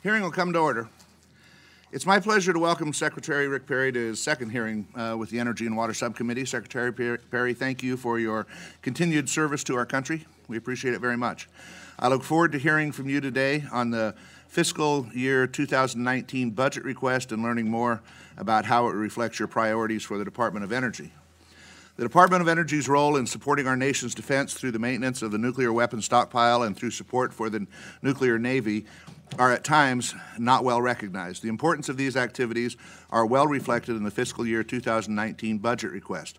Hearing will come to order. It's my pleasure to welcome Secretary Rick Perry to his second hearing with the Energy and Water Subcommittee. Secretary Perry, thank you for your continued service to our country. We appreciate it very much. I look forward to hearing from you today on the fiscal year 2019 budget request and learning more about how it reflects your priorities for the Department of Energy. The Department of Energy's role in supporting our nation's defense through the maintenance of the nuclear weapons stockpile and through support for the nuclear Navy are at times not well recognized. The importance of these activities are well reflected in the fiscal year 2019 budget request.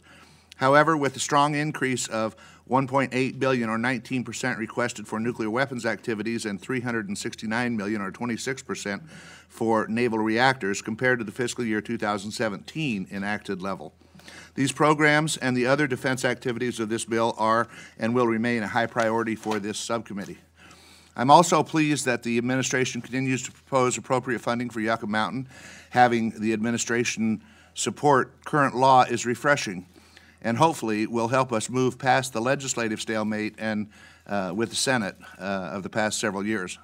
However, with the strong increase of $1.8 billion or 19% requested for nuclear weapons activities and $369 million or 26% for naval reactors compared to the fiscal year 2017 enacted level. These programs and the other defense activities of this bill are and will remain a high priority for this subcommittee. I'm also pleased that the administration continues to propose appropriate funding for Yucca Mountain. Having the administration support current law is refreshing and hopefully will help us move past the legislative stalemate and with the Senate of the past several years.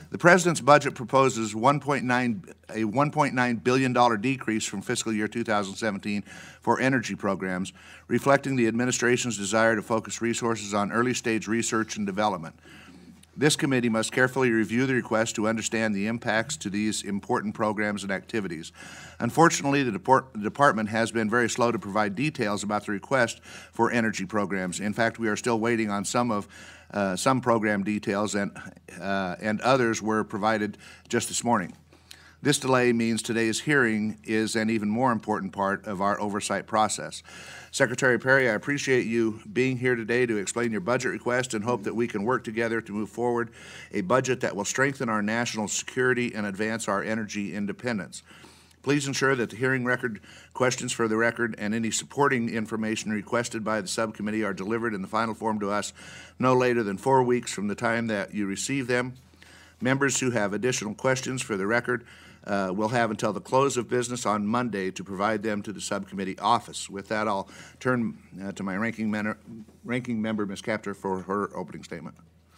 The President's budget proposes a $1.9 billion decrease from fiscal year 2017 for energy programs, reflecting the administration's desire to focus resources on early-stage research and development. This committee must carefully review the request to understand the impacts to these important programs and activities. Unfortunately, the Department has been very slow to provide details about the request for energy programs. In fact, we are still waiting on some program details, and others were provided just this morning. This delay means today's hearing is an even more important part of our oversight process. Secretary Perry, I appreciate you being here today to explain your budget request and hope that we can work together to move forward a budget that will strengthen our national security and advance our energy independence. Please ensure that the hearing record, questions for the record, and any supporting information requested by the subcommittee are delivered in the final form to us no later than 4 weeks from the time that you receive them. Members who have additional questions for the record will have until the close of business on Monday to provide them to the subcommittee office. With that, I'll turn to my ranking member, Ms. Kaptur, for her opening statement.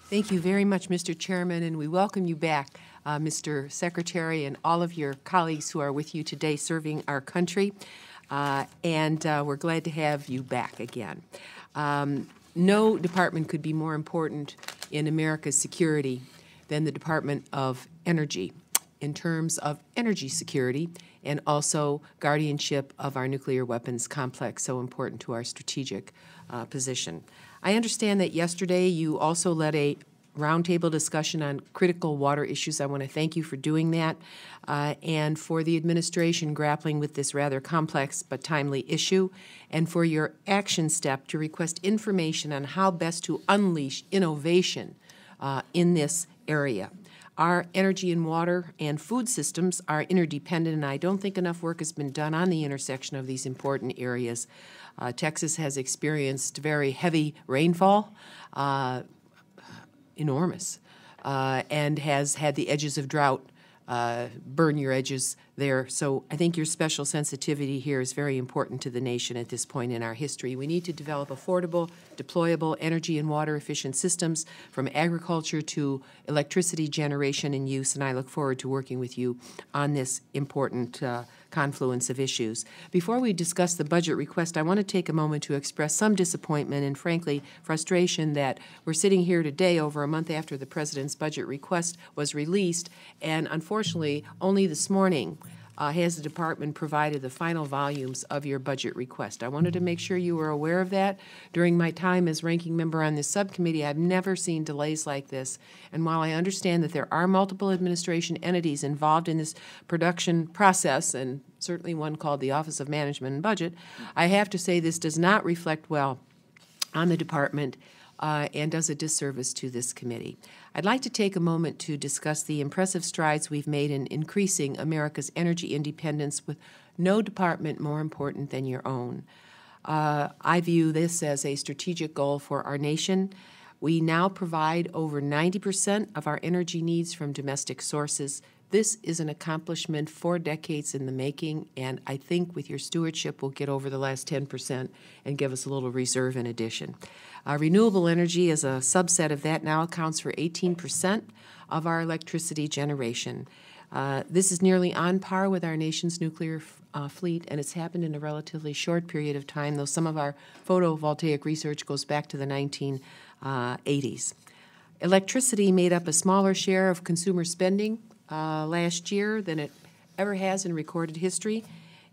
Thank you very much, Mr. Chairman, and we welcome you back, Mr. Secretary, and all of your colleagues who are with you today serving our country. We're glad to have you back again. No department could be more important in America's security than the Department of Energy in terms of energy security and also guardianship of our nuclear weapons complex, so important to our strategic position. I understand that yesterday you also led a roundtable discussion on critical water issues. I want to thank you for doing that and for the administration grappling with this rather complex but timely issue, and for your action step to request information on how best to unleash innovation in this area. Our energy and water and food systems are interdependent, and I don't think enough work has been done on the intersection of these important areas. Texas has experienced very heavy rainfall, enormous, and has had the edges of drought burn your edges there. So I think your special sensitivity here is very important to the nation at this point in our history. We need to develop affordable, deployable energy and water efficient systems from agriculture to electricity generation and use, and I look forward to working with you on this important confluence of issues. Before we discuss the budget request, I want to take a moment to express some disappointment and, frankly, frustration that we're sitting here today over a month after the President's budget request was released, and unfortunately, only this morning has the Department provided the final volumes of your budget request. I wanted to make sure you were aware of that. During my time as ranking member on this subcommittee, I've never seen delays like this. And while I understand that there are multiple administration entities involved in this production process, and certainly one called the Office of Management and Budget, I have to say this does not reflect well on the Department and does a disservice to this committee. I'd like to take a moment to discuss the impressive strides we've made in increasing America's energy independence, with no department more important than your own. I view this as a strategic goal for our nation. We now provide over 90% of our energy needs from domestic sources. This is an accomplishment 4 decades in the making, and I think with your stewardship we'll get over the last 10% and give us a little reserve in addition. Renewable energy as a subset of that now accounts for 18% of our electricity generation. This is nearly on par with our nation's nuclear fleet, and it's happened in a relatively short period of time, though some of our photovoltaic research goes back to the 1980s. Electricity made up a smaller share of consumer spending last year than it ever has in recorded history,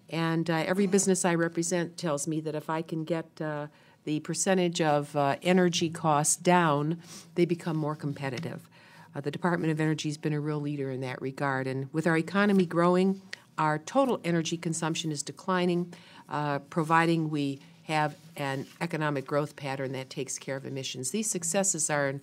and every business I represent tells me that if I can get the percentage of energy costs down, they become more competitive. The Department of Energy has been a real leader in that regard, and with our economy growing, our total energy consumption is declining, providing we have an economic growth pattern that takes care of emissions. These successes are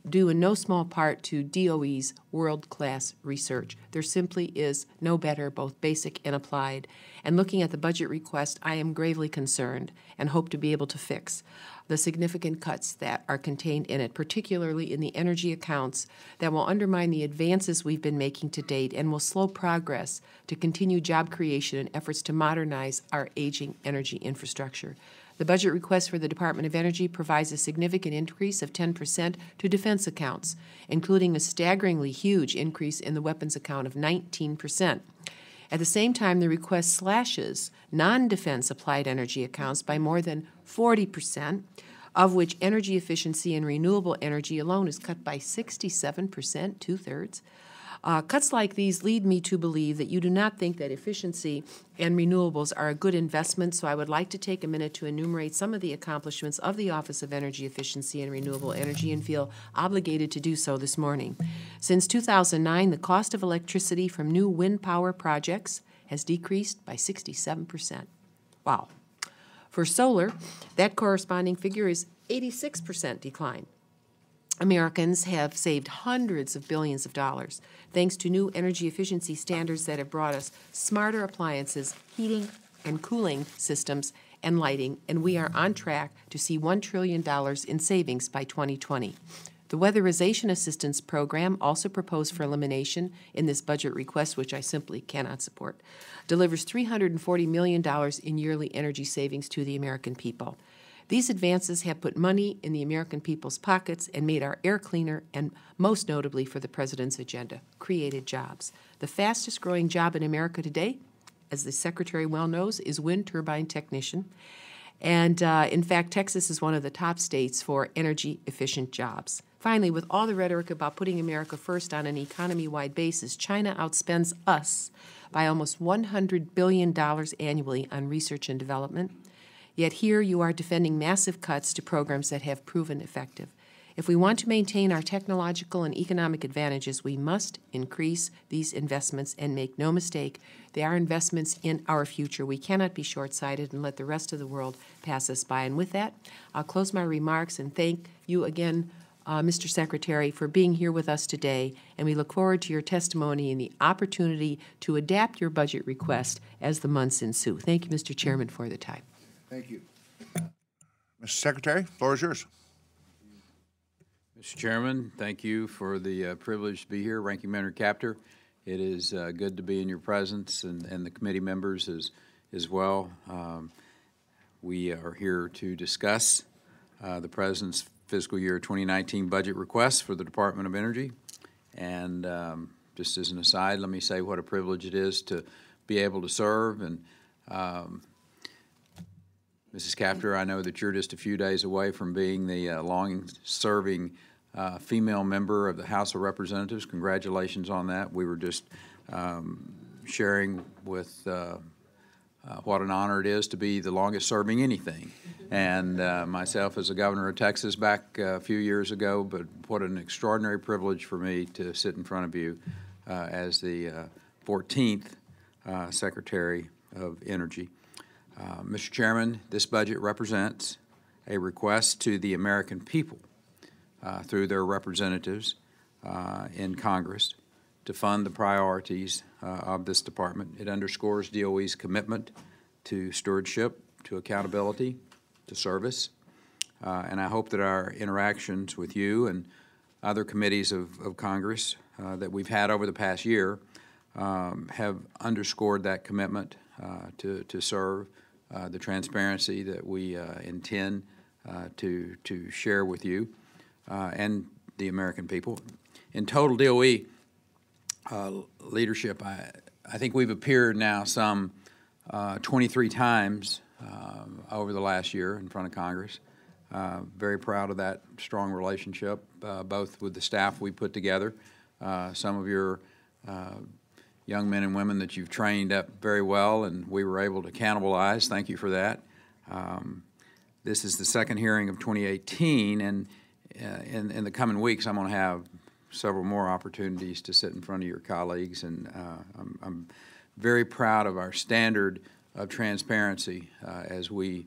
due in no small part to DOE's world-class research. There simply is no better, both basic and applied. And looking at the budget request, I am gravely concerned and hope to be able to fix the significant cuts that are contained in it, particularly in the energy accounts that will undermine the advances we've been making to date and will slow progress to continue job creation and efforts to modernize our aging energy infrastructure. The budget request for the Department of Energy provides a significant increase of 10% to defense accounts, including a staggeringly huge increase in the weapons account of 19%. At the same time, the request slashes non-defense applied energy accounts by more than 40%, of which energy efficiency and renewable energy alone is cut by 67%, two-thirds. Cuts like these lead me to believe that you do not think that efficiency and renewables are a good investment, so I would like to take a minute to enumerate some of the accomplishments of the Office of Energy Efficiency and Renewable Energy and feel obligated to do so this morning. Since 2009, the cost of electricity from new wind power projects has decreased by 67%. Wow. For solar, that corresponding figure is 86% decline. Americans have saved hundreds of billions of dollars thanks to new energy efficiency standards that have brought us smarter appliances, heating and cooling systems, and lighting, and we are on track to see $1 trillion in savings by 2020. The Weatherization Assistance Program, also proposed for elimination in this budget request, which I simply cannot support, delivers $340 million in yearly energy savings to the American people. These advances have put money in the American people's pockets and made our air cleaner, and most notably for the President's agenda, created jobs. The fastest growing job in America today, as the Secretary well knows, is wind turbine technician. And in fact, Texas is one of the top states for energy efficient jobs. Finally, with all the rhetoric about putting America first on an economy-wide basis, China outspends us by almost $100 billion annually on research and development. Yet here you are defending massive cuts to programs that have proven effective. If we want to maintain our technological and economic advantages, we must increase these investments and make no mistake, they are investments in our future. We cannot be short-sighted and let the rest of the world pass us by. And with that, I'll close my remarks and thank you again, Mr. Secretary, for being here with us today, and we look forward to your testimony and the opportunity to adapt your budget request as the months ensue. Thank you, Mr. Chairman, for the time. Thank you. Mr. Secretary, the floor is yours. Mr. Chairman, thank you for the privilege to be here. Ranking Member Capter, it is good to be in your presence and the committee members as well. We are here to discuss the President's fiscal year 2019 budget request for the Department of Energy. And just as an aside, let me say what a privilege it is to be able to serve. And Mrs. Capter, I know that you're just a few days away from being the long-serving female member of the House of Representatives. Congratulations on that. We were just sharing with what an honor it is to be the longest-serving anything. And myself as a governor of Texas back a few years ago, but what an extraordinary privilege for me to sit in front of you as the 14th Secretary of Energy. Mr. Chairman, this budget represents a request to the American people through their representatives in Congress to fund the priorities of this department. It underscores DOE's commitment to stewardship, to accountability, to service, and I hope that our interactions with you and other committees of Congress that we've had over the past year have underscored that commitment to serve, the transparency that we intend to share with you and the American people. In total DOE leadership, I think we've appeared now some 23 times over the last year in front of Congress. Very proud of that strong relationship, both with the staff we put together, some of your young men and women that you've trained up very well, and we were able to cannibalize. Thank you for that. This is the second hearing of 2018, and in the coming weeks, I'm going to have several more opportunities to sit in front of your colleagues, and I'm very proud of our standard of transparency as we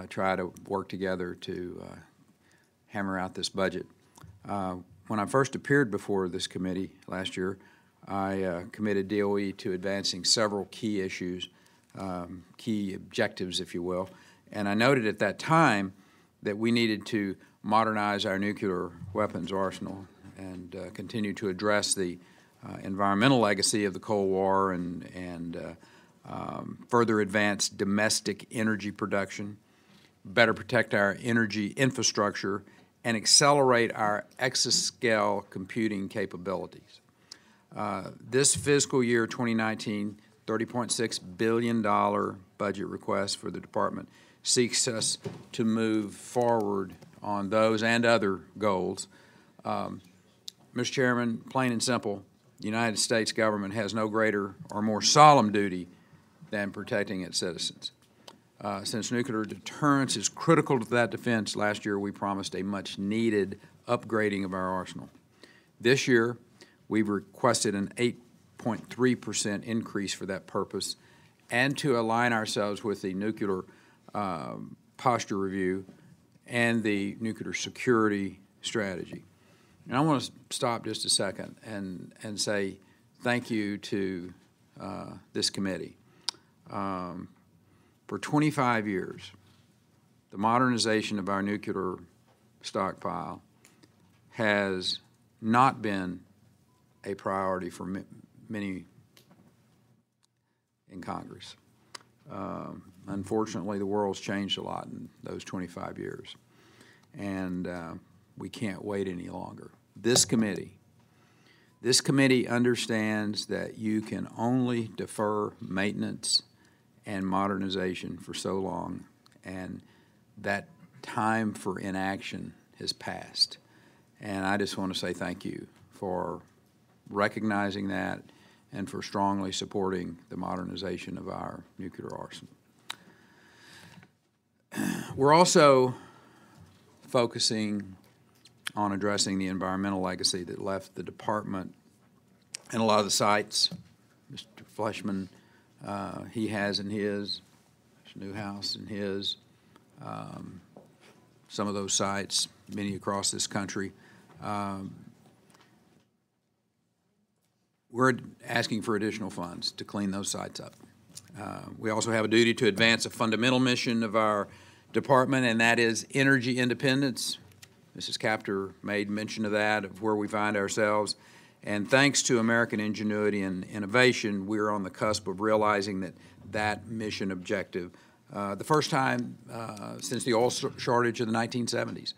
try to work together to hammer out this budget. When I first appeared before this committee last year, I committed DOE to advancing several key issues, key objectives, if you will, and I noted at that time that we needed to modernize our nuclear weapons arsenal and continue to address the environmental legacy of the Cold War and further advance domestic energy production, better protect our energy infrastructure, and accelerate our exascale computing capabilities. This fiscal year 2019, $30.6 billion budget request for the department seeks us to move forward on those and other goals. Mr. Chairman, plain and simple, the United States government has no greater or more solemn duty than protecting its citizens. Since nuclear deterrence is critical to that defense, last year we promised a much-needed upgrading of our arsenal. This year, we've requested an 8.3% increase for that purpose and to align ourselves with the Nuclear Posture Review and the Nuclear Security Strategy. And I want to stop just a second and say thank you to this committee. For 25 years, the modernization of our nuclear stockpile has not been a priority for many in Congress. Unfortunately, the world's changed a lot in those 25 years, and we can't wait any longer. This committee understands that you can only defer maintenance and modernization for so long, and that time for inaction has passed. And I just want to say thank you for recognizing that and for strongly supporting the modernization of our nuclear arsenal. We're also focusing on addressing the environmental legacy that left the department and a lot of the sites. Mr. Fleshman, he has in his, Mr. Newhouse in his, some of those sites, many across this country. We're asking for additional funds to clean those sites up. We also have a duty to advance a fundamental mission of our department, and that is energy independence. Mrs. Capter made mention of that, of where we find ourselves. And thanks to American ingenuity and innovation, we're on the cusp of realizing that mission objective, the first time since the oil shortage of the 1970s.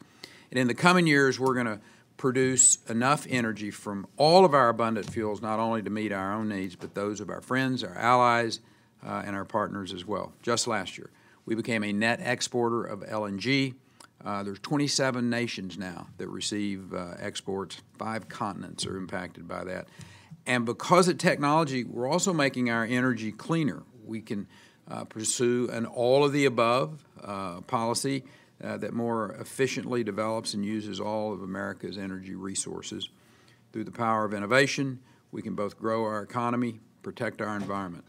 And in the coming years, we're going to produce enough energy from all of our abundant fuels, not only to meet our own needs, but those of our friends, our allies, and our partners as well. Just last year, we became a net exporter of LNG. There's 27 nations now that receive exports. 5 continents are impacted by that. And because of technology, we're also making our energy cleaner. We can pursue an all-of-the-above policy that more efficiently develops and uses all of America's energy resources. Through the power of innovation, we can both grow our economy, protect our environment.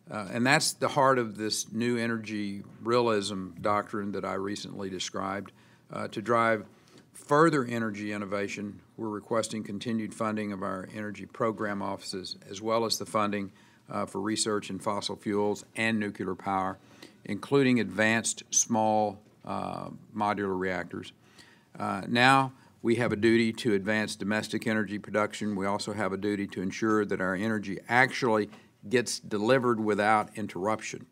And that's the heart of this new energy realism doctrine that I recently described. To drive further energy innovation, we're requesting continued funding of our energy program offices, as well as the funding for research in fossil fuels and nuclear power, including advanced small modular reactors. Now We have a duty to advance domestic energy production. We also have a duty to ensure that our energy actually gets delivered without interruption.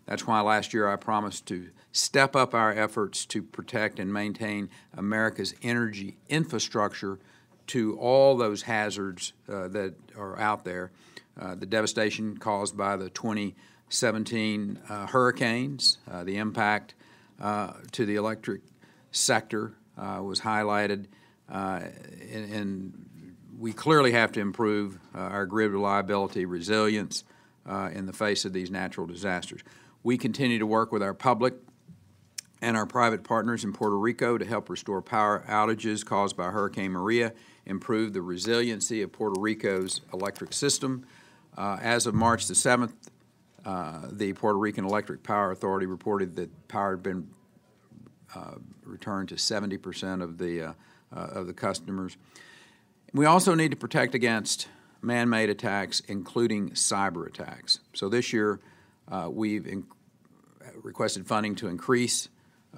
That's why last year I promised to step up our efforts to protect and maintain America's energy infrastructure to all those hazards that are out there. The devastation caused by the 2017 hurricanes, the impact to the electric sector was highlighted, and we clearly have to improve our grid reliability, resilience in the face of these natural disasters. We continue to work with our public and our private partners in Puerto Rico to help restore power outages caused by Hurricane Maria, improve the resiliency of Puerto Rico's electric system. As of March the 7th, the Puerto Rican Electric Power Authority reported that power had been returned to 70% of the customers. We also need to protect against man-made attacks, including cyber attacks. So this year, we've requested funding to increase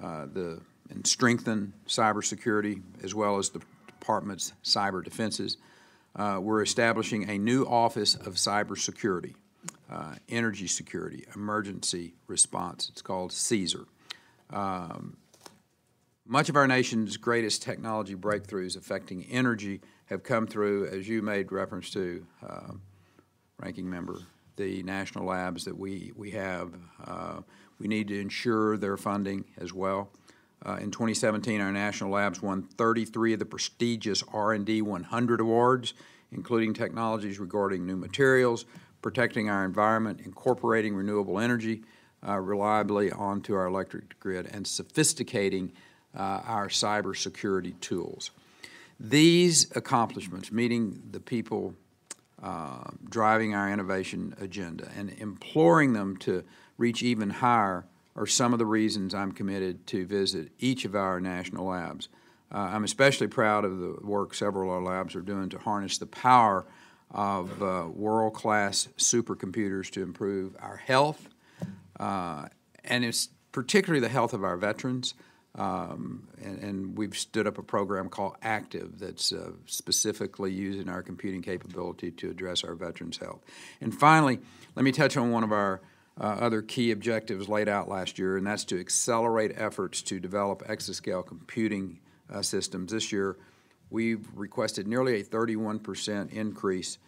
and strengthen cybersecurity as well as the Department's cyber defenses. We're establishing a new Office of Cybersecurity, Energy Security, Emergency Response. It's called CSER. Much of our nation's greatest technology breakthroughs affecting energy have come through, as you made reference to, Ranking Member, the national labs that we have. We need to ensure their funding as well. In 2017, our national labs won 33 of the prestigious R&D 100 awards, including technologies regarding new materials, protecting our environment, incorporating renewable energy reliably onto our electric grid, and sophisticating our cybersecurity tools. These accomplishments, meeting the people driving our innovation agenda and imploring them to reach even higher, are some of the reasons I'm committed to visit each of our national labs. I'm especially proud of the work several of our labs are doing to harness the power of world-class supercomputers to improve our health, and it's particularly the health of our veterans. And we've stood up a program called ACTIVE that's specifically using our computing capability to address our veterans' health. And finally, let me touch on one of our other key objectives laid out last year, and that's to accelerate efforts to develop exascale computing systems. This year, we've requested nearly a 31% increase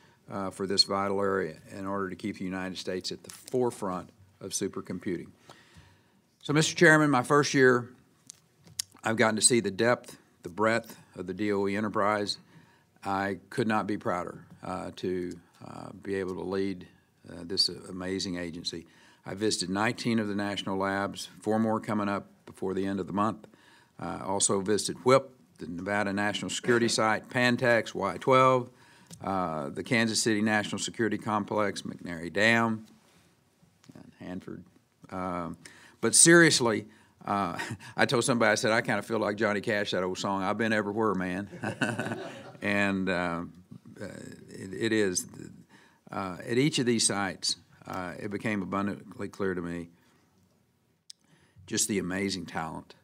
for this vital area in order to keep the United States at the forefront of supercomputing. So, Mr. Chairman, my first year, I've gotten to see the depth, the breadth of the DOE enterprise. I could not be prouder to be able to lead this amazing agency. I visited 19 of the national labs, 4 more coming up before the end of the month. Also visited WHIP, the Nevada National Security Site, Pantex, Y-12, the Kansas City National Security Complex, McNary Dam, and Hanford. But seriously, I told somebody, I said, I kind of feel like Johnny Cash, that old song, I've been everywhere, man. And it is. At each of these sites, it became abundantly clear to me just the amazing talent,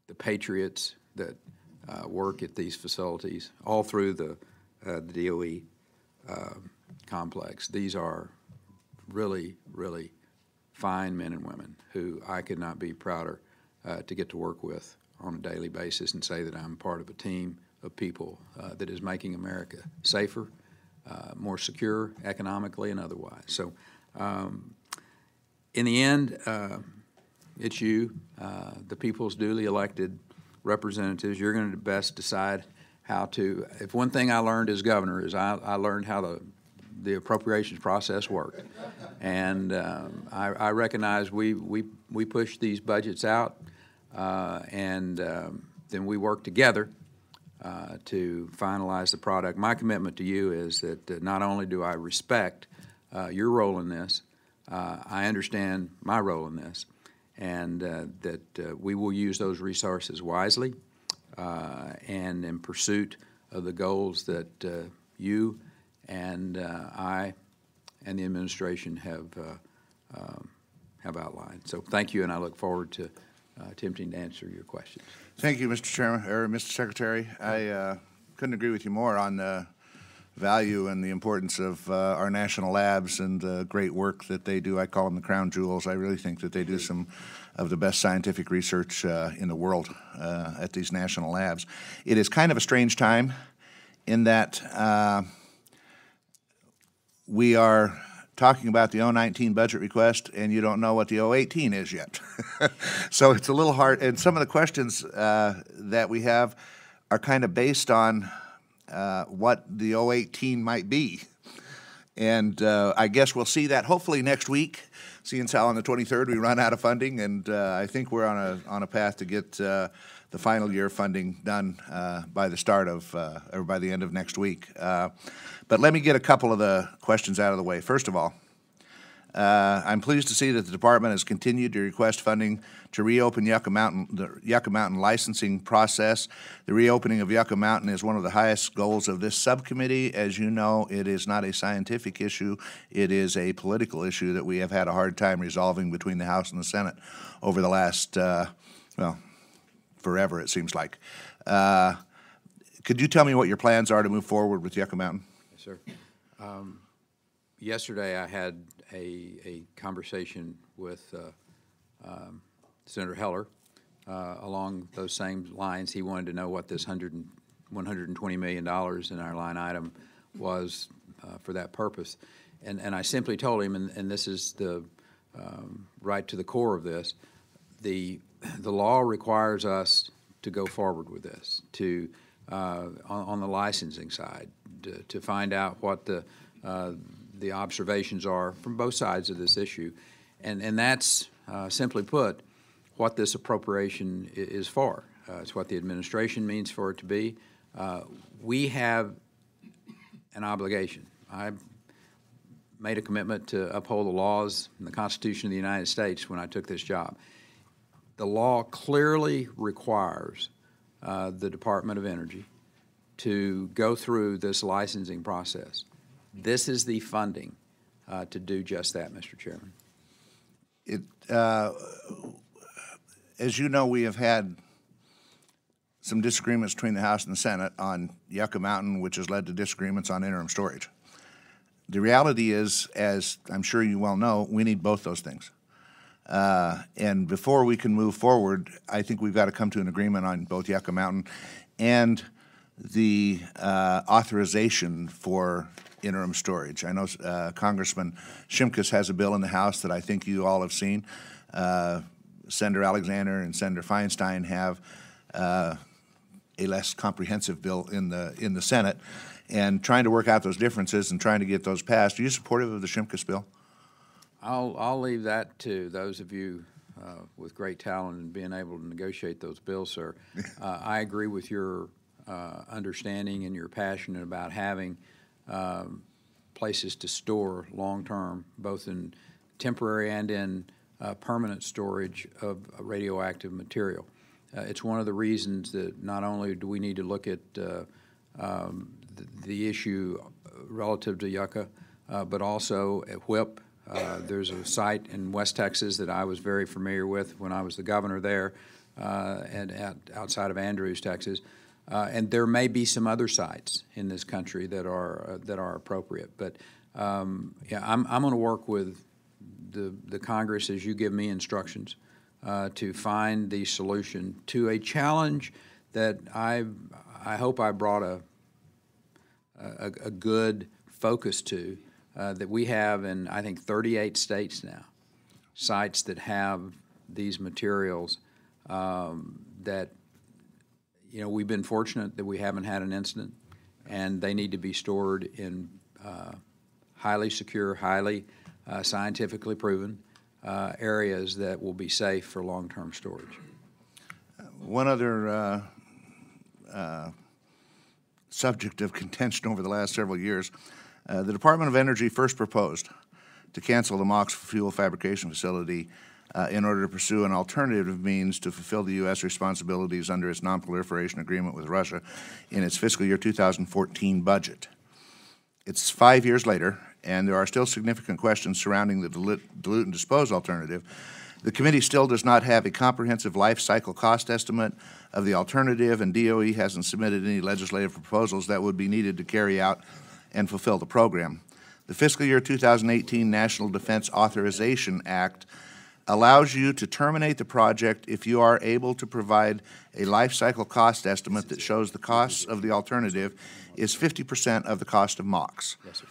the patriots that work at these facilities, all through the DOE complex. These are really, really fine men and women who I could not be prouder to get to work with on a daily basis and say that I'm part of a team of people that is making America safer, more secure economically and otherwise. So in the end, it's you, the people's duly elected representatives. You're going to best decide how to, if one thing I learned as governor is I learned how the appropriations process worked. And I recognize we push these budgets out and then we work together to finalize the product. My commitment to you is that not only do I respect your role in this, I understand my role in this, and that we will use those resources wisely and in pursuit of the goals that you and I and the administration have outlined. So thank you, and I look forward to attempting to answer your questions. Thank you, Mr. Chairman, or Mr. Secretary. I couldn't agree with you more on the value and the importance of our national labs and the great work that they do. I call them the crown jewels. I really think that they do some of the best scientific research in the world at these national labs. It is kind of a strange time in that we are talking about the 2019 budget request, and you don't know what the 2018 is yet. So it's a little hard, and some of the questions that we have are kind of based on what the 2018 might be. And I guess we'll see that hopefully next week, seeing as how on the 23rd we run out of funding, and I think we're on a path to get the final year funding done by the start of, or by the end of next week. But let me get a couple of the questions out of the way. First of all, I'm pleased to see that the department has continued to request funding to reopen the Yucca Mountain licensing process. The reopening of Yucca Mountain is one of the highest goals of this subcommittee. As you know, it is not a scientific issue. It is a political issue that we have had a hard time resolving between the House and the Senate over the last, well, forever, it seems like. Could you tell me what your plans are to move forward with Yucca Mountain? Yes, sir. Yesterday I had a conversation with Senator Heller along those same lines. He wanted to know what this $120 million in our line item was for that purpose. And I simply told him, and this is the right to the core of this, the law requires us to go forward with this, to on the licensing side, to find out what the observations are from both sides of this issue, and that's simply put what this appropriation is for. It's what the administration means for it to be. We have an obligation. I made a commitment to uphold the laws and the Constitution of the United States when I took this job. The law clearly requires the Department of Energy to go through this licensing process. This is the funding to do just that, Mr. Chairman. As you know, we have had some disagreements between the House and the Senate on Yucca Mountain, which has led to disagreements on interim storage. The reality is, as I'm sure you well know, we need both those things. And before we can move forward, I think we've got to come to an agreement on both Yucca Mountain and the authorization for interim storage. I know Congressman Shimkus has a bill in the House that I think you all have seen. Senator Alexander and Senator Feinstein have a less comprehensive bill in the Senate, and trying to work out those differences and trying to get those passed. Are you supportive of the Shimkus bill? I'll leave that to those of you with great talent in being able to negotiate those bills, sir. I agree with your understanding and your passion about having places to store long-term, both in temporary and in permanent storage of radioactive material. It's one of the reasons that not only do we need to look at the issue relative to Yucca, but also at WHIP. There's a site in West Texas that I was very familiar with when I was the governor there, and outside of Andrews, Texas. And there may be some other sites in this country that are appropriate. But yeah, I'm going to work with the Congress as you give me instructions to find the solution to a challenge that I hope I brought a good focus to, that we have in, I think, 38 states now, sites that have these materials that, you know, we've been fortunate that we haven't had an incident, and they need to be stored in highly secure, highly scientifically proven areas that will be safe for long-term storage. One other subject of contention over the last several years, the Department of Energy first proposed to cancel the MOX fuel fabrication facility in order to pursue an alternative means to fulfill the U.S. responsibilities under its nonproliferation agreement with Russia in its fiscal year 2014 budget. It's 5 years later, and there are still significant questions surrounding the dilute and dispose alternative. The committee still does not have a comprehensive life cycle cost estimate of the alternative, and DOE hasn't submitted any legislative proposals that would be needed to carry out and fulfill the program. The fiscal year 2018 National Defense Authorization Act allows you to terminate the project if you are able to provide a life cycle cost estimate that shows the costs of the alternative is 50% of the cost of MOX. Yes, sir.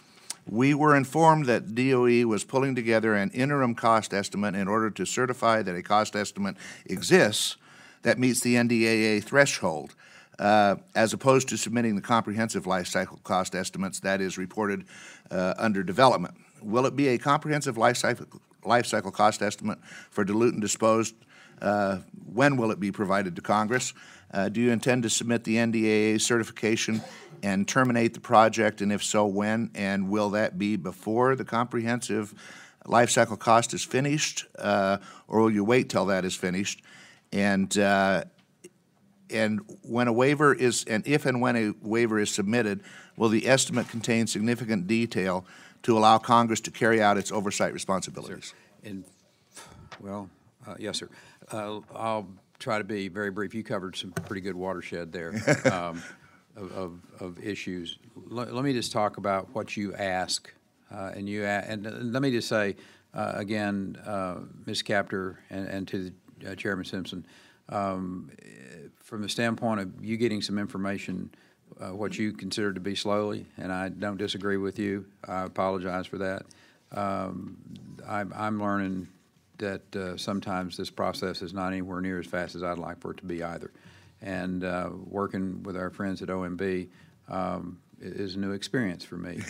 We were informed that DOE was pulling together an interim cost estimate in order to certify that a cost estimate exists that meets the NDAA threshold, as opposed to submitting the comprehensive life cycle cost estimates that is reported under development. Will it be a comprehensive life cycle cost estimate for dilute and disposed? When will it be provided to Congress? Do you intend to submit the NDAA certification and terminate the project, and if so, when? And will that be before the comprehensive life cycle cost is finished, or will you wait till that is finished? And when a waiver is, and if and when a waiver is submitted, will the estimate contain significant detail to allow Congress to carry out its oversight responsibilities? Yes, sir. I'll try to be very brief. You covered some pretty good watershed there of issues. Let me just talk about what you ask, and let me just say again, Ms. Capter, and to the Chairman Simpson, from the standpoint of you getting some information, what you consider to be slowly, and I don't disagree with you. I apologize for that. I'm learning that sometimes this process is not anywhere near as fast as I'd like for it to be either. And working with our friends at OMB is a new experience for me,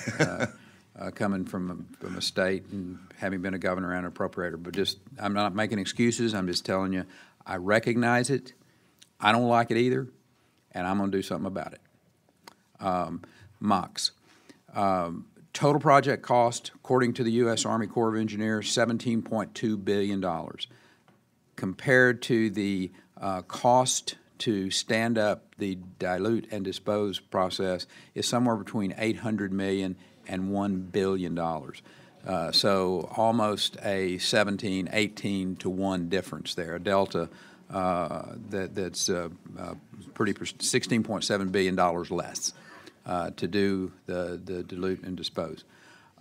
coming from a state and having been a governor and an appropriator. But I'm not making excuses. I'm just telling you, I recognize it. I don't like it either, and I'm going to do something about it. MOX. Total project cost, according to the U.S. Army Corps of Engineers, $17.2 billion. Compared to the cost to stand up the dilute and dispose process is somewhere between $800 million and $1 billion. So almost a 17, 18 to 1 difference there, a delta that's pretty $16.7 billion less to do the dilute and dispose.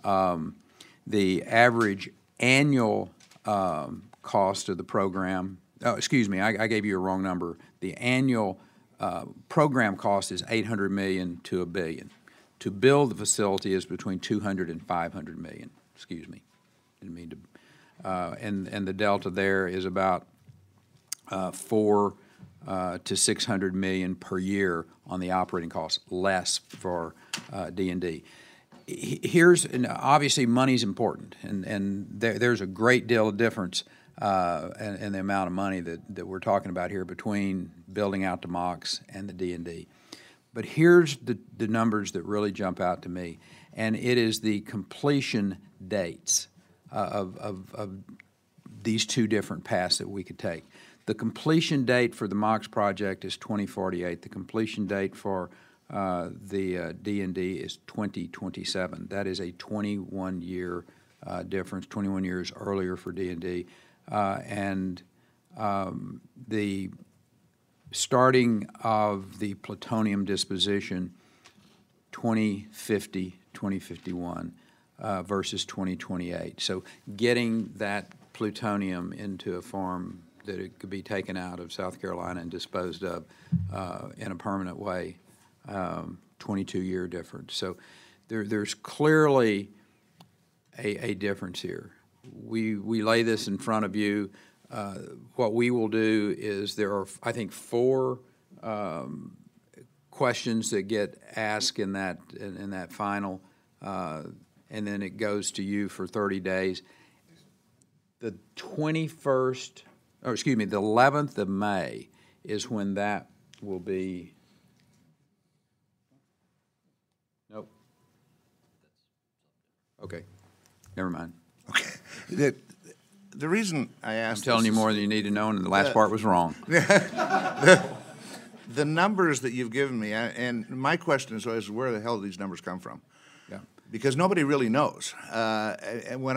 The average annual cost of the program, excuse me, I gave you a wrong number. The annual program cost is $800 million to $1 billion. To build the facility is between $200 and $500 million. Excuse me, didn't mean to. And the delta there is about $400 to $600 million per year on the operating costs, less for D&D. And obviously money's important, and there's a great deal of difference in the amount of money that we're talking about here between building out the MOX and the D&D. But here's the numbers that really jump out to me, and it is the completion dates of these two different paths that we could take. The completion date for the MOX project is 2048. The completion date for the D&D is 2027. That is a 21-year difference, 21 years earlier for D&D. And the starting of the plutonium disposition, 2050, 2051 versus 2028. So getting that plutonium into a form that it could be taken out of South Carolina and disposed of in a permanent way, 22-year difference. So there's clearly a difference here. We lay this in front of you. What we will do is there are, I think, 4 questions that get asked in that final, and then it goes to you for 30 days. The 21st, or excuse me, the 11th of May is when that will be. Nope. Okay. Never mind. Okay. The reason I asked, I'm telling you more than you need to know, and the last part was wrong. The numbers that you've given me, and my question is always, where the hell do these numbers come from? Yeah. Because nobody really knows. And when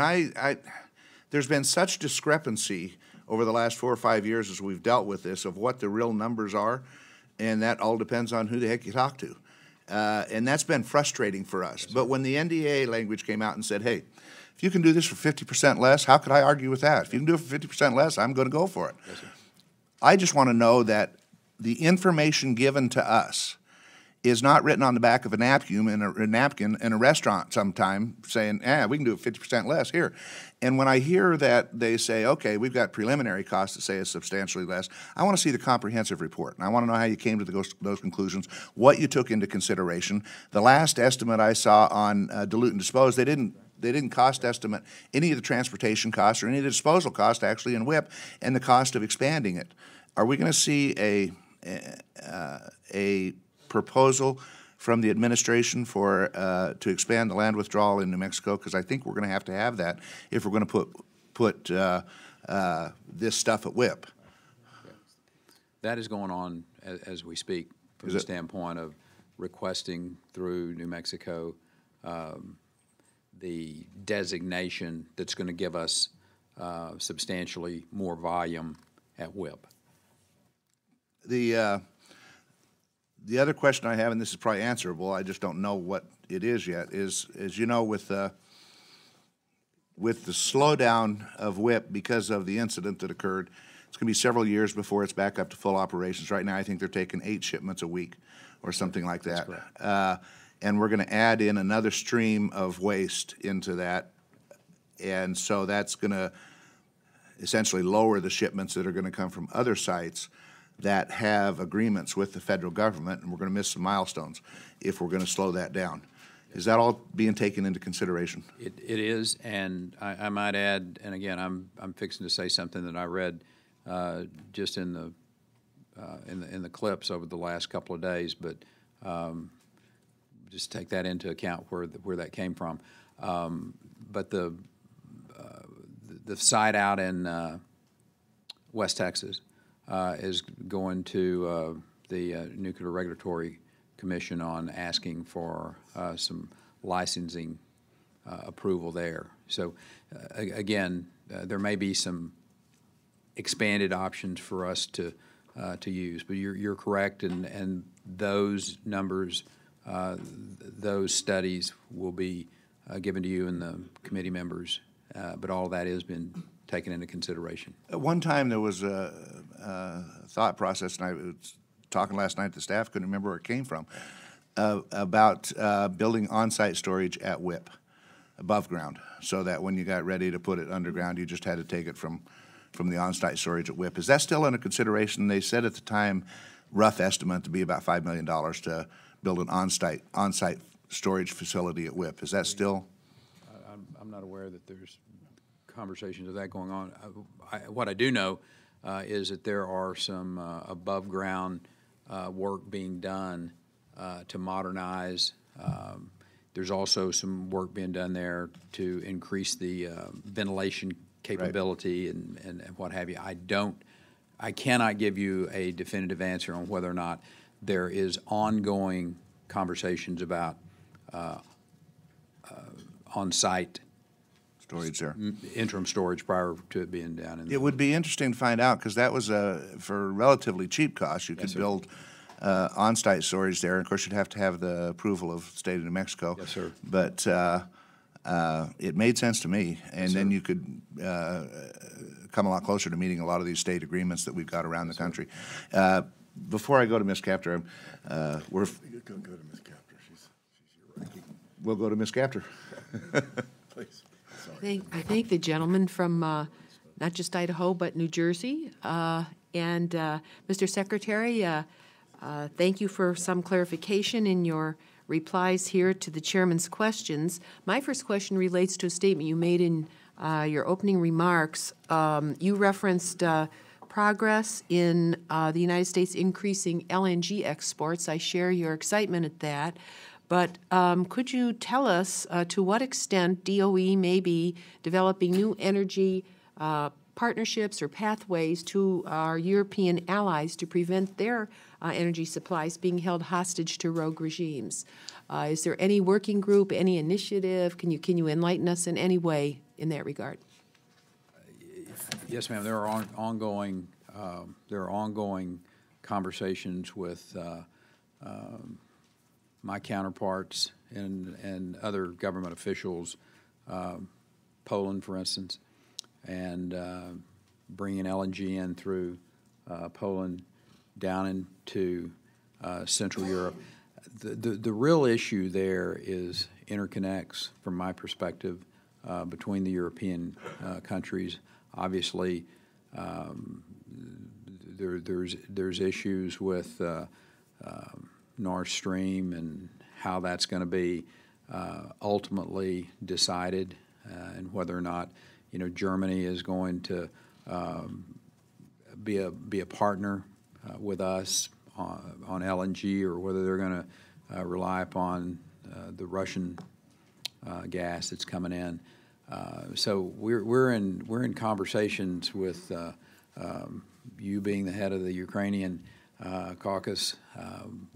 there's been such discrepancy over the last 4 or 5 years as we've dealt with this of what the real numbers are, and that all depends on who the heck you talk to. And that's been frustrating for us. But when the NDA language came out and said, hey, if you can do this for 50% less, how could I argue with that? If you can do it for 50% less, I'm going to go for it. Yes, sir. I just want to know that the information given to us is not written on the back of a napkin in a restaurant sometime saying, we can do it 50% less here. And when I hear that they say, okay, we've got preliminary costs that say it's substantially less, I want to see the comprehensive report. And I want to know how you came to those conclusions, what you took into consideration. The last estimate I saw on dilute and dispose, they didn't cost estimate any of the transportation costs or any of the disposal costs actually in WIP and the cost of expanding it. Are we going to see a proposal from the administration for to expand the land withdrawal in New Mexico? Because I think we're going to have that if we're going to put this stuff at WIP. That is going on as we speak from the standpoint of requesting through New Mexico the designation that's going to give us substantially more volume at WIP. The other question I have, and this is probably answerable, I just don't know what it is yet, is you know, with the slowdown of WIP because of the incident that occurred, it's going to be several years before it's back up to full operations. Right now, I think they're taking 8 shipments a week or something like that. That's correct. And we're going to add in another stream of waste into that, and so that's going to essentially lower the shipments that are going to come from other sites that have agreements with the federal government, and we're going to miss some milestones if we're going to slow that down. Is that all being taken into consideration? It is, and I might add, and again, I'm fixing to say something that I read just in the clips over the last couple of days, but just take that into account where that came from. But the site out in West Texas is going to the Nuclear Regulatory Commission on asking for some licensing approval there. So again, there may be some expanded options for us to use, but you're correct, and those numbers, those studies will be given to you and the committee members, but all that has been taken into consideration. At one time, there was a thought process, and I was talking last night to staff, couldn't remember where it came from, about building on-site storage at WIP, above ground, so that when you got ready to put it underground, you just had to take it from the on-site storage at WIP. Is that still under consideration? They said at the time, rough estimate to be about $5 million to build an on-site storage facility at WIP. Is that still? I'm not aware that there's conversations of that going on. What I do know is that there are some above-ground work being done to modernize. There's also some work being done there to increase the ventilation capability, right, and what have you. I cannot give you a definitive answer on whether or not there is ongoing conversations about on-site storage there, interim storage prior to it being down in. It would be interesting to find out, because that was for relatively cheap cost. You could build on-site storage there. Of course, you'd have to have the approval of the state of New Mexico. Yes, sir. But it made sense to me, and yes, then sir, you could come a lot closer to meeting a lot of these state agreements that we've got around the country. Before I go to Ms. Capter, we're. You can go to Ms. Capter. She's your ranking. We'll go to Ms. Capter. Please. I thank the gentleman from not just Idaho, but New Jersey. And Mr. Secretary, thank you for some clarification in your replies here to the chairman's questions. My first question relates to a statement you made in your opening remarks. You referenced progress in the United States increasing LNG exports. I share your excitement at that. But could you tell us to what extent DOE may be developing new energy partnerships or pathways to our European allies to prevent their energy supplies being held hostage to rogue regimes? Is there any working group, any initiative? Can you enlighten us in any way in that regard? Yes, ma'am. There are ongoing conversations with my counterparts and other government officials, Poland, for instance, and bringing LNG in through Poland down into Central Europe. The real issue there is interconnects, from my perspective, between the European countries. Obviously, there's issues with Nord Stream and how that's going to be ultimately decided, and whether or not Germany is going to be a partner with us on LNG, or whether they're going to rely upon the Russian gas that's coming in. So we're in conversations with you being the head of the Ukrainian caucus,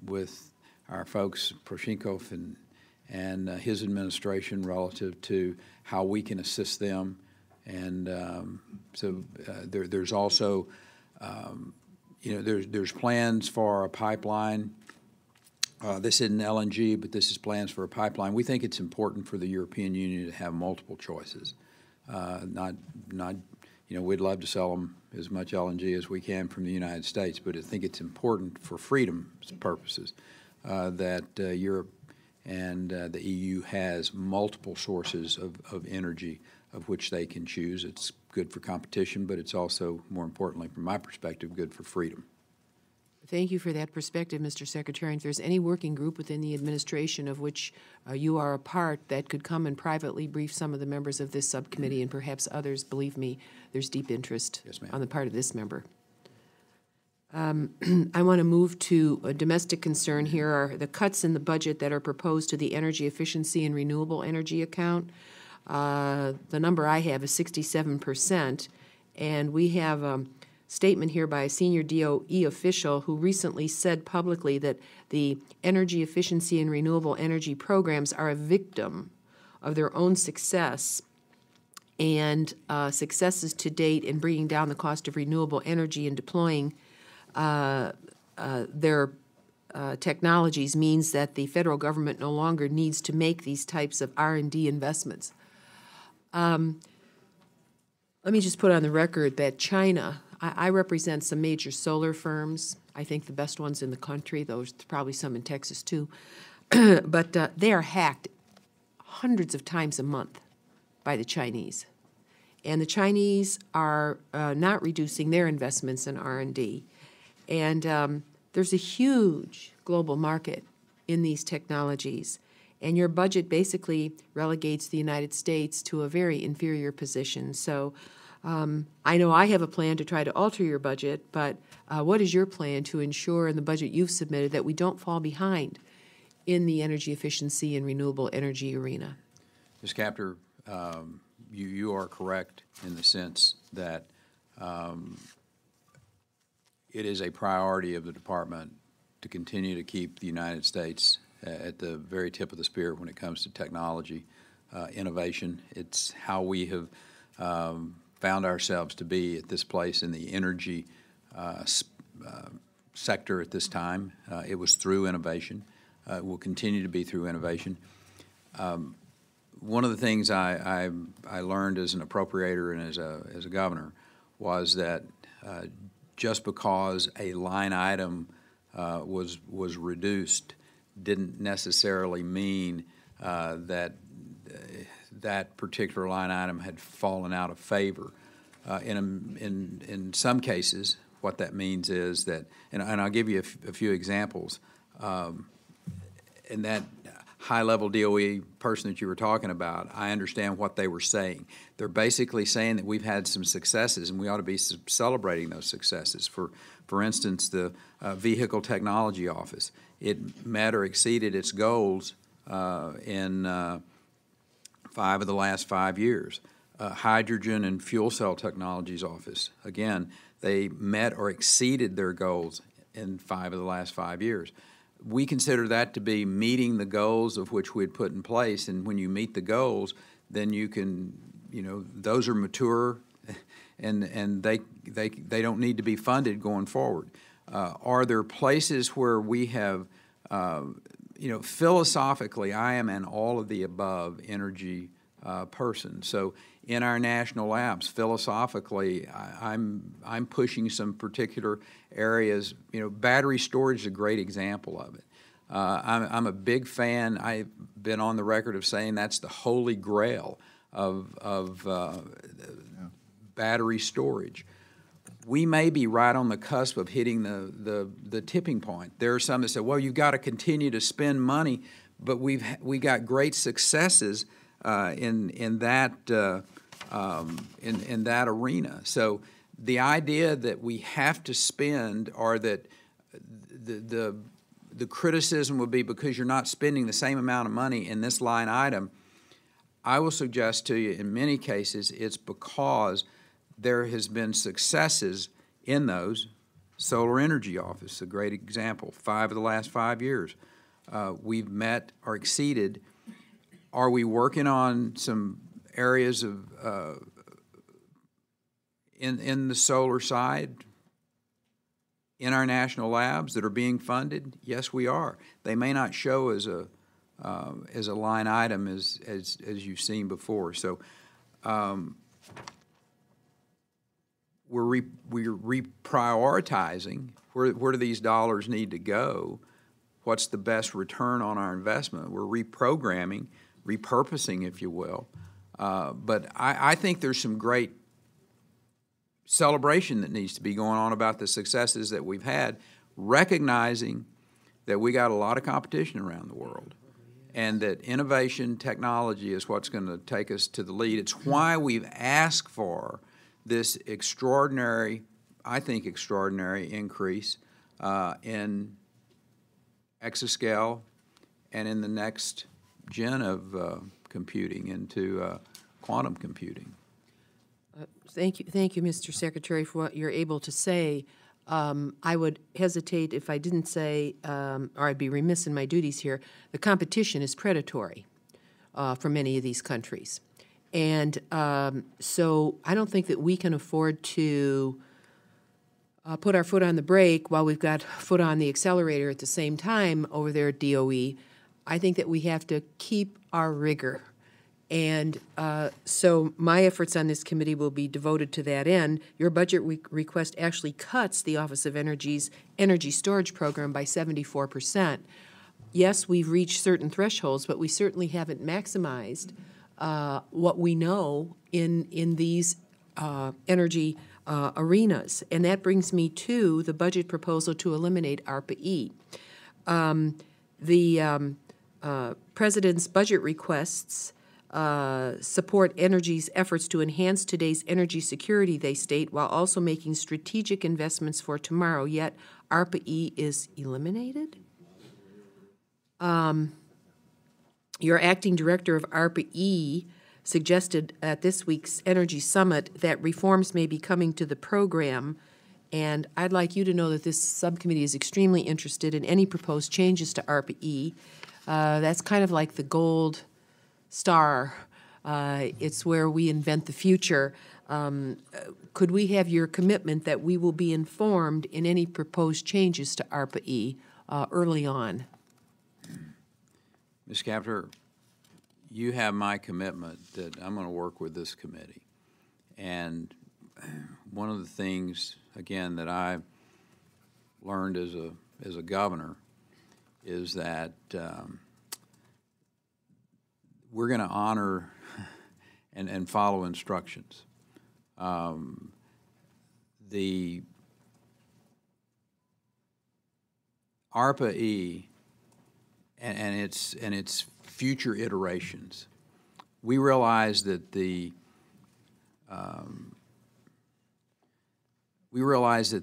with our folks Poroshenko and his administration relative to how we can assist them, and there's also there's plans for a pipeline. This isn't LNG, but this is plans for a pipeline. We think it's important for the European Union to have multiple choices. We'd love to sell them as much LNG as we can from the United States, but I think it's important for freedom's purposes that Europe and the EU has multiple sources of energy of which they can choose. It's good for competition, but it's also, more importantly, from my perspective, good for freedom. Thank you for that perspective, Mr. Secretary. And if there's any working group within the administration of which you are a part that could come and privately brief some of the members of this subcommittee and perhaps others, believe me, there's deep interest on the part of this member. I want to move to a domestic concern. Here are the cuts in the budget that are proposed to the energy efficiency and renewable energy account. The number I have is 67%, and we have a statement here by a senior DOE official who recently said publicly that the energy efficiency and renewable energy programs are a victim of their own success and successes to date in bringing down the cost of renewable energy and deploying their technologies means that the federal government no longer needs to make these types of R&D investments. Let me just put on the record that China, I represent some major solar firms, I think the best ones in the country, there's probably some in Texas too, but they are hacked hundreds of times a month by the Chinese. And the Chinese are not reducing their investments in R&D. And there's a huge global market in these technologies. And your budget basically relegates the United States to a very inferior position. So I know I have a plan to try to alter your budget, but what is your plan to ensure in the budget you've submitted that we don't fall behind in the energy efficiency and renewable energy arena? Ms. Captor, you are correct in the sense that it is a priority of the department to continue to keep the United States at the very tip of the spear when it comes to technology innovation. It's how we have found ourselves to be at this place in the energy sector at this time. It was through innovation. It will continue to be through innovation. One of the things I learned as an appropriator and as a governor was that just because a line item was reduced didn't necessarily mean that that particular line item had fallen out of favor. In some cases, what that means is that, and I'll give you a few examples. In that high-level DOE person that you were talking about, I understand what they were saying. They're basically saying that we've had some successes, and we ought to be celebrating those successes. For instance, the Vehicle Technology Office, it met or exceeded its goals in 5 of the last 5 years. Hydrogen and Fuel Cell Technologies Office, again, they met or exceeded their goals in 5 of the last 5 years. We consider that to be meeting the goals of which we had put in place, and when you meet the goals, then you can, those are mature, and they don't need to be funded going forward. Are there places where we have, philosophically, I am an all of the above energy person. So in our national labs, philosophically, I'm pushing some particular areas. Battery storage is a great example of it. I'm a big fan. I've been on the record of saying that's the holy grail of battery storage. We may be right on the cusp of hitting the tipping point. There are some that say, well, you've got to continue to spend money, but we got great successes in that arena. So the idea that we have to spend, or that the criticism would be because you're not spending the same amount of money in this line item, I will suggest to you in many cases it's because there has been successes in those. Solar Energy Office, a great example, 5 of the last 5 years. We've met or exceeded. Are we working on some areas of in the solar side in our national labs that are being funded? Yes, we are. They may not show as a line item as you've seen before. So we're reprioritizing. Where do these dollars need to go? What's the best return on our investment? We're reprogramming, repurposing, if you will. But I think there's some great celebration that needs to be going on about the successes that we've had, recognizing that we got a lot of competition around the world, and that innovation, technology is what's going to take us to the lead. It's why we've asked for this extraordinary, I think extraordinary increase in exascale and in the next gen of computing into quantum computing. Thank you, Mr. Secretary, for what you're able to say. I would hesitate if I didn't say, or I'd be remiss in my duties here, the competition is predatory for many of these countries. And so I don't think that we can afford to put our foot on the brake while we've got foot on the accelerator at the same time over there at DOE. I think that we have to keep our rigor. And so my efforts on this committee will be devoted to that end. Your budget request actually cuts the Office of Energy's energy storage program by 74%. Yes, we've reached certain thresholds, but we certainly haven't maximized what we know in these energy arenas. And that brings me to the budget proposal to eliminate ARPA-E. The President's budget requests support energy's efforts to enhance today's energy security, they state, while also making strategic investments for tomorrow, yet ARPA-E is eliminated? Your acting director of ARPA-E suggested at this week's Energy Summit that reforms may be coming to the program, and I'd like you to know that this subcommittee is extremely interested in any proposed changes to ARPA-E. That's kind of like the gold star. It's where we invent the future. Could we have your commitment that we will be informed in any proposed changes to ARPA-E early on? Ms. Captor, you have my commitment that I'm going to work with this committee. And one of the things, again, that I learned as a governor is that we're going to honor and follow instructions. The ARPA-E and its future iterations, we realize that the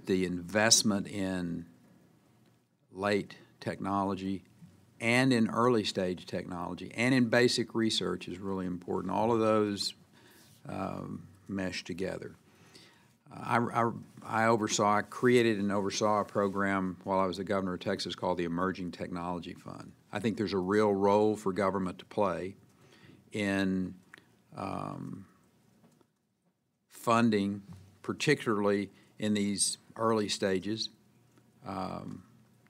investment in late technology and in early stage technology and in basic research is really important. All of those mesh together. I created and oversaw a program while I was the governor of Texas called the Emerging Technology Fund. I think there's a real role for government to play in funding particularly in these early stages,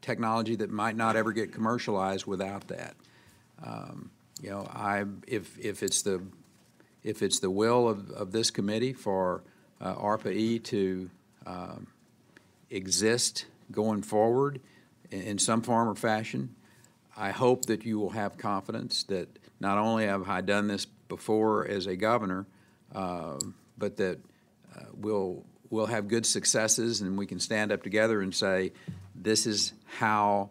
technology that might not ever get commercialized without that. You know, if it's the will of this committee for ARPA-E to exist going forward in some form or fashion, I hope that you will have confidence that not only have I done this before as a governor, but that we'll have good successes and we can stand up together and say, this is how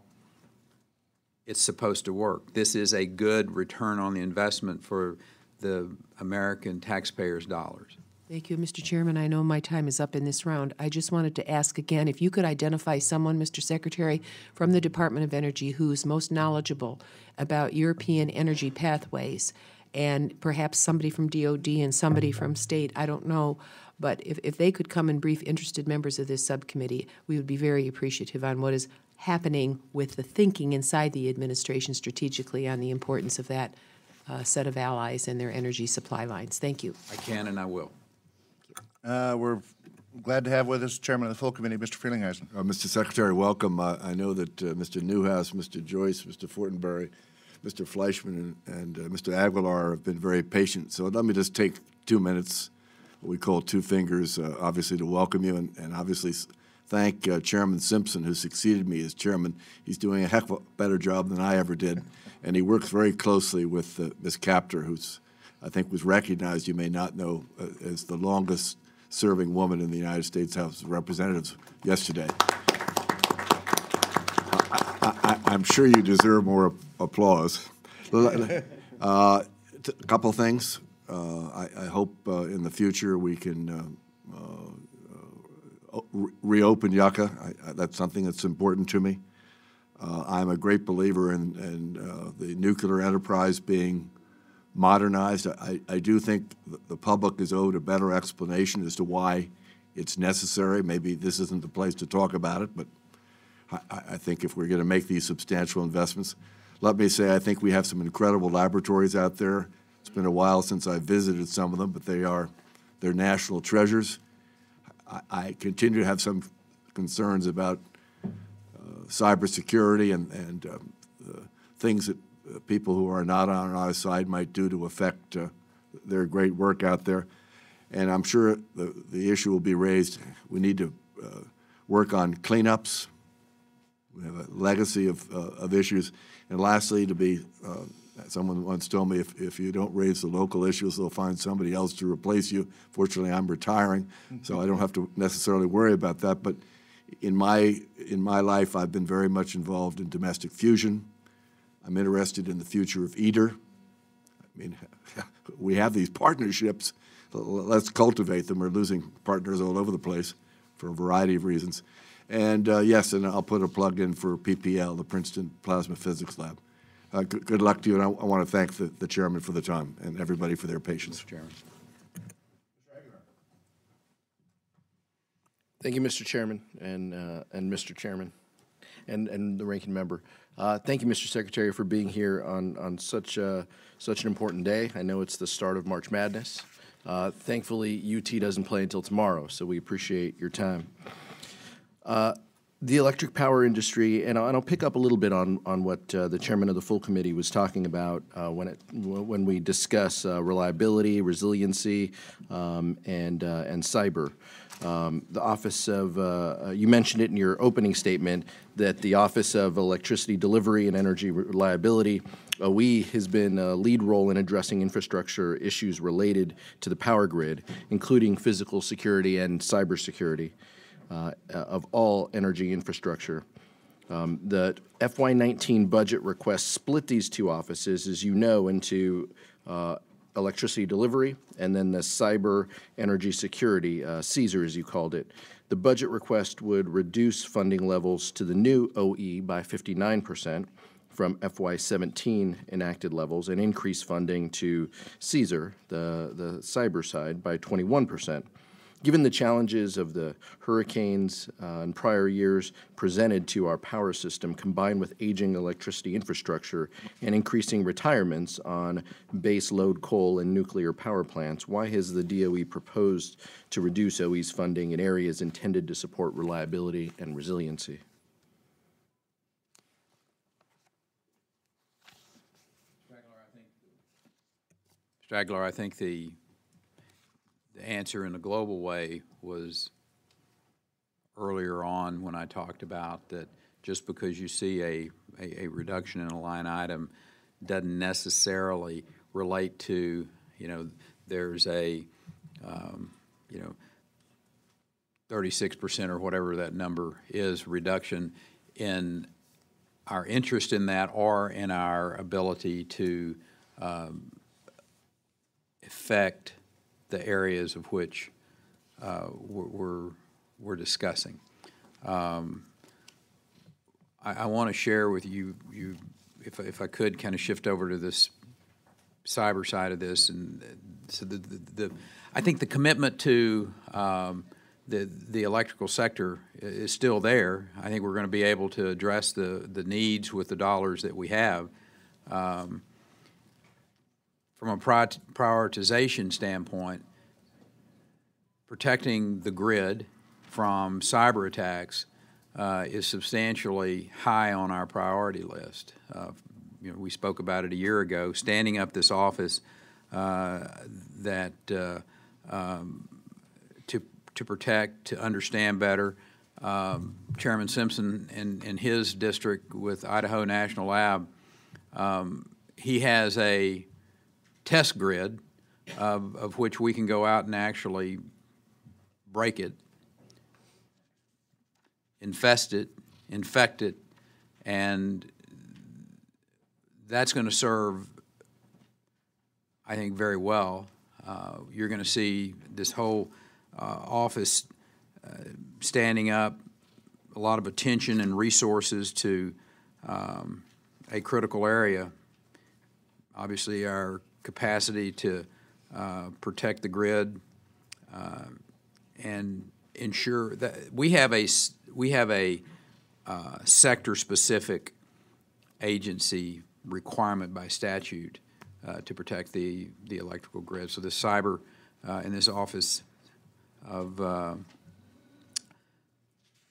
it's supposed to work. This is a good return on the investment for the American taxpayers' dollars. Thank you, Mr. Chairman. I know my time is up in this round. I just wanted to ask again if you could identify someone, Mr. Secretary, from the Department of Energy who's most knowledgeable about European energy pathways, and perhaps somebody from DOD and somebody from state, I don't know, but if they could come and brief interested members of this subcommittee, we would be very appreciative on what is happening with the thinking inside the administration strategically on the importance of that set of allies and their energy supply lines. Thank you. I can and I will. We're glad to have with us Chairman of the full committee, Mr. Frelinghuysen. Mr. Secretary, welcome. I know that Mr. Newhouse, Mr. Joyce, Mr. Fortenberry, Mr. Fleischman, and Mr. Aguilar have been very patient. So let me just take 2 minutes, what we call two fingers, obviously to welcome you and obviously thank Chairman Simpson, who succeeded me as chairman. He's doing a heck of a better job than I ever did, and he works very closely with Ms. Kaptur, who's I think was recognized, you may not know, as the longest serving woman in the United States House of Representatives yesterday. I'm sure you deserve more applause. A couple things. I hope in the future we can reopen Yucca. That's something that's important to me. I'm a great believer in the nuclear enterprise being modernized. I do think the public is owed a better explanation as to why it's necessary. Maybe this isn't the place to talk about it, but I think if we're going to make these substantial investments, let me say I think we have some incredible laboratories out there. It's been a while since I visited some of them, but they're national treasures. I continue to have some concerns about cybersecurity and things that people who are not on our side might do to affect their great work out there. And I'm sure the issue will be raised. We need to work on cleanups. We have a legacy of issues. And lastly, to be, someone once told me, if you don't raise the local issues, they'll find somebody else to replace you. Fortunately, I'm retiring, so I don't have to necessarily worry about that. But in my life, I've been very much involved in domestic fusion. I'm interested in the future of ITER. I mean, we have these partnerships. Let's cultivate them. We're losing partners all over the place for a variety of reasons. And yes, and I'll put a plug in for PPL, the Princeton Plasma Physics Lab. Good luck to you, and I want to thank the chairman for the time and everybody for their patience. Mr. Chairman. Thank you, Mr. Chairman, and Mr. Chairman, and the ranking member. Thank you, Mr. Secretary, for being here on such an important day. I know it's the start of March Madness. Thankfully, UT doesn't play until tomorrow, so we appreciate your time. The electric power industry, and I'll pick up a little bit on what the chairman of the full committee was talking about when we discuss reliability, resiliency, and cyber. The Office of, you mentioned it in your opening statement, that the Office of Electricity Delivery and Energy Reliability, OE, has been a lead role in addressing infrastructure issues related to the power grid, including physical security and cybersecurity of all energy infrastructure. The FY19 budget request split these two offices, as you know, into electricity delivery and then the cyber energy security, CESAR as you called it. The budget request would reduce funding levels to the new OE by 59% from FY17 enacted levels and increase funding to CESAR, the cyber side, by 21%. Given the challenges of the hurricanes in prior years presented to our power system, combined with aging electricity infrastructure and increasing retirements on base load coal and nuclear power plants, why has the DOE proposed to reduce OE's funding in areas intended to support reliability and resiliency? Stragler, I think the answer in a global way was earlier on when I talked about that just because you see a reduction in a line item doesn't necessarily relate to, there's a, 36% or whatever that number is reduction in our interest in that or in our ability to affect the areas of which we're discussing. I want to share with you, if I could, kind of shift over to this cyber side of this, and so I think the commitment to the electrical sector is still there. I think we're going to be able to address the needs with the dollars that we have. From a prioritization standpoint, protecting the grid from cyber attacks is substantially high on our priority list. We spoke about it a year ago, standing up this office to protect, to understand better. Chairman Simpson and his district with Idaho National Lab, he has a test grid of which we can go out and actually break it, infest it, infect it, and that's going to serve, I think, very well. You're going to see this whole office standing up, a lot of attention and resources to a critical area. Obviously, our capacity to protect the grid and ensure that we have a sector-specific agency requirement by statute to protect the electrical grid. So the cyber in this office of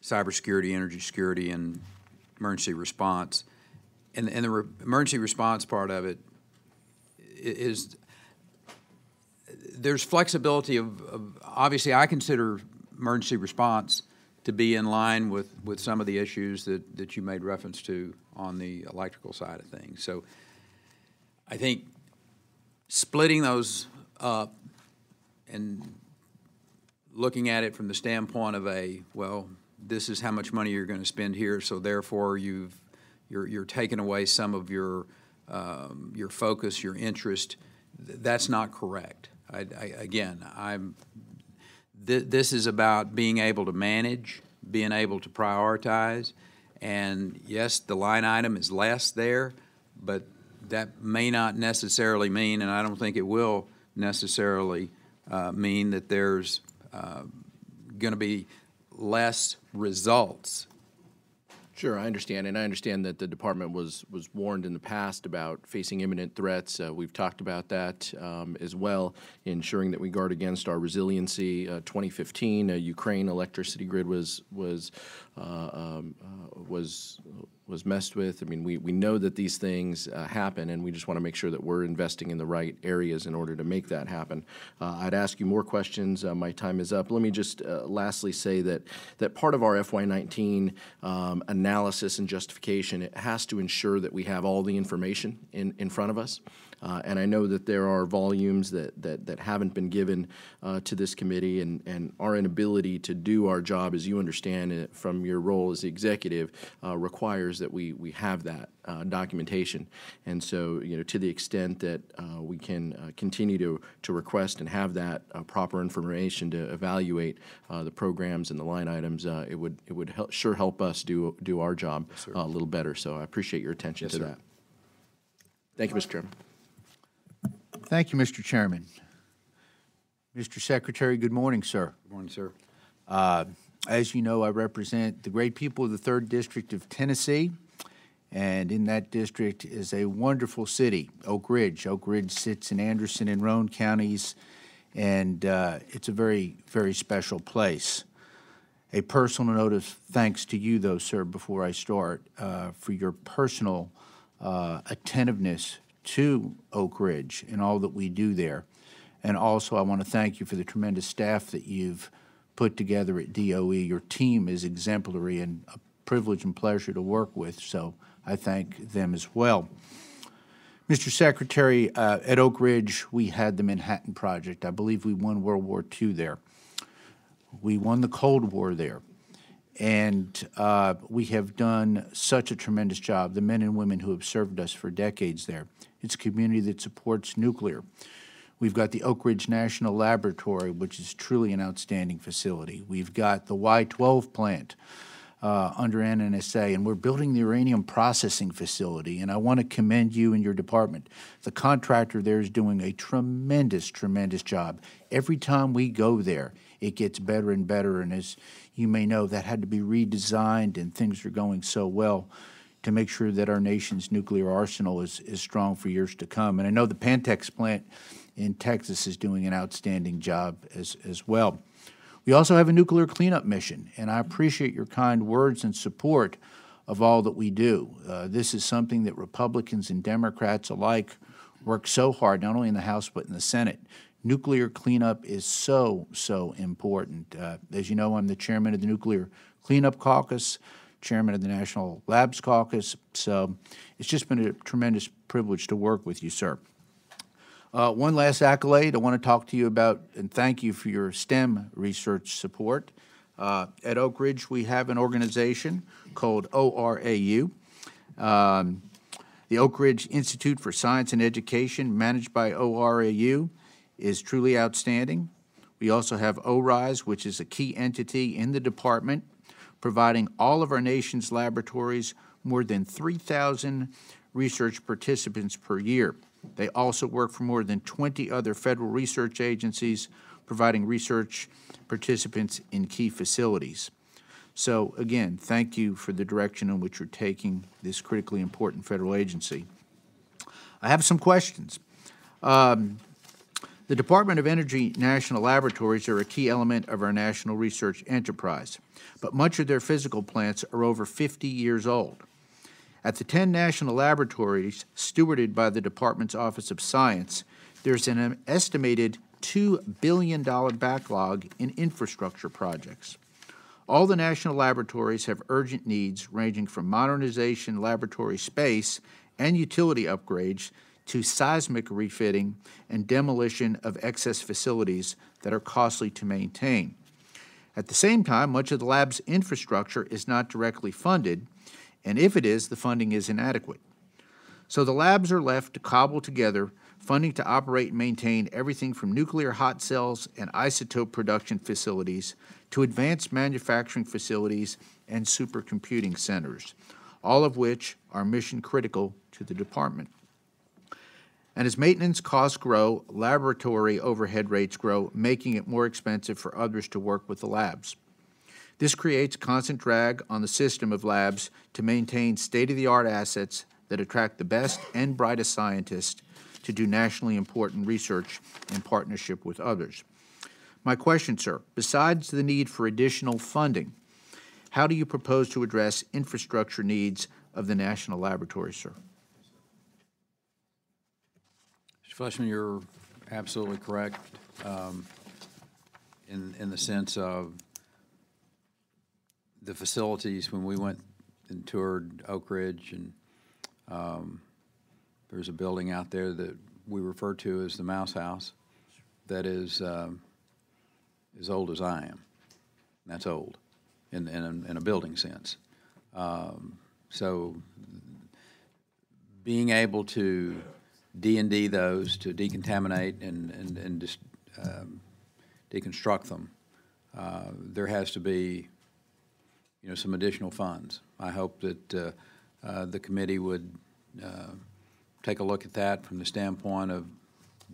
cybersecurity, energy security, and emergency response, and the emergency response part of it is there's flexibility of obviously I consider emergency response to be in line with some of the issues that you made reference to on the electrical side of things. So I think splitting those up and looking at it from the standpoint of this is how much money you're going to spend here, so therefore you're taking away some of your focus, your interest. That's not correct. This is about being able to manage, being able to prioritize, and yes, the line item is less there, but that may not necessarily mean, and I don't think it will necessarily mean that there's going to be less results. Sure, I understand, and I understand that the department was warned in the past about facing imminent threats. We've talked about that as well, ensuring that we guard against our resiliency. 2015, Ukraine electricity grid was messed with. I mean, we know that these things happen, and we just want to make sure that we're investing in the right areas in order to make that happen. I'd ask you more questions. My time is up. Let me just lastly say that part of our FY19 analysis and justification, it has to ensure that we have all the information in front of us. And I know that there are volumes that haven't been given to this committee, and our inability to do our job, as you understand it from your role as the executive, requires that we have that documentation. And so, to the extent that we can continue to request and have that proper information to evaluate the programs and the line items, it would sure help us do our job a little better. So I appreciate your attention to that. Thank you, Mr. Chairman. Thank you, Mr. Chairman. Mr. Secretary, good morning, sir. Good morning, sir. As you know, I represent the great people of the 3rd District of Tennessee, and in that district is a wonderful city, Oak Ridge. Oak Ridge sits in Anderson and Roane counties, and it's a very, very special place. A personal note of thanks to you, though, sir, before I start, for your personal attentiveness to Oak Ridge and all that we do there. And also, I want to thank you for the tremendous staff that you've put together at DOE. Your team is exemplary and a privilege and pleasure to work with, so I thank them as well. Mr. Secretary, at Oak Ridge, we had the Manhattan Project. I believe we won World War II there. We won the Cold War there. And we have done such a tremendous job, the men and women who have served us for decades there. It's a community that supports nuclear. We've got the Oak Ridge National Laboratory, which is truly an outstanding facility. We've got the Y-12 plant under NNSA, and we're building the uranium processing facility. And I want to commend you and your department. The contractor there is doing a tremendous, tremendous job. Every time we go there, it gets better and better. And as you may know, that had to be redesigned, and things are going so well to make sure that our nation's nuclear arsenal is strong for years to come. And I know the Pantex plant in Texas is doing an outstanding job as well. We also have a nuclear cleanup mission, and I appreciate your kind words and support of all that we do. This is something that Republicans and Democrats alike work so hard, not only in the House but in the Senate. Nuclear cleanup is so, so important. As you know, I'm the chairman of the Nuclear Cleanup Caucus, chairman of the National Labs Caucus, so it's just been a tremendous privilege to work with you, sir. One last accolade I want to talk to you about, and thank you for your STEM research support. At Oak Ridge, we have an organization called ORAU, the Oak Ridge Institute for Science and Education, managed by ORAU, is truly outstanding. We also have ORISE, which is a key entity in the department, providing all of our nation's laboratories more than 3,000 research participants per year. They also work for more than 20 other federal research agencies, providing research participants in key facilities. So, again, thank you for the direction in which you're taking this critically important federal agency. I have some questions. The Department of Energy National Laboratories are a key element of our national research enterprise, but much of their physical plants are over 50 years old. At the 10 national laboratories stewarded by the Department's Office of Science, there's an estimated $2 billion backlog in infrastructure projects. All the national laboratories have urgent needs ranging from modernization laboratory space and utility upgrades to seismic refitting and demolition of excess facilities that are costly to maintain. At the same time, much of the lab's infrastructure is not directly funded, and if it is, the funding is inadequate. So the labs are left to cobble together funding to operate and maintain everything from nuclear hot cells and isotope production facilities to advanced manufacturing facilities and supercomputing centers, all of which are mission critical to the department. And as maintenance costs grow, laboratory overhead rates grow, making it more expensive for others to work with the labs. This creates constant drag on the system of labs to maintain state-of-the-art assets that attract the best and brightest scientists to do nationally important research in partnership with others. My question, sir, besides the need for additional funding, how do you propose to address infrastructure needs of the national laboratories, sir? Mr. Fleshman, you're absolutely correct in the sense of the facilities. When we went and toured Oak Ridge, and there's a building out there that we refer to as the Mouse House that is as old as I am. That's old in a building sense. So being able to D&D those, to decontaminate and just deconstruct them, there has to be, some additional funds. I hope that the committee would take a look at that from the standpoint of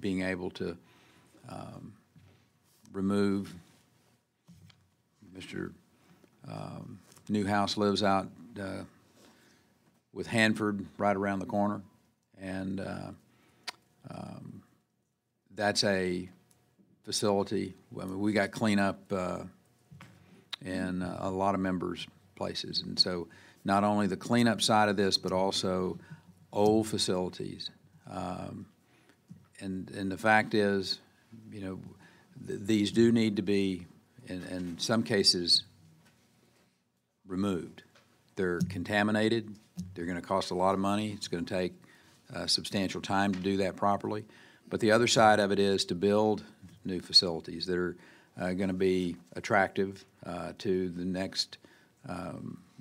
being able to remove. Mr. Newhouse lives out with Hanford right around the corner, and that's a facility. I mean, we got cleanup in a lot of members' places, and so not only the cleanup side of this, but also old facilities. And the fact is, you know, these do need to be, in some cases, removed. They're contaminated. They're going to cost a lot of money. It's going to take substantial time to do that properly. But the other side of it is to build new facilities that are going to be attractive to the next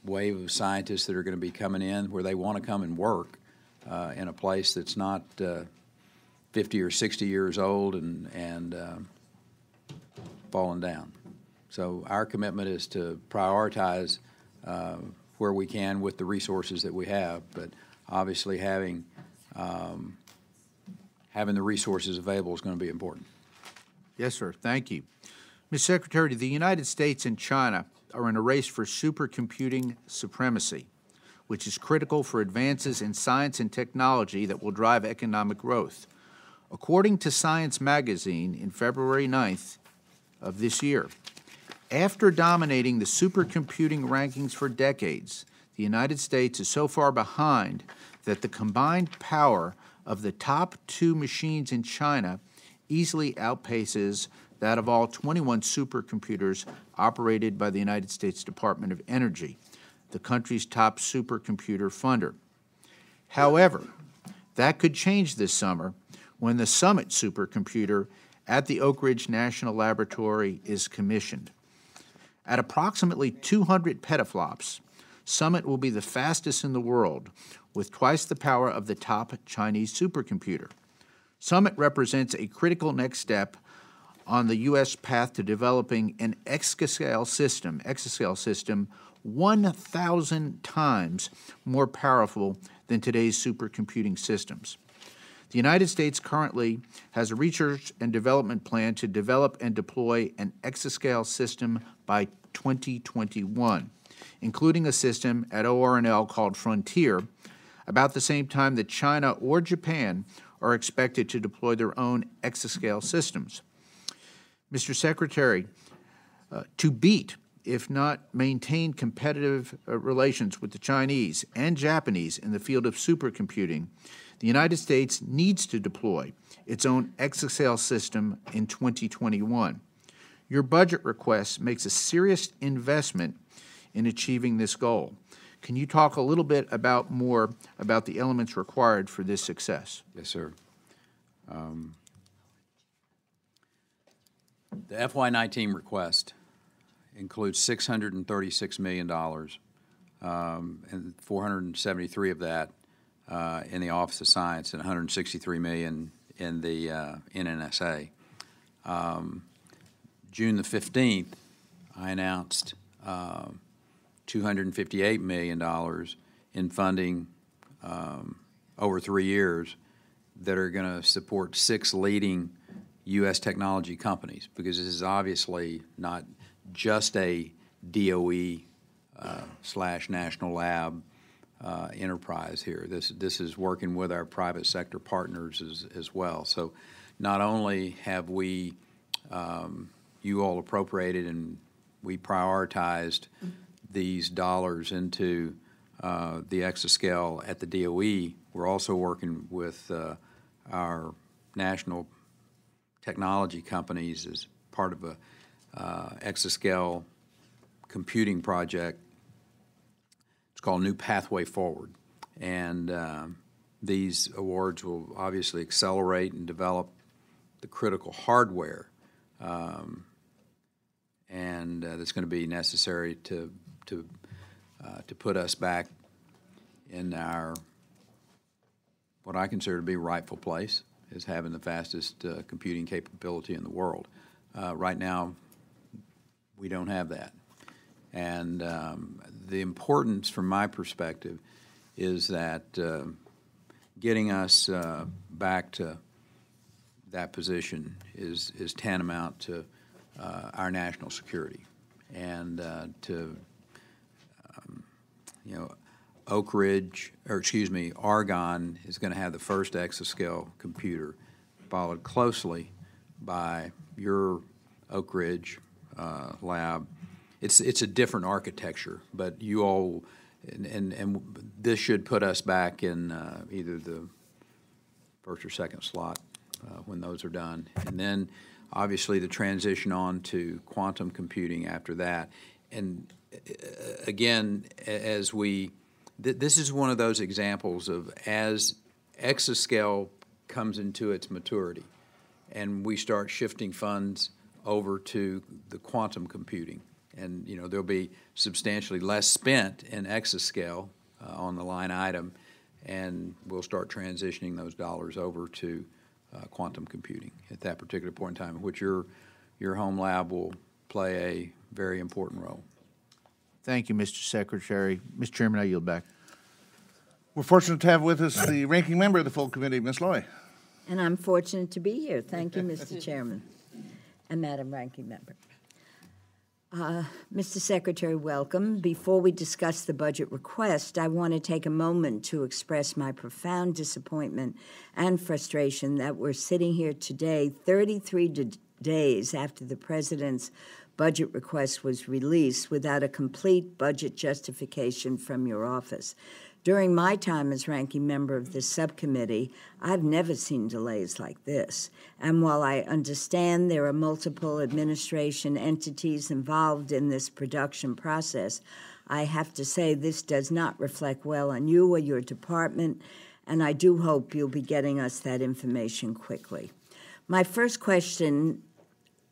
wave of scientists that are going to be coming in, where they want to come and work in a place that's not 50 or 60 years old and falling down. So our commitment is to prioritize where we can with the resources that we have, but obviously having the resources available is going to be important. Yes, sir. Thank you. Ms. Secretary, the United States and China are in a race for supercomputing supremacy, which is critical for advances in science and technology that will drive economic growth. According to Science magazine in February 9th of this year, after dominating the supercomputing rankings for decades, the United States is so far behind that the combined power of the top 2 machines in China easily outpaces that of all 21 supercomputers operated by the United States Department of Energy, the country's top supercomputer funder. However, that could change this summer when the Summit supercomputer at the Oak Ridge National Laboratory is commissioned. At approximately 200 petaflops, Summit will be the fastest in the world, with twice the power of the top Chinese supercomputer. Summit represents a critical next step on the U.S. path to developing an exascale system 1,000 times more powerful than today's supercomputing systems. The United States currently has a research and development plan to develop and deploy an exascale system by 2021, including a system at ORNL called Frontier, about the same time that China or Japan are expected to deploy their own exascale systems. Mr. Secretary, to beat, if not maintain, competitive relations with the Chinese and Japanese in the field of supercomputing, the United States needs to deploy its own exascale system in 2021. Your budget request makes a serious investment in achieving this goal. Can you talk a little bit more about the elements required for this success? Yes, sir. The FY19 request includes $636 million, and 473 of that in the Office of Science and $163 million in the NNSA. June the 15th, I announced $258 million in funding over 3 years that are going to support 6 leading U.S. technology companies, because this is obviously not just a DOE / national lab enterprise here. This is working with our private sector partners as well. So not only have we, you all appropriated and we prioritized these dollars into the exascale at the DOE, we're also working with our national technology companies as part of a exascale computing project. It's called New Pathway Forward, and these awards will obviously accelerate and develop the critical hardware, and that's going to be necessary to put us back in our, what I consider to be rightful place, is having the fastest computing capability in the world. Right now, we don't have that. And the importance, from my perspective, is that getting us back to that position is tantamount to our national security. And Oak Ridge, or excuse me, Argonne is going to have the first exascale computer, followed closely by your Oak Ridge lab. It's a different architecture, but you all, and this should put us back in either the first or second slot when those are done. And then obviously the transition on to quantum computing after that. And again, as this is one of those examples of as exascale comes into its maturity and we start shifting funds over to the quantum computing. And, there'll be substantially less spent in exascale on the line item, and we'll start transitioning those dollars over to quantum computing at that particular point in time, which your home lab will play a very important role. Thank you, Mr. Secretary. Mr. Chairman, I yield back. We're fortunate to have with us the ranking member of the full committee, Ms. Loy. And I'm fortunate to be here. Thank you, Mr. Chairman and Madam Ranking Member. Mr. Secretary, welcome. Before we discuss the budget request, I want to take a moment to express my profound disappointment and frustration that we're sitting here today, 33 days after the President's budget request was released, without a complete budget justification from your office. During my time as ranking member of this subcommittee, I've never seen delays like this. And while I understand there are multiple administration entities involved in this production process, I have to say this does not reflect well on you or your department, and I do hope you'll be getting us that information quickly. My first question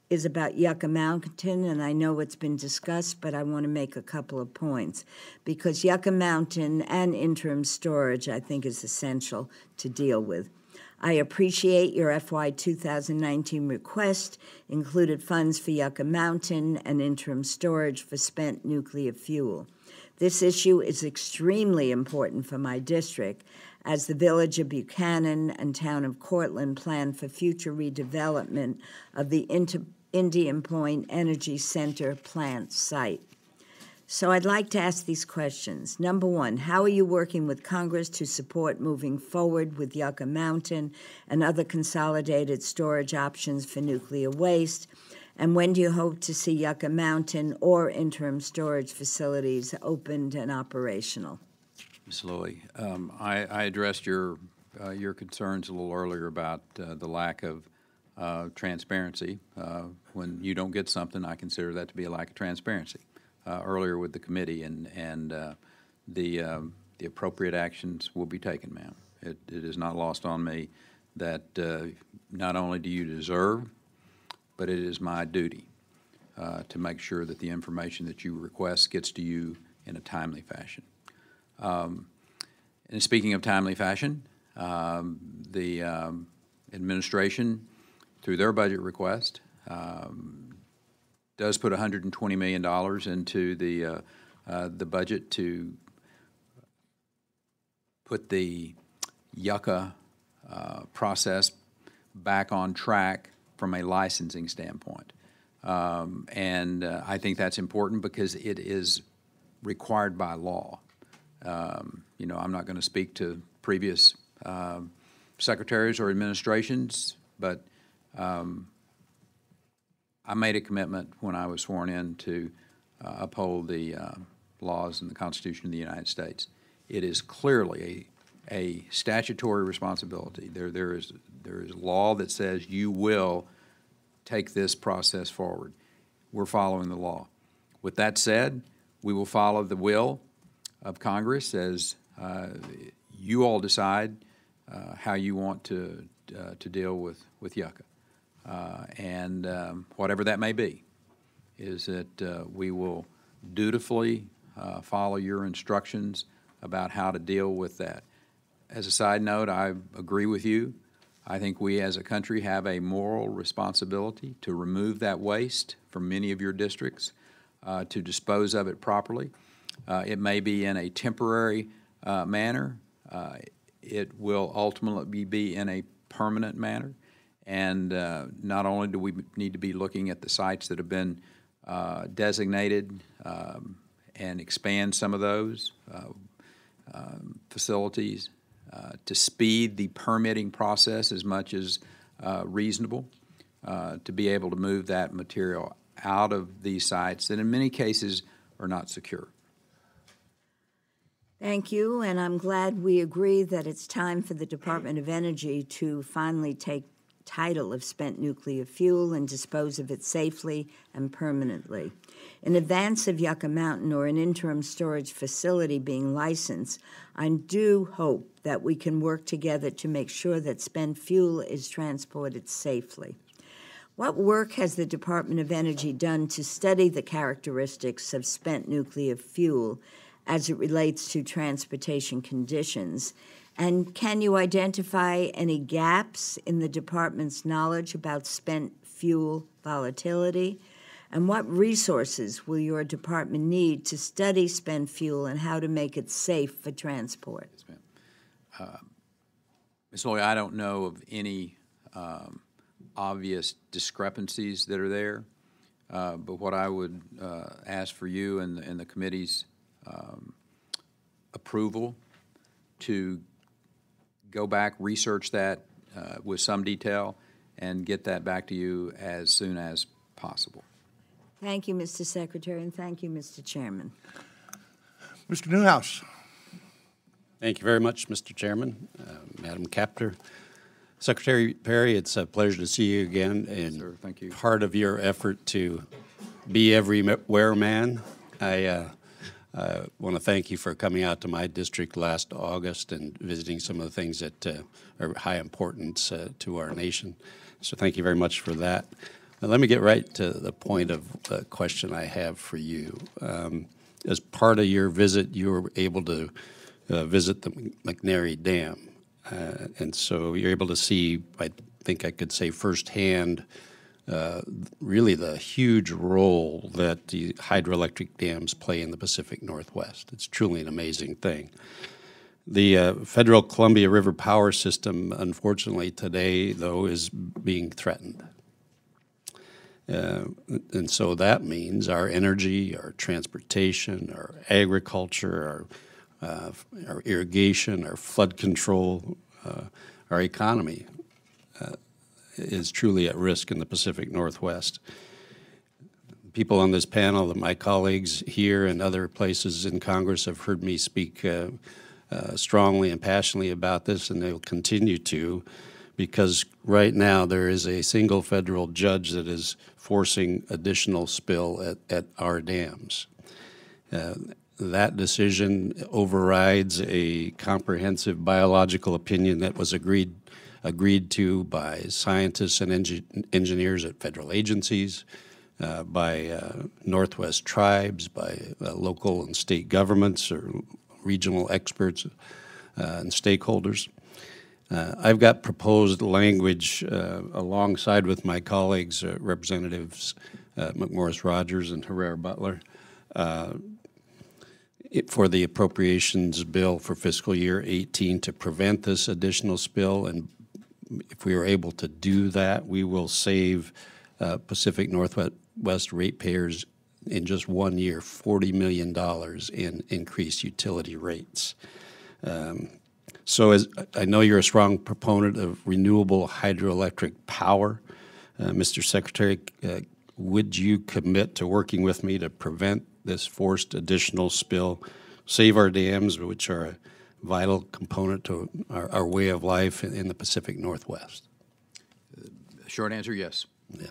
is about Yucca Mountain, and I know it's been discussed, but I want to make a couple of points, because Yucca Mountain and interim storage, I think, is essential to deal with. I appreciate your FY 2019 request included funds for Yucca Mountain and interim storage for spent nuclear fuel. This issue is extremely important for my district, as the village of Buchanan and town of Cortland plan for future redevelopment of the Indian Point Energy Center plant site. So I'd like to ask these questions. Number one, how are you working with Congress to support moving forward with Yucca Mountain and other consolidated storage options for nuclear waste? And when do you hope to see Yucca Mountain or interim storage facilities opened and operational? Ms. Loy, I addressed your concerns a little earlier about the lack of transparency. When you don't get something, I consider that to be a lack of transparency. Earlier with the committee, and the appropriate actions will be taken, ma'am. It is not lost on me that not only do you deserve, but it is my duty to make sure that the information that you request gets to you in a timely fashion. And speaking of timely fashion, the administration, through their budget request, does put $120 million into the budget to put the Yucca process back on track from a licensing standpoint. And I think that's important because it is required by law. I'm not going to speak to previous secretaries or administrations, but I made a commitment when I was sworn in to uphold the laws and the Constitution of the United States. It is clearly a statutory responsibility. There is law that says you will take this process forward. We're following the law. With that said, we will follow the will of Congress as you all decide how you want to deal with Yucca. And whatever that may be, is that we will dutifully follow your instructions about how to deal with that. As a side note, I agree with you. I think we as a country have a moral responsibility to remove that waste from many of your districts, to dispose of it properly. It may be in a temporary manner. It will ultimately be in a permanent manner. And not only do we need to be looking at the sites that have been designated and expand some of those facilities to speed the permitting process as much as reasonable, to be able to move that material out of these sites that in many cases are not secure. Thank you, and I'm glad we agree that it's time for the Department of Energy to finally take title of spent nuclear fuel and dispose of it safely and permanently. In advance of Yucca Mountain or an interim storage facility being licensed, I do hope that we can work together to make sure that spent fuel is transported safely. What work has the Department of Energy done to study the characteristics of spent nuclear fuel as it relates to transportation conditions? And can you identify any gaps in the department's knowledge about spent fuel volatility? And what resources will your department need to study spent fuel and how to make it safe for transport? Yes, ma'am. Ms. Loy, I don't know of any obvious discrepancies that are there, but what I would ask for you and the committee's approval to go back, research that with some detail, and get that back to you as soon as possible. Thank you, Mr. Secretary, and thank you, Mr. Chairman. Mr. Newhouse. Thank you very much, Mr. Chairman, Madam Captor. Secretary Perry, it's a pleasure to see you again. And sir, thank you. Part of your effort to be everywhere man, I want to thank you for coming out to my district last August and visiting some of the things that are high importance to our nation. So thank you very much for that. Now, let me get right to the point of the question I have for you. As part of your visit, you were able to visit the McNary Dam. And so you're able to see, I think I could say firsthand, really the huge role that the hydroelectric dams play in the Pacific Northwest. It's truly an amazing thing. The federal Columbia River power system, unfortunately today, though, is being threatened. And so that means our energy, our transportation, our agriculture, our irrigation, our flood control, our economy is truly at risk in the Pacific Northwest. People on this panel, my colleagues here and other places in Congress have heard me speak strongly and passionately about this, and they'll continue to, because right now there is a single federal judge that is forcing additional spill at our dams. That decision overrides a comprehensive biological opinion that was agreed to by scientists and engineers at federal agencies, by Northwest tribes, by local and state governments or regional experts and stakeholders. I've got proposed language alongside with my colleagues, Representatives McMorris Rogers and Herrera Butler, for the appropriations bill for fiscal year 18 to prevent this additional spill. And if we are able to do that, we will save Pacific Northwest ratepayers in just 1 year $40 million in increased utility rates. So as I know you're a strong proponent of renewable hydroelectric power, Mr. Secretary, would you commit to working with me to prevent this forced additional spill, save our dams, which are a vital component to our way of life in the Pacific Northwest? Short answer, yes. Yeah.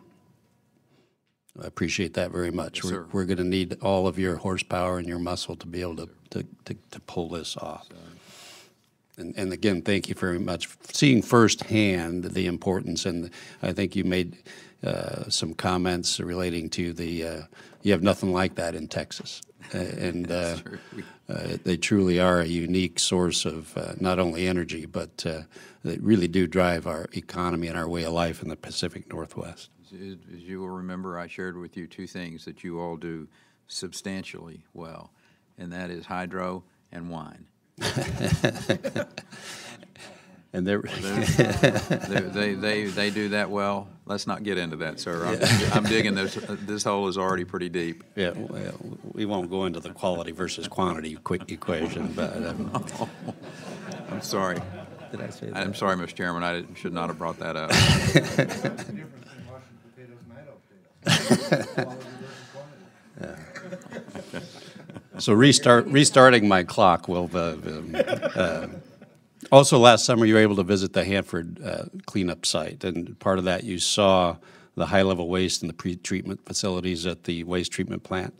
I appreciate that very much. Yes, we're going to need all of your horsepower and your muscle to be able to pull this off. And again, thank you very much for seeing firsthand the importance. And I think you made some comments relating to the you have nothing like that in Texas. And they truly are a unique source of not only energy, but they really do drive our economy and our way of life in the Pacific Northwest. As you will remember, I shared with you two things that you all do substantially well, and that is hydro and wine. And they're They do that well. Let's not get into that, sir. I'm digging this. This hole is already pretty deep. yeah, well, we won't go into the quality versus quantity quick equation, but I'm sorry. did I say that? I'm sorry, Mr. Chairman. I should not have brought that up. So restarting my clock will. Also, last summer you were able to visit the Hanford cleanup site, and part of that you saw the high-level waste in the pre-treatment facilities at the waste treatment plant.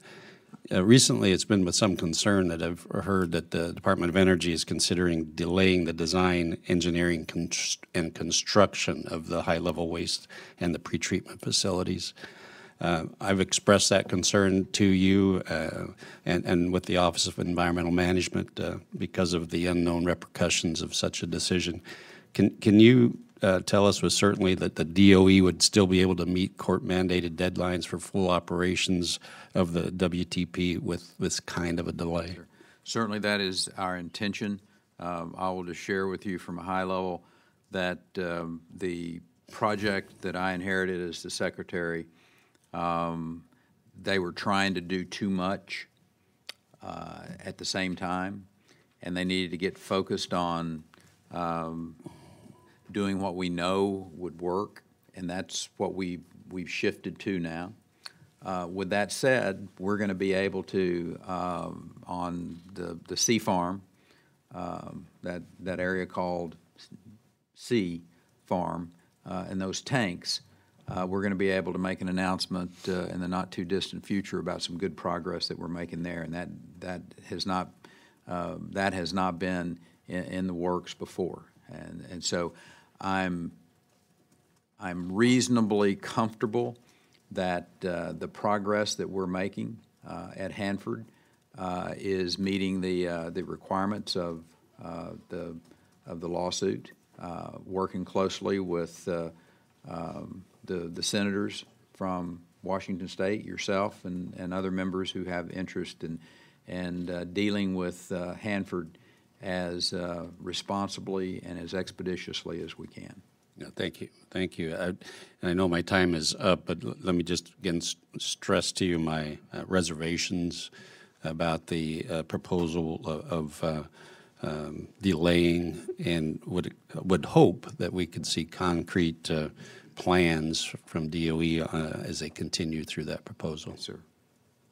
Recently, it's been with some concern that I've heard that the Department of Energy is considering delaying the design, engineering, and construction of the high-level waste and the pre-treatment facilities. I've expressed that concern to you and with the Office of Environmental Management because of the unknown repercussions of such a decision. Can you tell us with certainty that the DOE would still be able to meet court-mandated deadlines for full operations of the WTP with this kind of a delay? Certainly that is our intention. I will just share with you from a high level that the project that I inherited as the secretary, they were trying to do too much at the same time, and they needed to get focused on doing what we know would work, and that's what we've shifted to now. With that said, we're going to be able to, on the C farm, that area called C farm, and those tanks, we're going to be able to make an announcement in the not-too-distant future about some good progress that we're making there, and that has not been in the works before, and so I'm reasonably comfortable that the progress that we're making at Hanford is meeting the requirements of the lawsuit, working closely with the senators from Washington State, yourself, and other members who have interest in dealing with Hanford as responsibly and as expeditiously as we can. Yeah, thank you. Thank you. And I know my time is up, but let me just again stress to you my reservations about the proposal of delaying, and would hope that we could see concrete plans from DOE as they continue through that proposal. Yes, sir.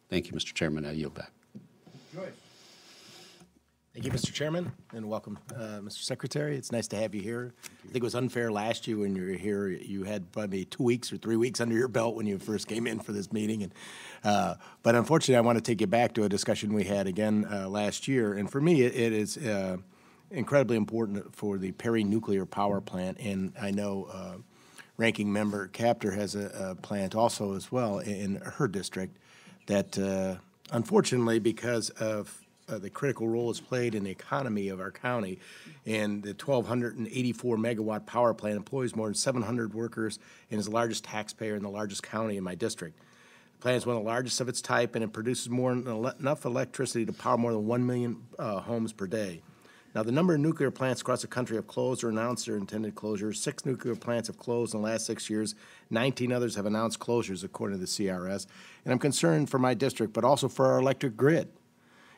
Thank you, Mr. Chairman. I yield back. Joyce. Thank you, Mr. Chairman, and welcome, Mr. Secretary. It's nice to have you here. I think it was unfair last year when you were here. You had probably 2 weeks or 3 weeks under your belt when you first came in for this meeting. And but unfortunately, I want to take you back to a discussion we had again last year. And for me, it is incredibly important for the Perry Nuclear Power Plant. And I know Ranking Member Capter has a plant also as well in her district that unfortunately, because of the critical role it's played in the economy of our county, and the 1,284 megawatt power plant employs more than 700 workers and is the largest taxpayer in the largest county in my district. The plant is one of the largest of its type, and it produces more than enough electricity to power more than 1 million homes per day. Now, the number of nuclear plants across the country have closed or announced their intended closures. 6 nuclear plants have closed in the last 6 years. 19 others have announced closures, according to the CRS. And I'm concerned for my district, but also for our electric grid.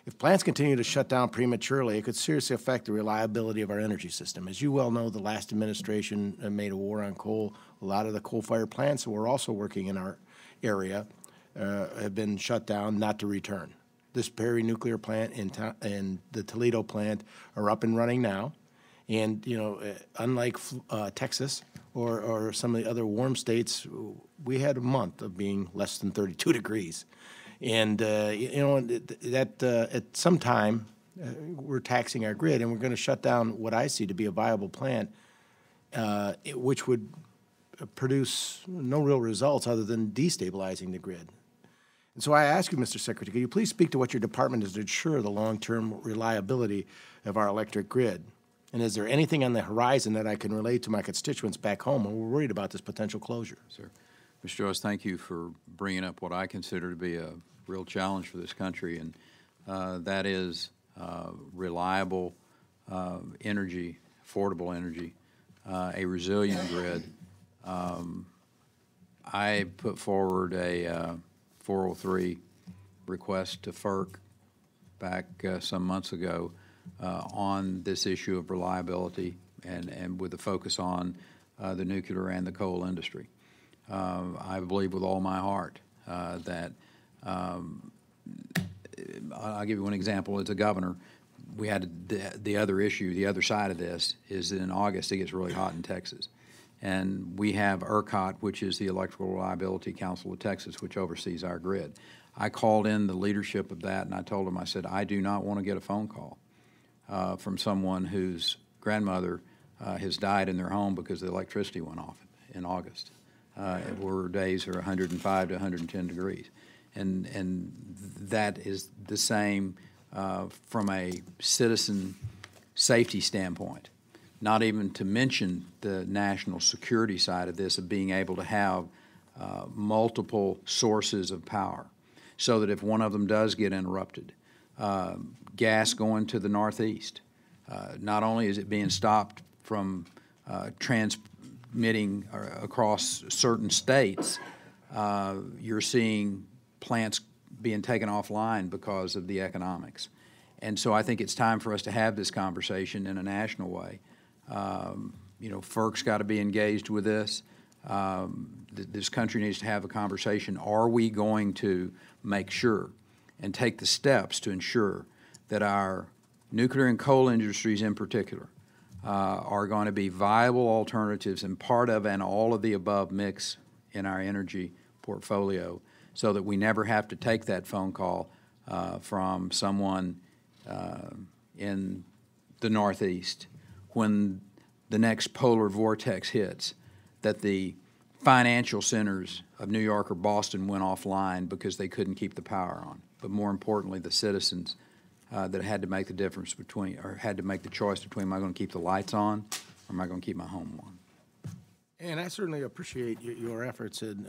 If plants continue to shut down prematurely, it could seriously affect the reliability of our energy system. As you well know, the last administration made a war on coal. A lot of the coal-fired plants that were also working in our area have been shut down, not to return. This Perry nuclear plant and the Toledo plant are up and running now. And, you know, unlike Texas or some of the other warm states, we had a month of being less than 32 degrees. And, you know, that at some time, we're taxing our grid, and we're going to shut down what I see to be a viable plant, which would produce no real results other than destabilizing the grid. And so I ask you, Mr. Secretary, could you please speak to what your department does to ensure the long-term reliability of our electric grid? And is there anything on the horizon that I can relate to my constituents back home when we're worried about this potential closure? Sir. Mr. Joyce, thank you for bringing up what I consider to be a real challenge for this country, and that is reliable energy affordable energy, a resilient grid. I put forward a 403 request to FERC back some months ago on this issue of reliability and with a focus on the nuclear and the coal industry. I believe with all my heart that I'll give you one example. As a governor, we had the other issue, the other side of this is that in August it gets really hot in Texas. And we have ERCOT, which is the Electrical Reliability Council of Texas, which oversees our grid. I called in the leadership of that and I told them, I said, I do not want to get a phone call from someone whose grandmother has died in their home because the electricity went off in August, where days are 105 to 110 degrees. And that is the same from a citizen safety standpoint, not even to mention the national security side of this, of being able to have multiple sources of power so that if one of them does get interrupted, gas going to the Northeast, not only is it being stopped from transmitting across certain states, you're seeing plants being taken offline because of the economics. And so I think it's time for us to have this conversation in a national way. You know, FERC's got to be engaged with this. This country needs to have a conversation. Are we going to make sure and take the steps to ensure that our nuclear and coal industries in particular are going to be viable alternatives and part of an all of the above mix in our energy portfolio, so that we never have to take that phone call from someone in the Northeast when the next polar vortex hits, that the financial centers of New York or Boston went offline because they couldn't keep the power on. But more importantly, the citizens that had to make the difference between, or had to make the choice between, am I going to keep the lights on or am I going to keep my home on? And I certainly appreciate your efforts in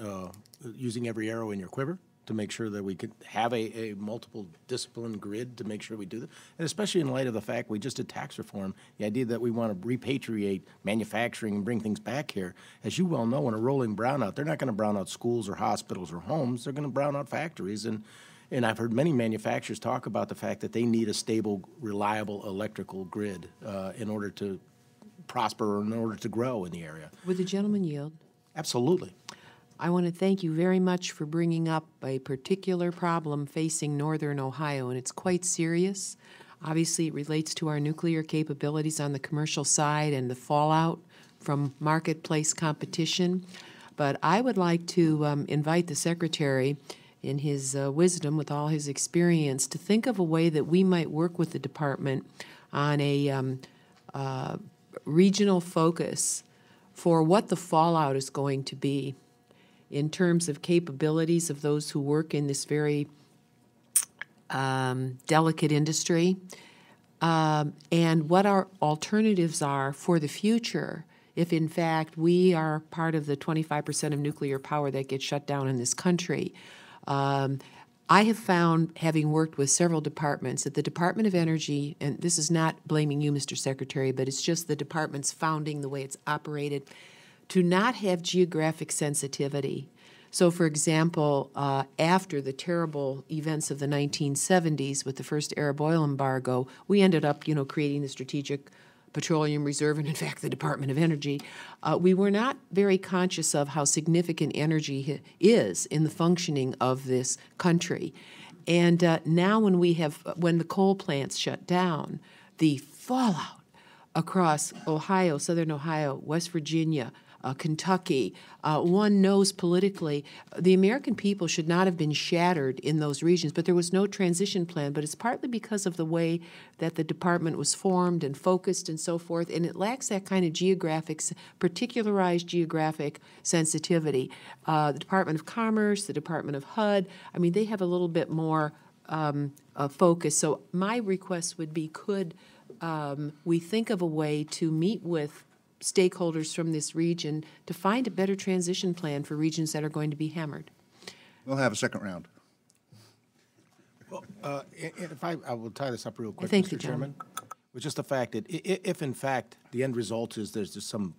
using every arrow in your quiver to make sure that we could have a multiple discipline grid to make sure we do that. And especially in light of the fact we just did tax reform, the idea that we want to repatriate manufacturing and bring things back here. As you well know, in a rolling brownout, they're not going to brown out schools or hospitals or homes. They're going to brown out factories. And I've heard many manufacturers talk about the fact that they need a stable, reliable electrical grid in order to prosper or in order to grow in the area. Would the gentleman yield? Absolutely. I want to thank you very much for bringing up a particular problem facing northern Ohio, and it's quite serious. Obviously, it relates to our nuclear capabilities on the commercial side and the fallout from marketplace competition. But I would like to invite the Secretary, in his wisdom, with all his experience, to think of a way that we might work with the Department on a regional focus for what the fallout is going to be in terms of capabilities of those who work in this very delicate industry, and what our alternatives are for the future if, in fact, we are part of the 25% of nuclear power that gets shut down in this country. I have found, having worked with several departments, that the Department of Energy, and this is not blaming you, Mr. Secretary, but it's just the department's founding, the way it's operated, to not have geographic sensitivity. So, for example, after the terrible events of the 1970s with the first Arab oil embargo, we ended up, creating the Strategic Petroleum Reserve, and in fact the Department of Energy. We were not very conscious of how significant energy is in the functioning of this country. And now when the coal plants shut down, the fallout across Ohio, Southern Ohio, West Virginia, Kentucky, one knows politically the American people should not have been shattered in those regions, but there was no transition plan. But it's partly because of the way that the department was formed and focused and so forth, and it lacks that kind of particularized geographic sensitivity. The Department of Commerce, the Department of HUD, they have a little bit more focus. So my request would be, could we think of a way to meet with stakeholders from this region to find a better transition plan for regions that are going to be hammered? We'll have a second round. Well, if I will tie this up real quick, Thank Mr. you, Chairman. With just the fact that if in fact the end result is there's just some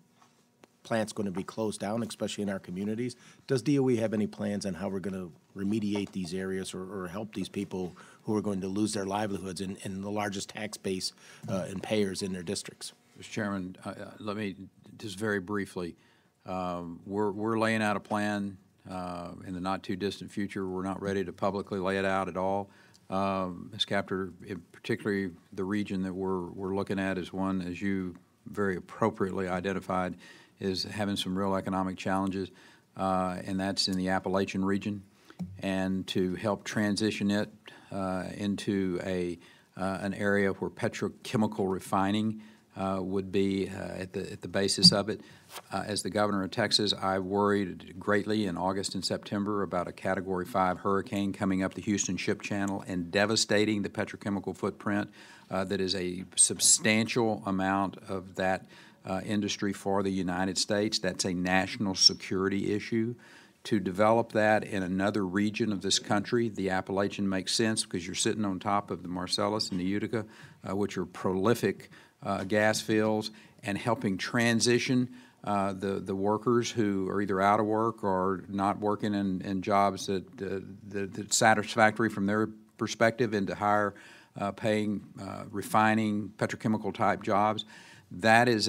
plants going to be closed down, especially in our communities, does DOE have any plans on how we're going to remediate these areas or help these people who are going to lose their livelihoods in the largest tax base and payers in their districts? Mr. Chairman, let me just very briefly, we're laying out a plan in the not-too-distant future. We're not ready to publicly lay it out at all. Ms. Capter, particularly the region that we're looking at is one, as you very appropriately identified, is having some real economic challenges, and that's in the Appalachian region. And to help transition it into an area where petrochemical refining would be at the basis of it. As the governor of Texas, I worried greatly in August and September about a Category 5 hurricane coming up the Houston Ship Channel and devastating the petrochemical footprint that is a substantial amount of that industry for the United States. That's a national security issue. To develop that in another region of this country, the Appalachian makes sense because you're sitting on top of the Marcellus and the Utica, which are prolific gas fields, and helping transition the workers who are either out of work or not working in jobs that's satisfactory from their perspective into higher paying refining petrochemical type jobs. That is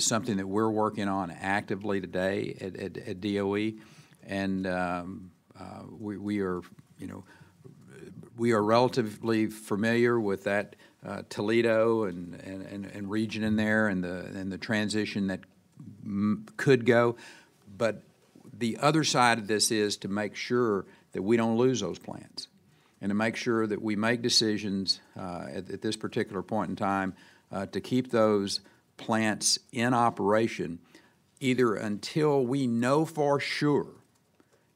something that we're working on actively today at DOE, and we are relatively familiar with that Toledo and region in there and the transition that could go, but the other side of this is to make sure that we don't lose those plants, and to make sure that we make decisions at this particular point in time to keep those plants in operation either until we know for sure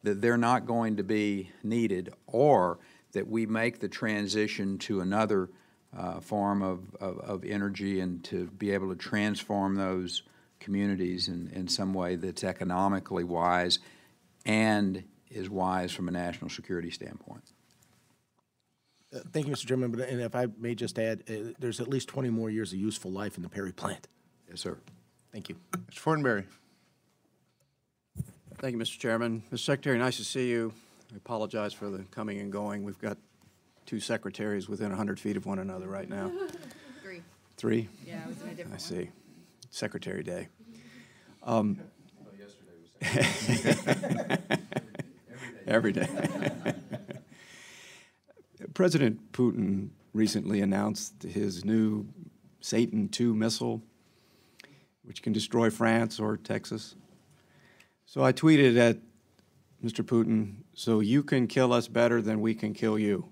that they're not going to be needed, or that we make the transition to another form of energy and to be able to transform those communities in some way that's economically wise and is wise from a national security standpoint. Thank you, Mr. Chairman. And if I may just add, there's at least 20 more years of useful life in the Perry plant. Yes, sir. Thank you. Mr. Fortenberry. Thank you, Mr. Chairman. Mr. Secretary, nice to see you. I apologize for the coming and going. We've got two secretaries within 100 feet of one another right now. Three. Three? Yeah, I was in a different I see. Secretary Day. Every day. President Putin recently announced his new Satan II missile, which can destroy France or Texas. So I tweeted at Mr. Putin, so you can kill us better than we can kill you.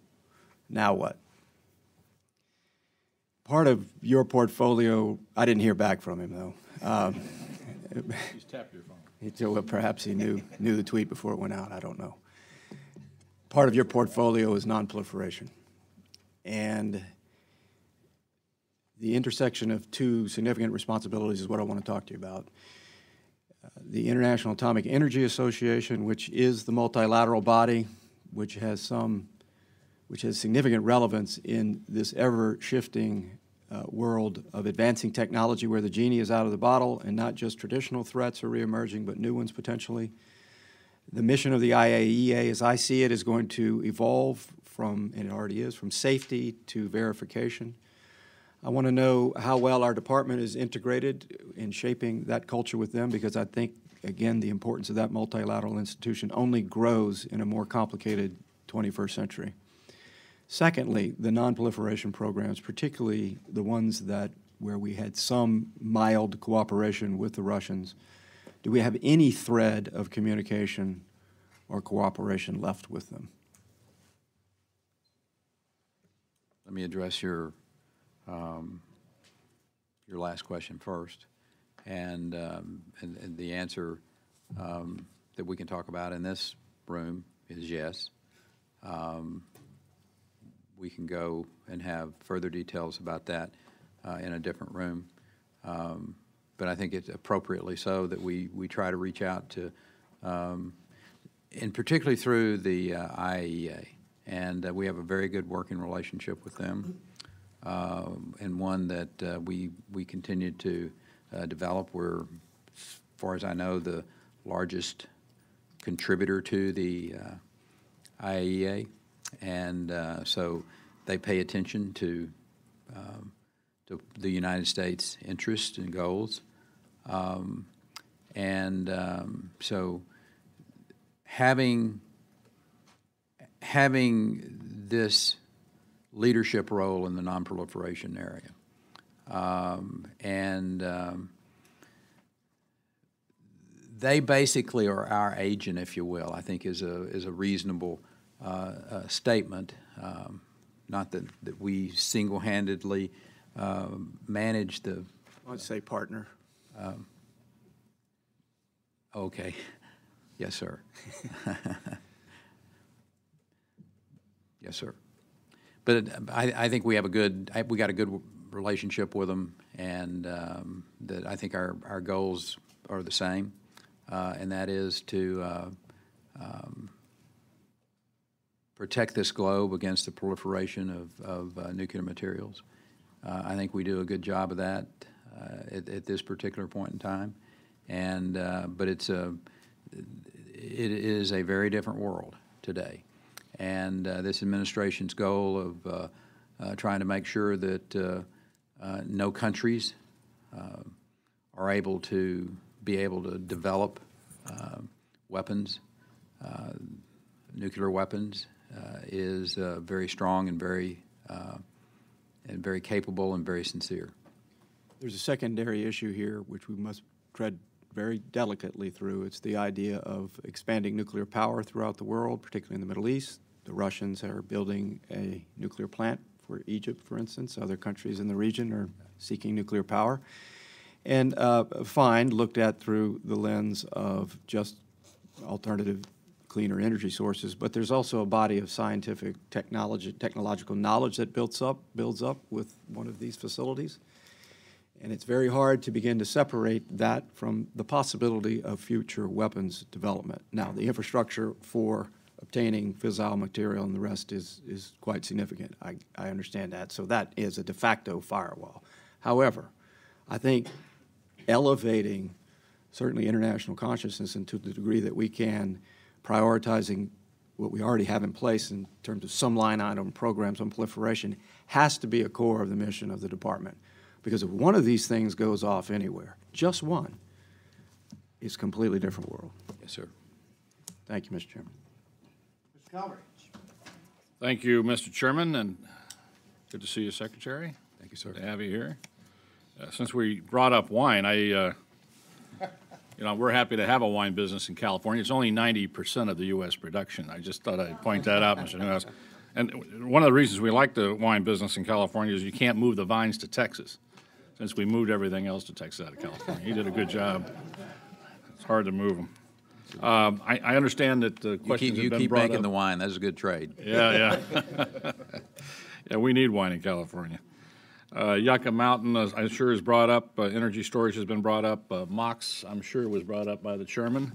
Now what? Part of your portfolio, I didn't hear back from him, though. He's tapped your phone. Well, perhaps he knew the tweet before it went out. I don't know. Part of your portfolio is nonproliferation. And the intersection of two significant responsibilities is what I want to talk to you about. The International Atomic Energy Association, which is the multilateral body, which has significant relevance in this ever-shifting world of advancing technology where the genie is out of the bottle and not just traditional threats are reemerging, but new ones potentially. The mission of the IAEA, as I see it, is going to evolve from, and it already is, from safety to verification. I want to know how well our department is integrated in shaping that culture with them, because I think, again, the importance of that multilateral institution only grows in a more complicated 21st century. Secondly, the nonproliferation programs, particularly the ones where we had some mild cooperation with the Russians. Do we have any thread of communication or cooperation left with them? Let me address your last question first, and the answer that we can talk about in this room is yes. We can go and have further details about that in a different room. But I think it's appropriately so that we try to reach out to, and particularly through the IAEA, and we have a very good working relationship with them. and one that we continue to develop. We're, as far as I know, the largest contributor to the IAEA, and so they pay attention to the United States' interests and goals. So having this leadership role in the nonproliferation area, they basically are our agent, if you will, I think is a reasonable statement. Not that we single-handedly manage the... I'd say partner. Okay. Yes, sir. Yes, sir. But I think we got a good relationship with them, and that I think our goals are the same, and that is to protect this globe against the proliferation of nuclear materials. I think we do a good job of that at this particular point in time, and but it is a very different world today, and this administration's goal of trying to make sure that no countries are able to develop weapons, nuclear weapons, is very strong and very capable and very sincere. There's a secondary issue here which we must tread very delicately through. It's the idea of expanding nuclear power throughout the world, particularly in the Middle East. The Russians are building a nuclear plant for Egypt, for instance. Other countries in the region are seeking nuclear power. And fine, looked at through the lens of just alternative cleaner energy sources, but there's also a body of scientific technological knowledge that builds up with one of these facilities. And it's very hard to begin to separate that from the possibility of future weapons development. Now, the infrastructure for obtaining fissile material and the rest is quite significant. I understand that. So that is a de facto firewall. However, I think elevating certainly international consciousness, and to the degree that we can, prioritizing what we already have in place in terms of some line item programs on proliferation, has to be a core of the mission of the department. Because if one of these things goes off anywhere, just one, it's a completely different world. Yes, sir. Thank you, Mr. Chairman. Mr. Calvary. Thank you, Mr. Chairman, and good to see you, Secretary. Thank you, sir. Good to have you here. Since we brought up wine, we're happy to have a wine business in California. It's only 90% of the U.S. production. I just thought I'd point that out, Mr. Newhouse. And one of the reasons we like the wine business in California is you can't move the vines to Texas, since we moved everything else to Texas out of California. He did a good job. It's hard to move them. I understand that the questions have been brought up. You keep making the wine. That's a good trade. Yeah. Yeah, we need wine in California. Yucca Mountain, I'm sure, is brought up. Energy storage has been brought up. MOX, I'm sure, was brought up by the chairman.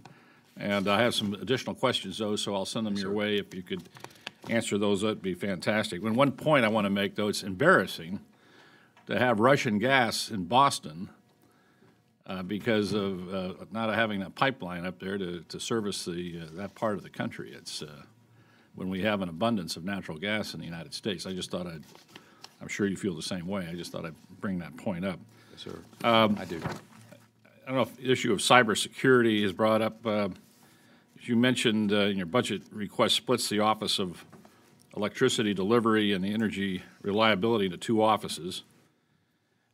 And I have some additional questions, though, so I'll send them your way. If you could answer those, that'd be fantastic. And one point I want to make, though, it's embarrassing to have Russian gas in Boston because of not having a pipeline up there to service that part of the country. It's when we have an abundance of natural gas in the United States. I just thought I'm sure you feel the same way. I just thought I'd bring that point up. Yes, sir. I do. I don't know if the issue of cybersecurity is brought up. As you mentioned in your budget request, splits the Office of Electricity Delivery and the Energy Reliability into two offices.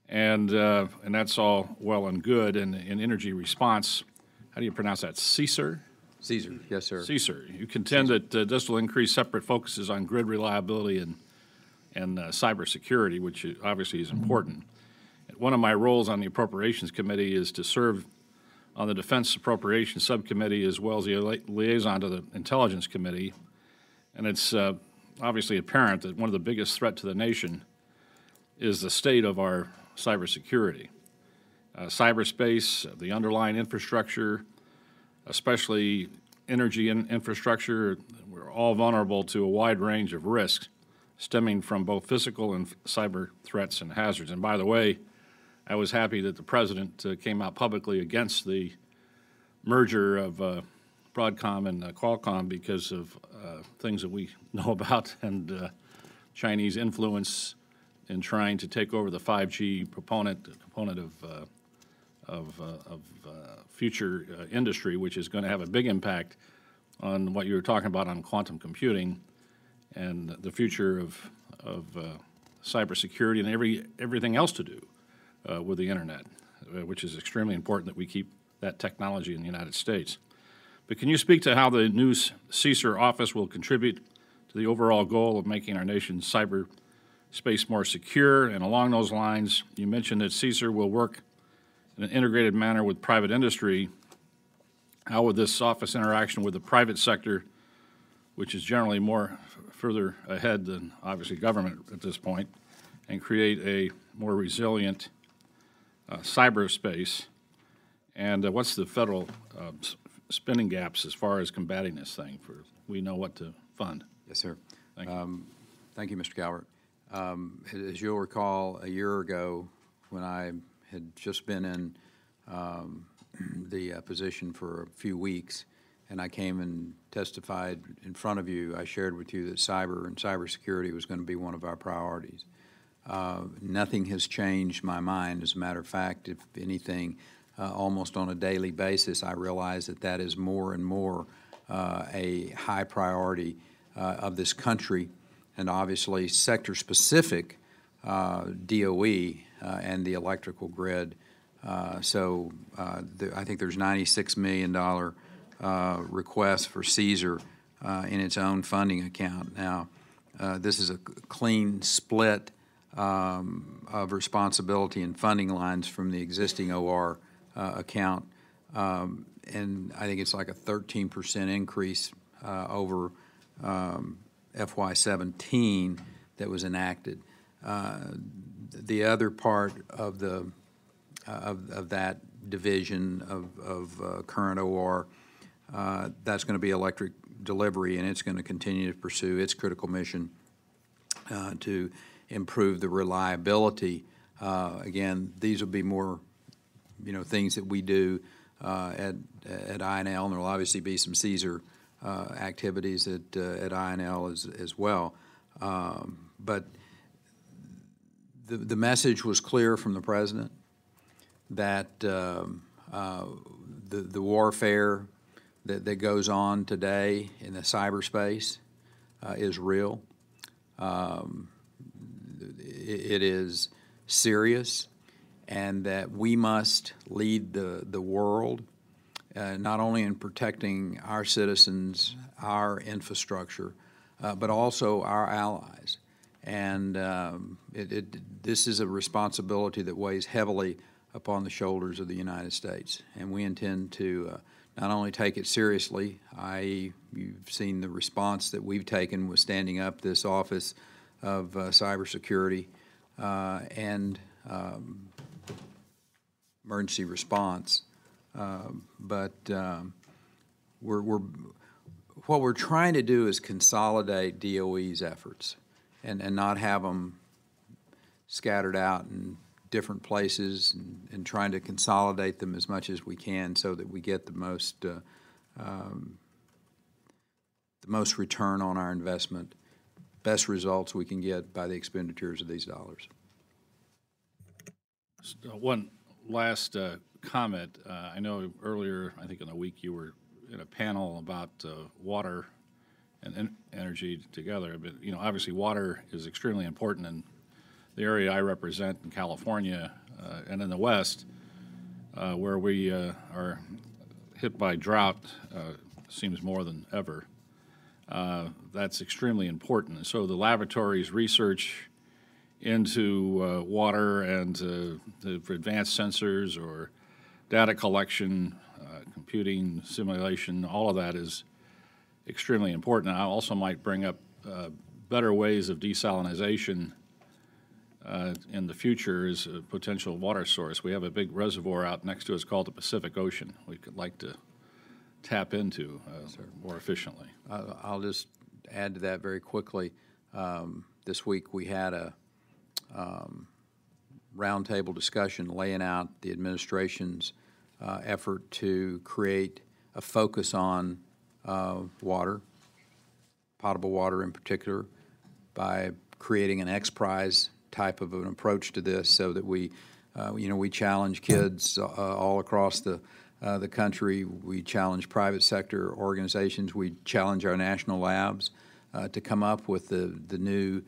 And that's all well and good. And in energy response, how do you pronounce that? CESER? Caesar, yes, sir. CESER. You contend that this will increase separate focuses on grid reliability and cybersecurity, which obviously is important. One of my roles on the Appropriations Committee is to serve on the Defense Appropriations Subcommittee as well as the liaison to the Intelligence Committee. And it's obviously apparent that one of the biggest threats to the nation is the state of our cybersecurity. Cyberspace, the underlying infrastructure, especially energy infrastructure, we're all vulnerable to a wide range of risks stemming from both physical and cyber threats and hazards. And by the way, I was happy that the President came out publicly against the merger of Broadcom and Qualcomm because of things that we know about and Chinese influence in trying to take over the 5G component of future industry, which is going to have a big impact on what you were talking about on quantum computing and the future of cybersecurity and everything else to do with the internet, which is extremely important that we keep that technology in the United States. But can you speak to how the new CSER office will contribute to the overall goal of making our nation's cyberspace more secure? And along those lines, you mentioned that CSER will work in an integrated manner with private industry. How would this office interaction with the private sector, which is generally further ahead than obviously government at this point, and create a more resilient cyberspace? And what's the federal spending gaps as far as combating this thing? We know what to fund. Yes, sir. Thank you. Thank you, Mr. Calvert. As you'll recall, a year ago, when I had just been in the position for a few weeks, and I came and testified in front of you, I shared with you that cyber and cybersecurity was going to be one of our priorities. Nothing has changed my mind. As a matter of fact, if anything, almost on a daily basis, I realize that that is more and more a high priority of this country, and obviously sector-specific DOE and the electrical grid. I think there's $96 million request for CSER in its own funding account. Now, this is a clean split of responsibility and funding lines from the existing OR account, and I think it's like a 13% increase over FY17 that was enacted. The other part of that division of current OR, that's going to be electric delivery, and it's going to continue to pursue its critical mission to improve the reliability. Again, these will be more, things that we do at INL, and there will obviously be some CSER activities at INL as well. But the message was clear from the President that the warfare that goes on today in the cyberspace is real. It is serious, and that we must lead the world, not only in protecting our citizens, our infrastructure, but also our allies. And this is a responsibility that weighs heavily upon the shoulders of the United States, and we intend to not only take it seriously, you've seen the response that we've taken with standing up this Office of Cybersecurity and emergency response, but what we're trying to do is consolidate DOE's efforts and not have them scattered out in different places, and trying to consolidate them as much as we can so that we get the most return on our investment, best results we can get by the expenditures of these dollars. One last comment. I know earlier, I think in the week, you were in a panel about water and energy together. But, obviously water is extremely important in the area I represent in California and in the West, where we are hit by drought, seems more than ever. That's extremely important. And so the laboratory's research into water and for advanced sensors or data collection, computing, simulation, all of that is extremely important. I also might bring up better ways of desalinization in the future as a potential water source. We have a big reservoir out next to us called the Pacific Ocean we could like to tap into more efficiently. I'll just add to that very quickly. this week we had a roundtable discussion laying out the administration's effort to create a focus on water, potable water in particular, by creating an X Prize type of an approach to this, so that we, we challenge kids all across the country. We challenge private sector organizations. We challenge our national labs to come up with the new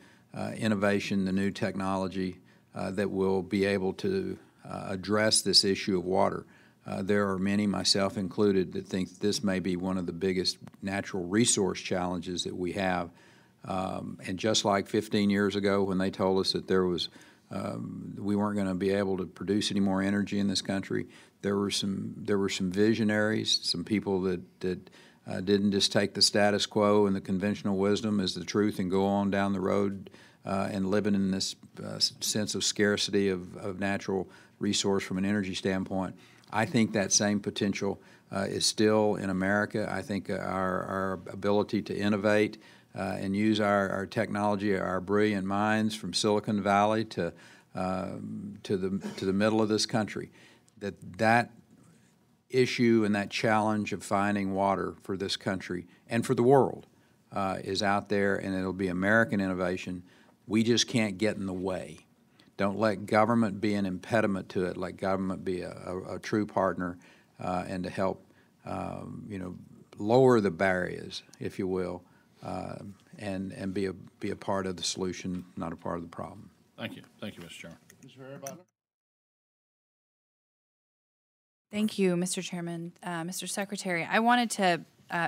innovation, the new technology that will be able to address this issue of water. There are many, myself included, that think this may be one of the biggest natural resource challenges that we have. And just like 15 years ago when they told us that there was we weren't going to be able to produce any more energy in this country, there were some visionaries, some people that didn't just take the status quo and the conventional wisdom as the truth and go on down the road and living in this sense of scarcity of natural resource from an energy standpoint. I think that same potential is still in America. I think our ability to innovate and use our technology, our brilliant minds from Silicon Valley to the middle of this country, that issue and that challenge of finding water for this country and for the world is out there, and it'll be American innovation. We just can't get in the way. Don't let government be an impediment to it. Let government be a true partner and to help, lower the barriers, if you will, and be a part of the solution, not a part of the problem. Thank you, Mr. Chairman. Thank you, Mr. Chairman. Mr. Secretary, I wanted to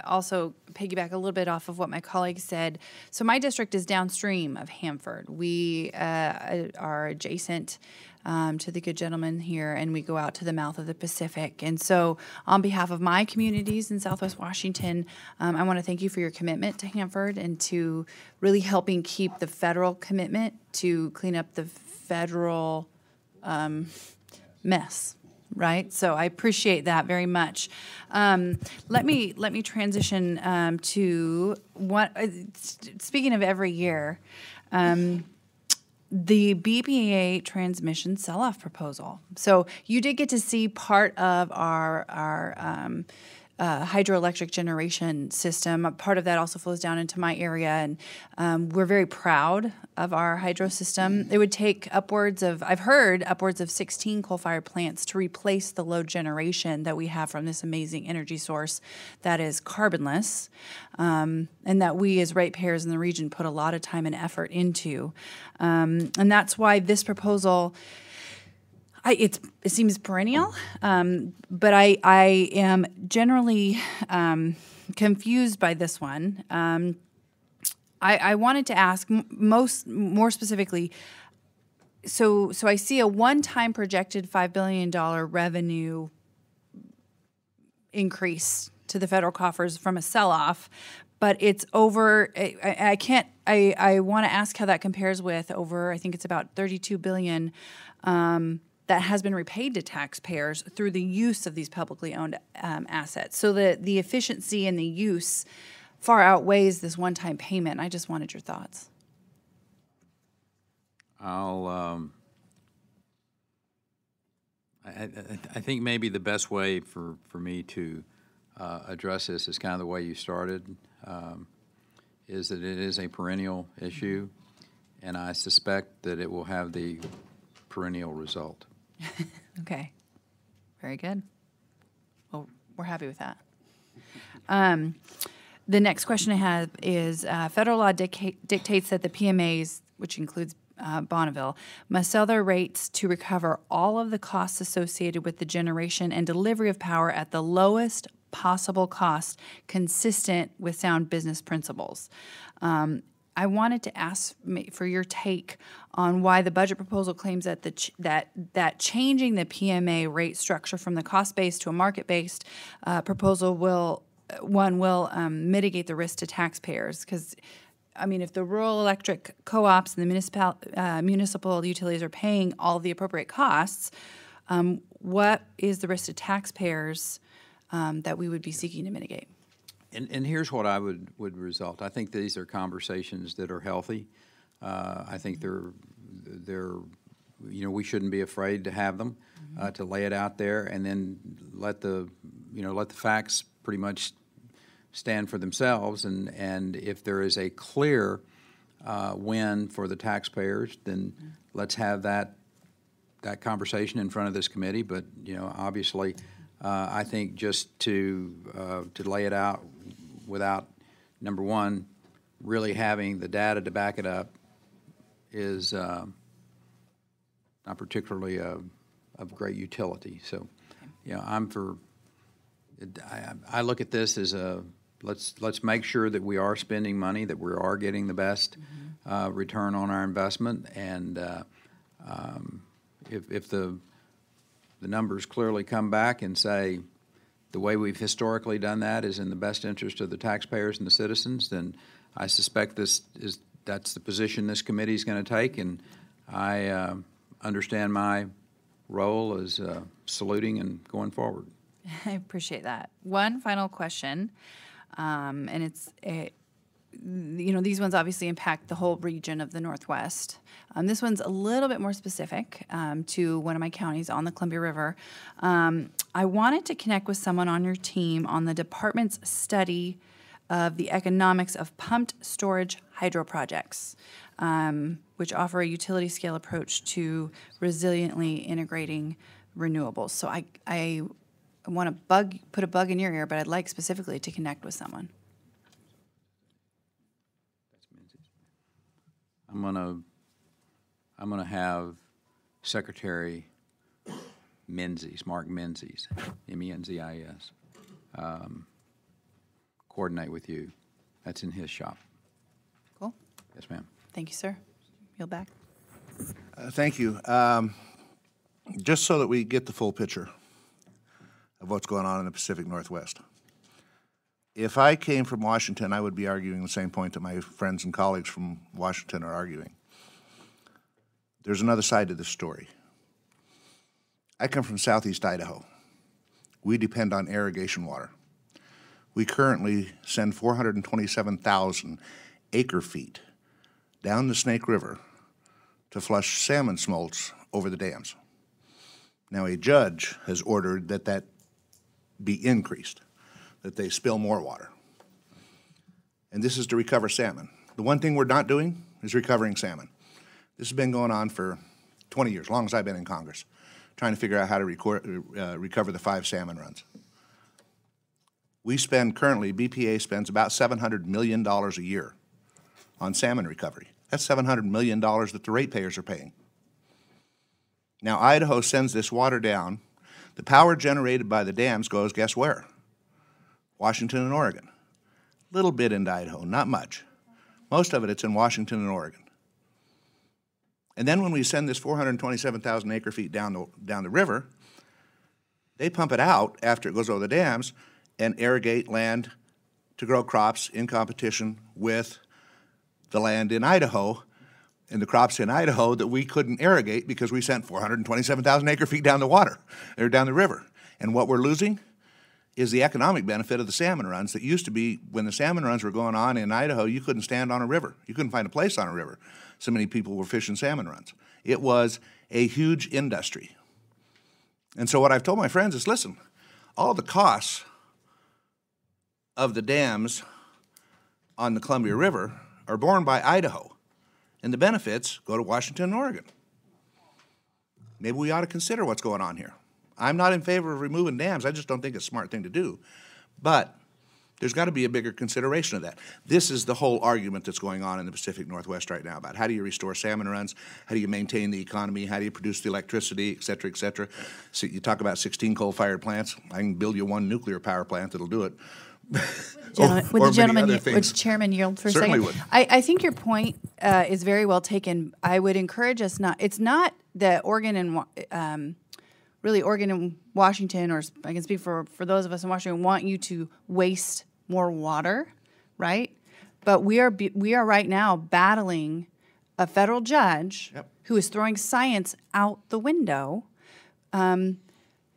also piggyback a little bit off of what my colleague said. So my district is downstream of Hanford. We are adjacent to the good gentleman here, and we go out to the mouth of the Pacific. And so on behalf of my communities in Southwest Washington, I want to thank you for your commitment to Hanford and to really helping keep the federal commitment to clean up the federal mess. Right, so I appreciate that very much. Let me transition to what. Speaking of every year, the BPA transmission sell-off proposal. So you did get to see part of our hydroelectric generation system. Part of that also flows down into my area, and we're very proud of our hydro system. It would take I've heard upwards of 16 coal-fired plants to replace the load generation that we have from this amazing energy source that is carbonless, and that we as ratepayers in the region put a lot of time and effort into. And that's why this proposal, it seems perennial, but I am generally confused by this one. I wanted to ask more specifically. So I see a one-time projected $5 billion revenue increase to the federal coffers from a sell-off, but it's over. I want to ask how that compares with over. I think it's about $32 billion. That has been repaid to taxpayers through the use of these publicly owned assets. So the efficiency and the use far outweighs this one-time payment. I just wanted your thoughts. I think maybe the best way for me to address this is kind of the way you started, is that it is a perennial issue, and I suspect that it will have the perennial result. Okay. Very good. Well, we're happy with that. The next question I have is federal law dictates that the PMAs, which includes Bonneville, must sell their rates to recover all of the costs associated with the generation and delivery of power at the lowest possible cost, consistent with sound business principles. I wanted to ask for your take on why the budget proposal claims that that changing the PMA rate structure from the cost-based to a market-based proposal will mitigate the risk to taxpayers. Because, I mean, if the rural electric co-ops and the municipal utilities are paying all the appropriate costs, what is the risk to taxpayers that we would be seeking to mitigate? And here's what I would result. I think these are conversations that are healthy. I think we shouldn't be afraid to have them, to lay it out there, and then let the facts pretty much stand for themselves. And if there is a clear win for the taxpayers, then let's have that conversation in front of this committee. But obviously, I think just to lay it out without, number one, really having the data to back it up is not particularly of great utility. So, I'm for. I look at this as let's make sure that we are spending money, that we are getting the best return on our investment, and if the numbers clearly come back and say the way we've historically done that is in the best interest of the taxpayers and the citizens, then I suspect that's the position this committee is going to take, and I understand my role as saluting and going forward. I appreciate that. One final question, and it's these ones obviously impact the whole region of the Northwest. This one's a little bit more specific to one of my counties on the Columbia River. I wanted to connect with someone on your team on the department's study of the economics of pumped storage hydro projects, which offer a utility scale approach to resiliently integrating renewables. So I want to put a bug in your ear, but I'd like specifically to connect with someone. I'm gonna have Secretary Menzies, Mark Menzies, M-E-N-Z-I-E-S, coordinate with you. That's in his shop. Cool. Yes, ma'am. Thank you, sir. Yield back. Thank you. Just so that we get the full picture of what's going on in the Pacific Northwest. If I came from Washington, I would be arguing the same point that my friends and colleagues from Washington are arguing. There's another side to this story. I come from southeast Idaho. We depend on irrigation water. We currently send 427,000 acre-feet down the Snake River to flush salmon smolts over the dams. Now, a judge has ordered that be increased, that they spill more water. And this is to recover salmon. The one thing we're not doing is recovering salmon. This has been going on for 20 years, as long as I've been in Congress, trying to figure out how to recover the 5 salmon runs. We spend currently, BPA spends about $700 million a year on salmon recovery. That's $700 million that the ratepayers are paying. Now, Idaho sends this water down. The power generated by the dams goes, guess where? Washington and Oregon. A little bit into Idaho, not much. Most of it's in Washington and Oregon. And then when we send this 427,000 acre-feet down the river, they pump it out after it goes over the dams and irrigate land to grow crops in competition with the land in Idaho and the crops in Idaho that we couldn't irrigate because we sent 427,000 acre-feet down the water, or down the river. And what we're losing is the economic benefit of the salmon runs that used to be, when the salmon runs were going on in Idaho, you couldn't stand on a river. You couldn't find a place on a river. So many people were fishing salmon runs. It was a huge industry. And so what I've told my friends is, listen, all the costs of the dams on the Columbia River are borne by Idaho, and the benefits go to Washington and Oregon. Maybe we ought to consider what's going on here. I'm not in favor of removing dams. I just don't think it's a smart thing to do. But there's got to be a bigger consideration of that. This is the whole argument that's going on in the Pacific Northwest right now about how do you restore salmon runs, how do you maintain the economy, how do you produce the electricity, et cetera, et cetera. So you talk about 16 coal-fired plants. I can build you 1 nuclear power plant that'll do it. Would the gentleman, would Chairman yield for a Certainly second? Would. I think your point is very well taken. I would encourage us not. It's not that Oregon and really Oregon and Washington, or I can speak for those of us in Washington, want you to waste more water, right? But we are right now battling a federal judge who is throwing science out the window.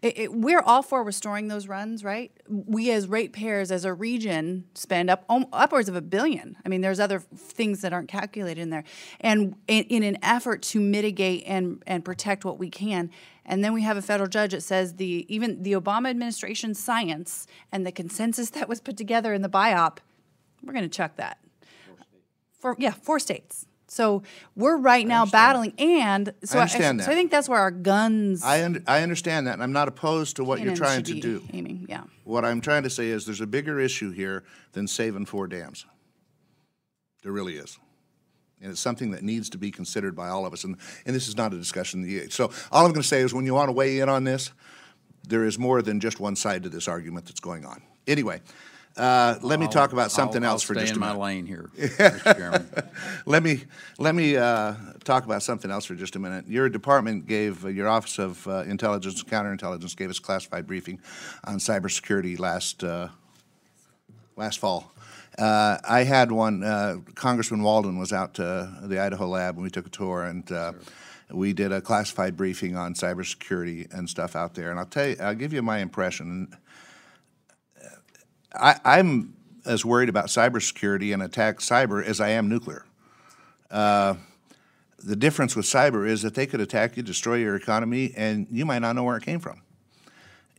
We're all for restoring those runs, right? We as ratepayers, as a region, spend upwards of $1 billion. I mean, there's other things that aren't calculated in there. And in an effort to mitigate and protect what we can, and then we have a federal judge that says even the Obama administration science and the consensus that was put together in the BIOP, we're going to chuck that. 4 states. So we're right now battling, and so I understand that. So I think that's where our guns. I understand that, and I'm not opposed to what you're trying to do. Aiming, yeah. What I'm trying to say is there's a bigger issue here than saving 4 dams. There really is. And it's something that needs to be considered by all of us. And this is not a discussion. So all I'm going to say is when you want to weigh in on this, there is more than just one side to this argument that's going on. Anyway. Let me talk about something else for just a minute. I'll stay in my lane here, Mr. Chairman. Let me talk about something else for just a minute. Your department gave, your Office of Intelligence and Counterintelligence gave us a classified briefing on cybersecurity last fall. I had one, Congressman Walden was out to the Idaho lab and we took a tour, and we did a classified briefing on cybersecurity and stuff out there. And I'll give you my impression. I'm as worried about cybersecurity and attack cyber as I am nuclear. The difference with cyber is that they could attack you, destroy your economy, and you might not know where it came from.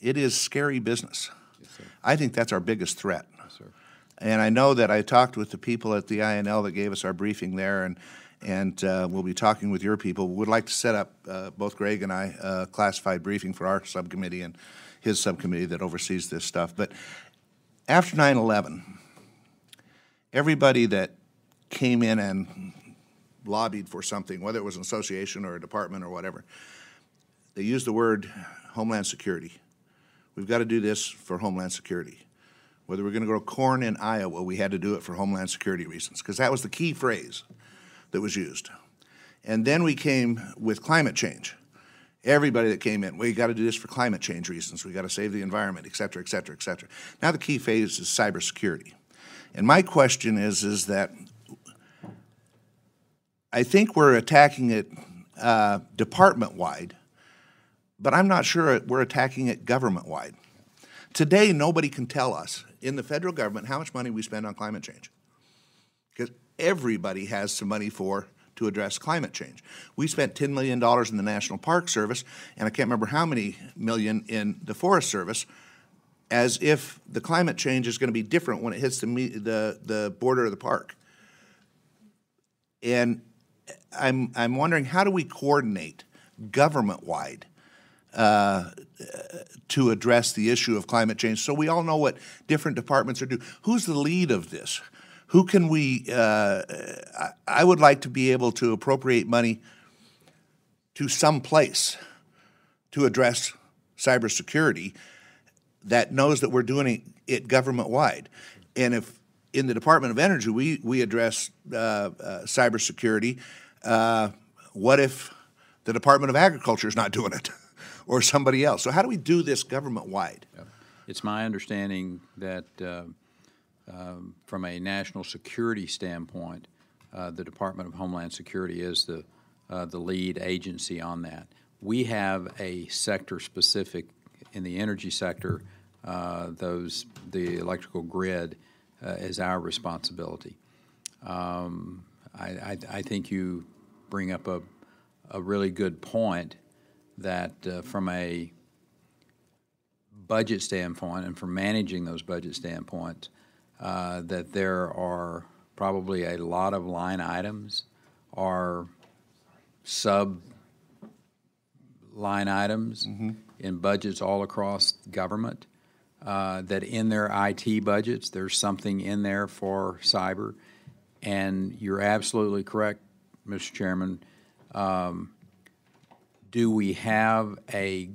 It is scary business. Yes, sir. I think that's our biggest threat. Yes, sir. And I know that I talked with the people at the INL that gave us our briefing there, and we'll be talking with your people. We would like to set up, both Greg and I, a classified briefing for our subcommittee and his subcommittee that oversees this stuff. But after 9/11, everybody that came in and lobbied for something, whether it was an association or a department or whatever, they used the word Homeland Security. We've got to do this for Homeland Security. Whether we're going to grow corn in Iowa, we had to do it for Homeland Security reasons, because that was the key phrase that was used. And then we came with climate change. Everybody that came in, we got to do this for climate change reasons. We got to save the environment, et cetera, et cetera, et cetera. Now the key phase is cybersecurity. And my question is that I think we're attacking it department-wide, but I'm not sure we're attacking it government-wide. Today, nobody can tell us in the federal government how much money we spend on climate change, because everybody has some money to address climate change. We spent $10 million in the National Park Service, and I can't remember how many million in the Forest Service, as if the climate change is going to be different when it hits the border of the park. And I'm wondering, how do we coordinate government-wide to address the issue of climate change so we all know what different departments are doing? Who's the lead of this? Who can we, I would like to be able to appropriate money to some place to address cybersecurity that knows that we're doing it government-wide. And if in the Department of Energy we address cybersecurity, what if the Department of Agriculture is not doing it or somebody else? So how do we do this government-wide? It's my understanding that from a national security standpoint, the Department of Homeland Security is the lead agency on that. We have a sector-specific, in the energy sector, the electrical grid is our responsibility. I think you bring up a really good point that from a budget standpoint and from managing those budget standpoints, that there are probably a lot of line items or sub-line items in budgets all across government that in their IT budgets there's something in there for cyber. And you're absolutely correct, Mr. Chairman. Do we have a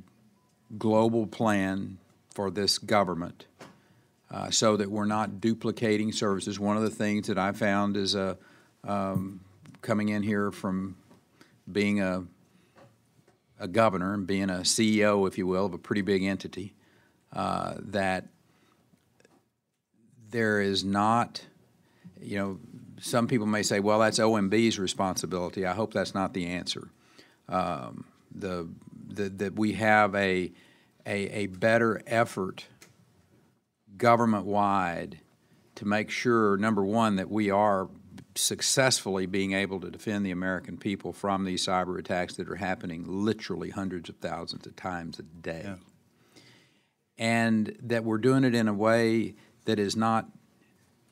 global plan for this government so that we're not duplicating services? One of the things that I found is coming in here from being a governor and being a CEO, if you will, of a pretty big entity, that there is not, you know, some people may say, well, that's OMB's responsibility. I hope that's not the answer. That we have a a better effort government-wide to make sure, number one, that we are successfully being able to defend the American people from these cyber attacks that are happening literally hundreds of thousands of times a day. Yeah. And that we're doing it in a way that is not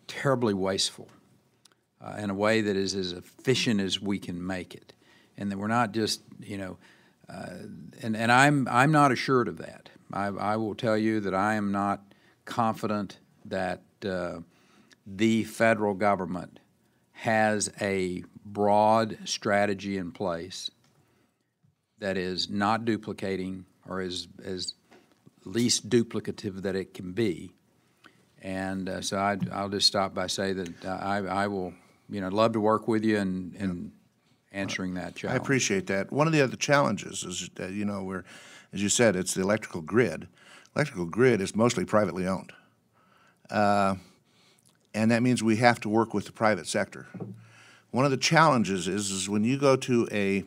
terribly wasteful, in a way that is as efficient as we can make it, and that we're not just, you know, and I'm not assured of that. I will tell you that I am not confident that the federal government has a broad strategy in place that is not duplicating or is as least duplicative that it can be. And so I'll just stop by say that I will, you know, love to work with you in answering that challenge. I appreciate that. One of the other challenges is that, you know, as you said, it's the electrical grid. Electrical grid is mostly privately owned. And that means we have to work with the private sector. One of the challenges is when you go to a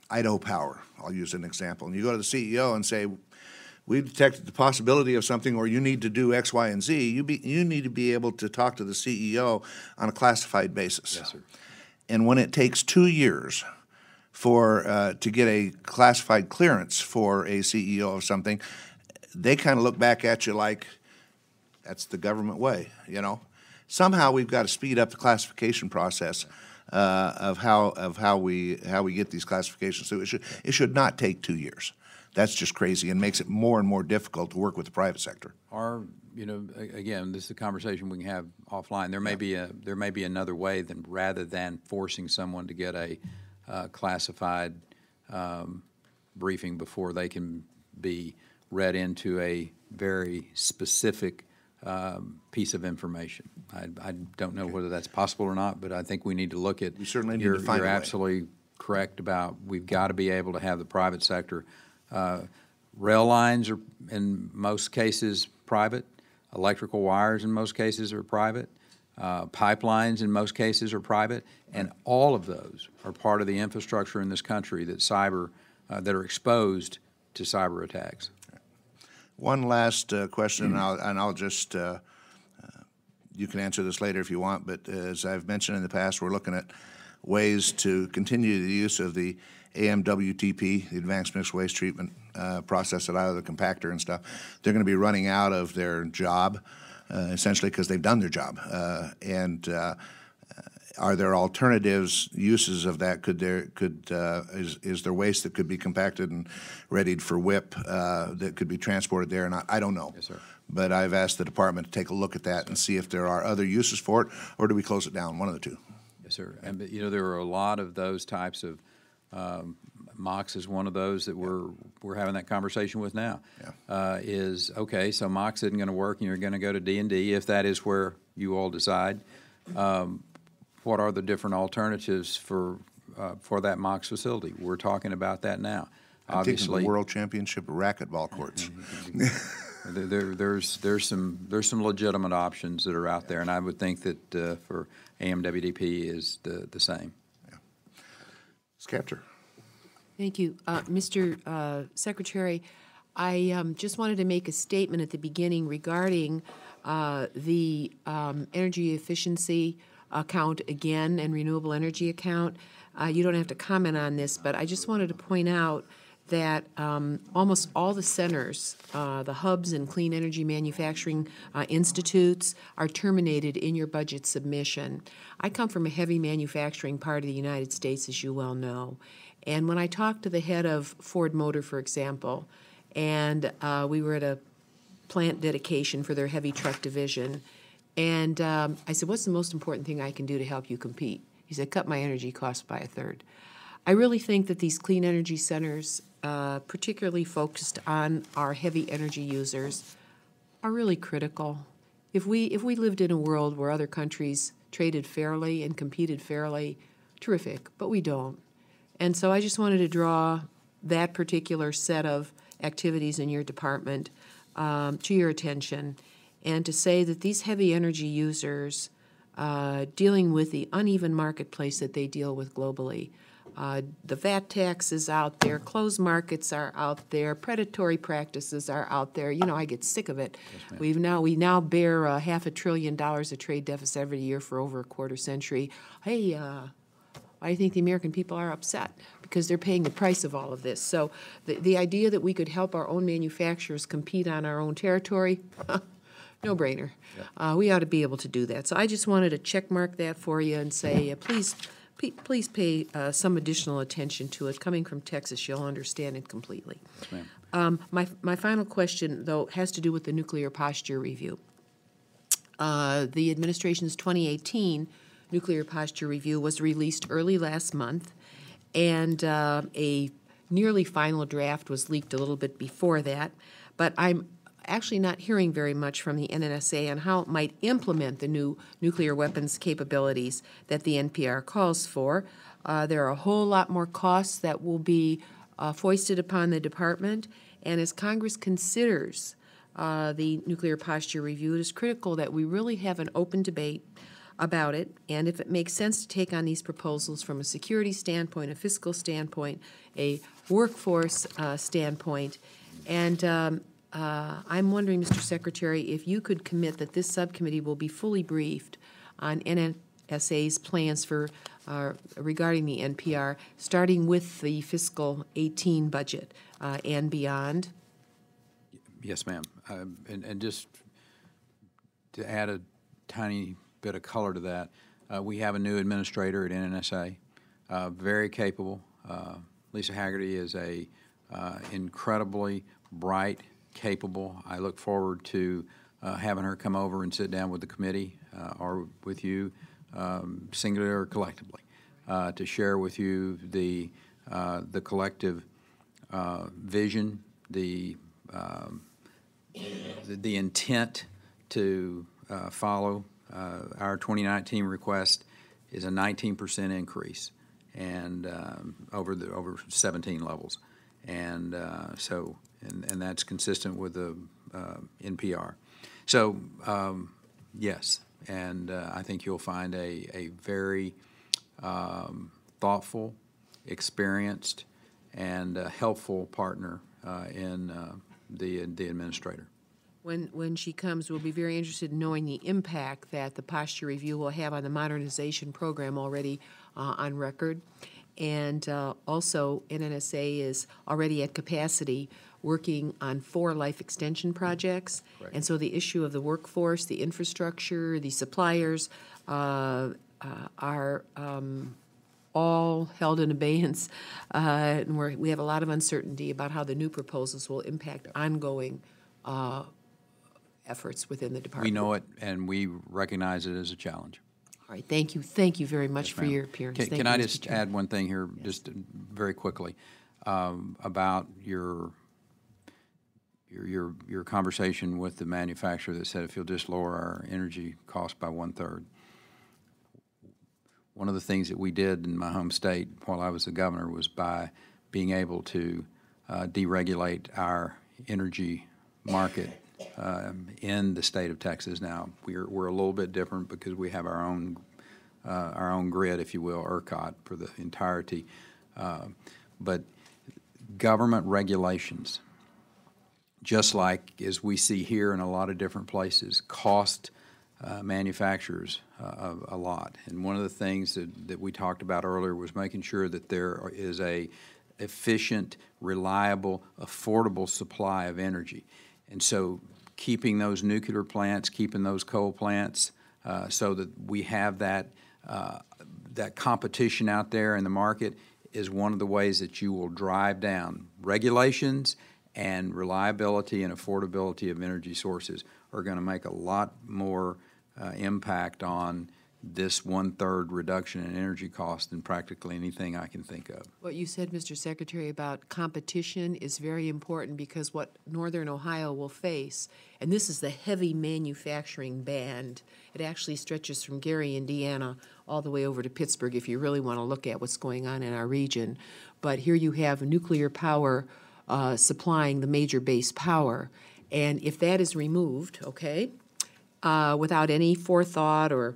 Idaho Power, I'll use an example, and you go to the CEO and say, we've detected the possibility of something, or you need to do X, Y, and Z, you need to be able to talk to the CEO on a classified basis. Yes, sir. And when it takes 2 years to get a classified clearance for a CEO of something, they kind of look back at you like, that's the government way, you know. Somehow we've got to speed up the classification process of how we get these classifications. So it should not take 2 years. That's just crazy and makes it more and more difficult to work with the private sector. Or, you know, again, this is a conversation we can have offline. There may be another way rather than forcing someone to get a classified briefing before they can be read into a very specific piece of information. I don't know whether that's possible or not, but I think we need to look at. We certainly need to find a way. You're absolutely correct about we've got to be able to have the private sector. Rail lines are in most cases private. Electrical wires in most cases are private. Pipelines in most cases are private, and all of those are part of the infrastructure in this country that that are exposed to cyber attacks. One last question, and I'll just, you can answer this later if you want, but as I've mentioned in the past, we're looking at ways to continue the use of the AMWTP, the Advanced Mixed Waste Treatment process out of the compactor and stuff. They're going to be running out of their job, essentially because they've done their job. Are there alternatives, uses of that? Is there waste that could be compacted and readied for WIP that could be transported there or not? I don't know. Yes, sir. But I've asked the department to take a look at that and see if there are other uses for it, or do we close it down? One of the two. Yes, sir. And you know, there are a lot of those types of MOX is one of those that we're having that conversation with now. Yeah. Okay, so MOX isn't going to work, and you're going to go to D&D if that is where you all decide. What are the different alternatives for that MOX facility? We're talking about that now. Obviously, the World Championship of racquetball courts. There's some legitimate options that are out there, and I would think that for AMWDP is the same. Yeah. Ms. Kaptur. Thank you. Mr. Secretary, I just wanted to make a statement at the beginning regarding the energy efficiency account again and renewable energy account. You don't have to comment on this, but I just wanted to point out that almost all the centers, the hubs and clean energy manufacturing institutes, are terminated in your budget submission. I come from a heavy manufacturing part of the United States, as you well know. And when I talked to the head of Ford Motor, for example, and we were at a plant dedication for their heavy truck division, and I said, what's the most important thing I can do to help you compete? He said, cut my energy costs by 1/3. I really think that these clean energy centers, particularly focused on our heavy energy users, are really critical. If we lived in a world where other countries traded fairly and competed fairly, terrific, but we don't. And so I just wanted to draw that particular set of activities in your department to your attention, and to say that these heavy energy users, dealing with the uneven marketplace that they deal with globally, The VAT tax is out there, closed markets are out there, predatory practices are out there. You know, I get sick of it. We now bear $500 billion of trade deficit every year for over a quarter century. Hey, why do you think the American people are upset? Because they're paying the price of all of this. So the idea that we could help our own manufacturers compete on our own territory, no brainer. Yep. We ought to be able to do that. So I just wanted to check mark that for you and say, please pay some additional attention to it. Coming from Texas, you'll understand it completely. Yes, ma'am. My final question, though, has to do with the nuclear posture review. The administration's 2018 nuclear posture review was released early last month, and a nearly final draft was leaked a little bit before that. But I'm actually not hearing very much from the NNSA on how it might implement the new nuclear weapons capabilities that the NPR calls for. There are a whole lot more costs that will be foisted upon the department, and as Congress considers the nuclear posture review, it is critical that we really have an open debate about it, and if it makes sense to take on these proposals from a security standpoint, a fiscal standpoint, a workforce standpoint, and I'm wondering, Mr. Secretary, if you could commit that this subcommittee will be fully briefed on NNSA's plans for regarding the NPR, starting with the fiscal 18 budget and beyond. Yes, ma'am. And just to add a tiny bit of color to that, we have a new administrator at NNSA, very capable. Lisa Haggerty is a incredibly bright, capable. I look forward to having her come over and sit down with the committee or with you, singularly or collectively, to share with you the collective vision, the intent to follow. Our 2019 request is a 19% increase, and over 17 levels, and and that's consistent with the NPR. So yes, and I think you'll find a very thoughtful, experienced, and helpful partner in the administrator. When she comes, we'll be very interested in knowing the impact that the posture review will have on the modernization program already on record. And also, NNSA is already at capacity working on 4 life extension projects. Right. And so the issue of the workforce, the infrastructure, the suppliers are all held in abeyance. And we have a lot of uncertainty about how the new proposals will impact ongoing efforts within the department. We know it, and we recognize it as a challenge. All right, thank you. Thank you very much for your appearance. Can I just add one thing here, just very quickly, about your conversation with the manufacturer that said if you'll just lower our energy cost by 1/3. One of the things that we did in my home state while I was the governor was by being able to deregulate our energy market in the state of Texas. Now we're a little bit different because we have our own grid, if you will, ERCOT for the entirety. But government regulations, just like as we see here in a lot of different places, cost manufacturers a lot. And one of the things that we talked about earlier was making sure that there is a efficient, reliable, affordable supply of energy. And so keeping those nuclear plants, keeping those coal plants, so that we have that competition out there in the market is one of the ways that you will drive down regulations, and reliability and affordability of energy sources are going to make a lot more impact on this 1/3 reduction in energy cost than practically anything I can think of. What you said, Mr. Secretary, about competition is very important because what Northern Ohio will face, and this is the heavy manufacturing band, it actually stretches from Gary, Indiana, all the way over to Pittsburgh if you really want to look at what's going on in our region. But here you have nuclear power supplying the major base power, and if that is removed, okay, without any forethought or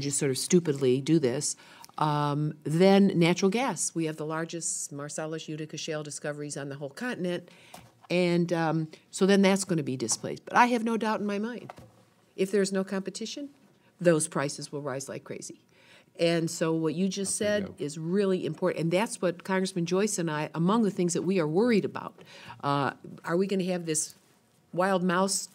just sort of stupidly do this, Then natural gas. We have the largest Marcellus Utica shale discoveries on the whole continent. And so then that's going to be displaced. But I have no doubt in my mind, if there's no competition, those prices will rise like crazy. And so what you just said is really important. And that's what Congressman Joyce and I, among the things that we are worried about. Are we going to have this wild mouse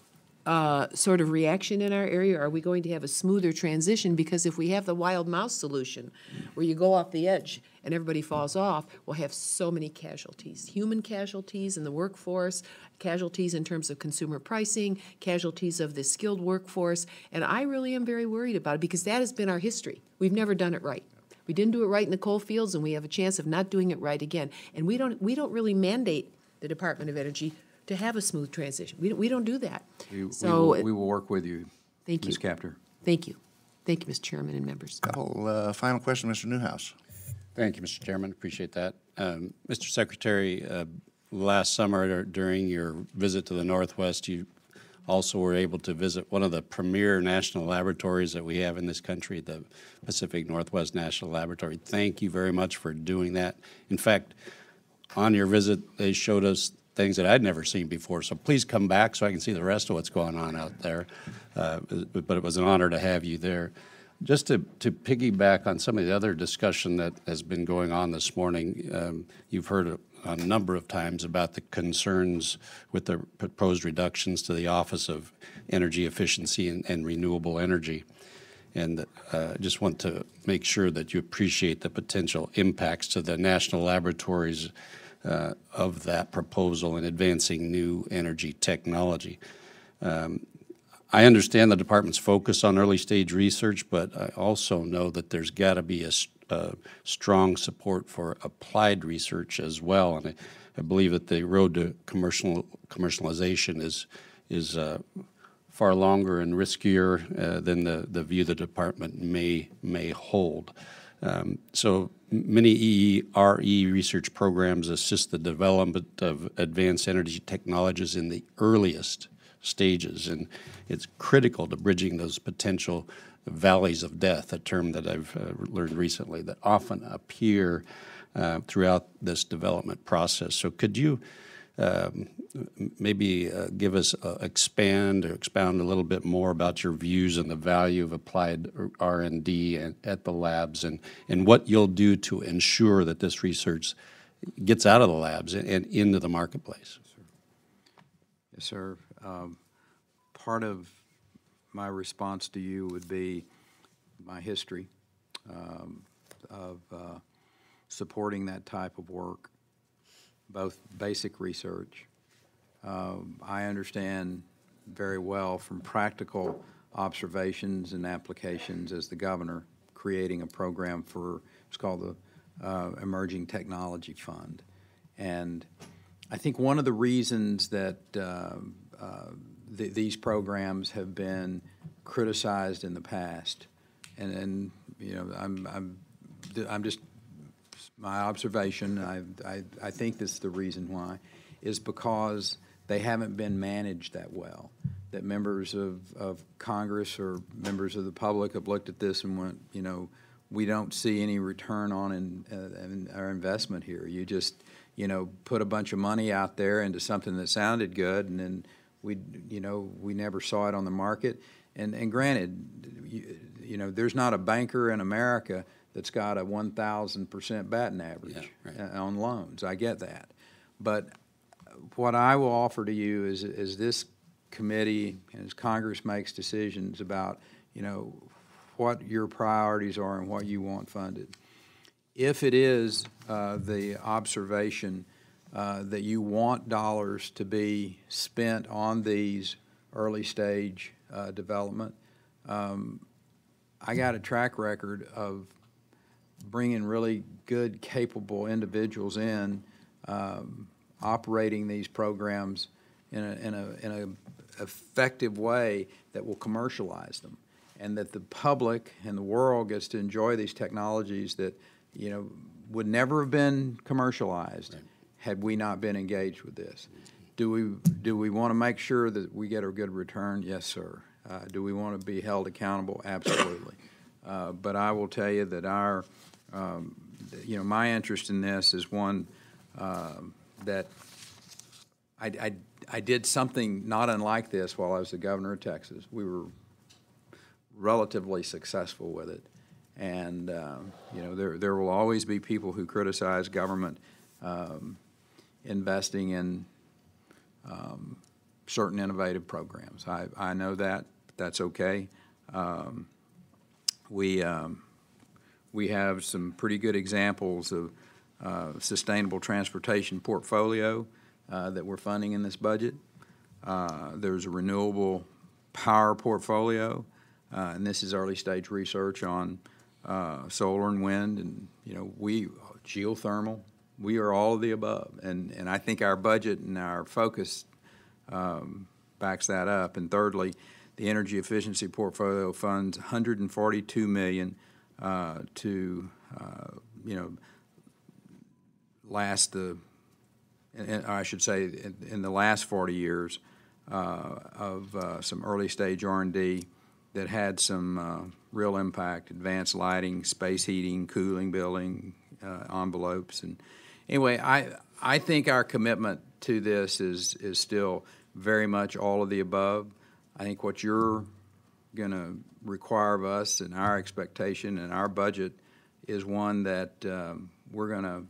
sort of reaction in our area? Or are we going to have a smoother transition? Because if we have the wild mouse solution, where you go off the edge and everybody falls off, we'll have so many casualties, human casualties in the workforce, casualties in terms of consumer pricing, casualties of the skilled workforce. And I really am very worried about it because that has been our history. We've never done it right. We didn't do it right in the coal fields, and we have a chance of not doing it right again. And we don't really mandate the Department of Energy to have a smooth transition. We don't do that. We will work with you, thank you, Ms. Capter. Thank you. Thank you, Mr. Chairman and members. Couple final question, Mr. Newhouse. Thank you, Mr. Chairman. Appreciate that. Mr. Secretary, last summer during your visit to the Northwest, you also were able to visit one of the premier national laboratories that we have in this country, the Pacific Northwest National Laboratory. Thank you very much for doing that. In fact, on your visit, they showed us things that I'd never seen before. So please come back so I can see the rest of what's going on out there. But it was an honor to have you there. Just to piggyback on some of the other discussion that has been going on this morning, you've heard a number of times about the concerns with the proposed reductions to the Office of Energy Efficiency and Renewable Energy. And just want to make sure that you appreciate the potential impacts to the national laboratories of that proposal in advancing new energy technology. I understand the department's focus on early stage research, but I also know that there's got to be a strong support for applied research as well. And I believe that the road to commercialization is far longer and riskier than the view the department may hold. So many ERE research programs assist the development of advanced energy technologies in the earliest stages, and it's critical to bridging those potential valleys of death, a term that I've learned recently that often appear throughout this development process. So could you maybe give us expound a little bit more about your views on the value of applied R&D at the labs and what you'll do to ensure that this research gets out of the labs and into the marketplace? Yes, sir. Part of my response to you would be my history of supporting that type of work, both basic research. I understand very well from practical observations and applications as the governor creating a program for what's called the Emerging Technology Fund. And I think one of the reasons that these programs have been criticized in the past, and you know, I'm just my observation. I think this is the reason why, is because they haven't been managed that well. That members of Congress or members of the public have looked at this and went, you know, we don't see any return on our investment here. You just, you know, put a bunch of money out there into something that sounded good, and then we never saw it on the market. And granted, you know, there's not a banker in America that's got a 1,000% batting average on loans. I get that. But what I will offer to you is this committee, as Congress makes decisions about, you know, what your priorities are and what you want funded. If it is the observation that you want dollars to be spent on these early stage development, I got a track record of bringing really good, capable individuals in, operating these programs in an effective way that will commercialize them, and that the public and the world gets to enjoy these technologies that, you know, would never have been commercialized had we not been engaged with this. Do we want to make sure that we get a good return? Yes, sir. Do we want to be held accountable? Absolutely. But I will tell you that our, my interest in this is one that I did something not unlike this while I was the governor of Texas. We were relatively successful with it. And, there will always be people who criticize government investing in certain innovative programs. I know that. That's okay. We have some pretty good examples of sustainable transportation portfolio that we're funding in this budget. There's a renewable power portfolio, and this is early stage research on solar and wind, and geothermal. We are all of the above, and I think our budget and our focus backs that up. And thirdly, the energy efficiency portfolio funds $142 million to last the, I should say, in the last 40 years of some early stage R&D that had some real impact: advanced lighting, space heating, cooling building, envelopes. And anyway, I think our commitment to this is still very much all of the above. I think what you're going to require of us and our expectation and our budget is one that we're going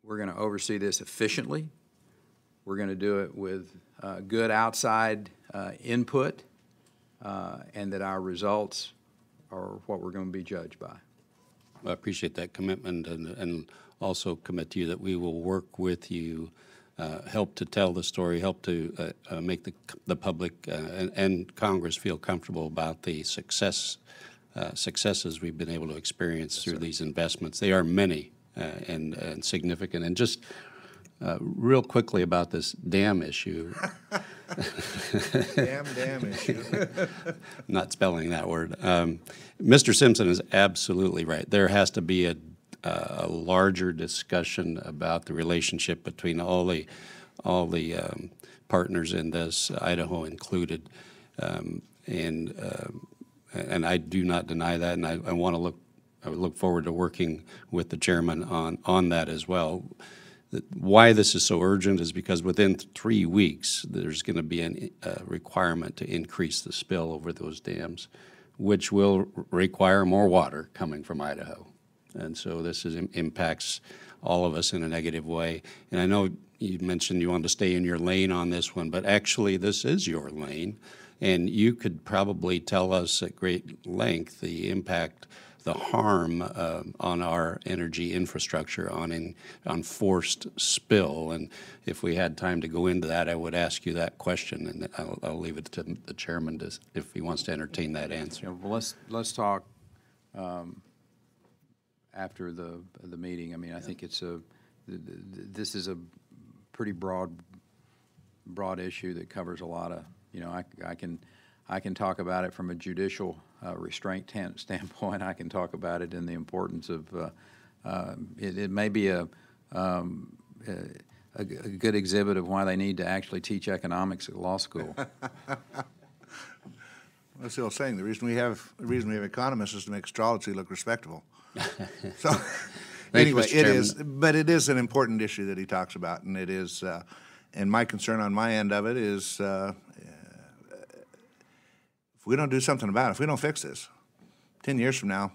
to oversee this efficiently. We're going to do it with good outside input, and that our results are what we're going to be judged by. I appreciate that commitment, and also commit to you that we will work with you, help to tell the story, help to make the public and Congress feel comfortable about the successes we've been able to experience through these investments. They are many and significant. And just real quickly about this dam issue. Dam issue. Not spelling that word. Mr. Simpson is absolutely right. There has to be a larger discussion about the relationship between all the partners in this, Idaho included, and I do not deny that, and I look forward to working with the chairman on that as well. Why this is so urgent is because within 3 weeks there's going to be a requirement to increase the spill over those dams, which will require more water coming from Idaho. And so this impacts all of us in a negative way. And I know you mentioned you wanted to stay in your lane on this one, but actually this is your lane. And you could probably tell us at great length the impact, the harm on our energy infrastructure on forced spill. And if we had time to go into that, I would ask you that question, and I'll leave it to the chairman if he wants to entertain that answer. Well, let's talk after the meeting. I mean, I think this is a pretty broad issue that covers a lot of, I can talk about it from a judicial restraint standpoint. I can talk about it in the importance of it may be a good exhibit of why they need to actually teach economics at law school. That's the old saying. The reason we have economists is to make astrology look respectable. So anyway, it is an important issue that he talks about, and it is. And my concern on my end of it is, if we don't do something about it, if we don't fix this, 10 years from now,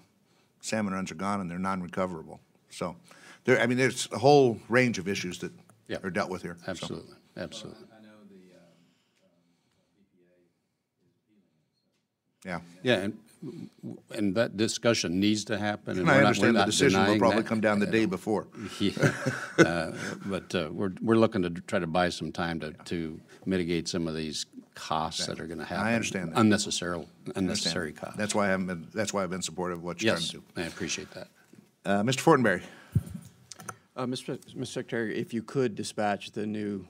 salmon runs are gone and they're non-recoverable. So, there's a whole range of issues that are dealt with here. Absolutely, absolutely. I know the EPA is Yeah. Yeah, and that discussion needs to happen. And I we're understand not the decision will probably that. come down the day before. Yeah. But we're looking to try to buy some time to mitigate some of these costs that are going to happen. I understand that. Unnecessary costs. That's why I've been supportive of what you're trying to do. I appreciate that. Mr. Fortenberry. Mr. Secretary, if you could dispatch the new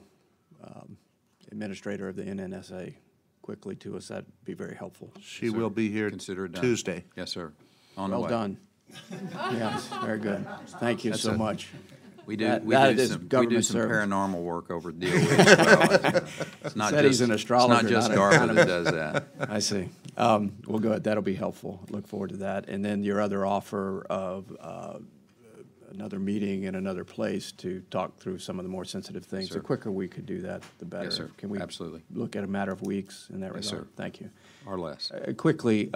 administrator of the NNSA quickly to us, that'd be very helpful. She will be here Tuesday. Yes, sir. On the Well way. done. Yes, very good. Thank you so much. We do That some service. paranormal work over at DOE as well. It's not Said just, he's an astrologer, it's not just not an Garvin that economist. does that. I see. We'll go ahead. That'll be helpful. Look forward to that. And then your other offer of another meeting in another place to talk through some of the more sensitive things. Sir. The quicker we could do that, the better. Yes, sir. Can we Absolutely. look at a matter of weeks in that regard? Yes, sir. Thank you. Or less. Quickly,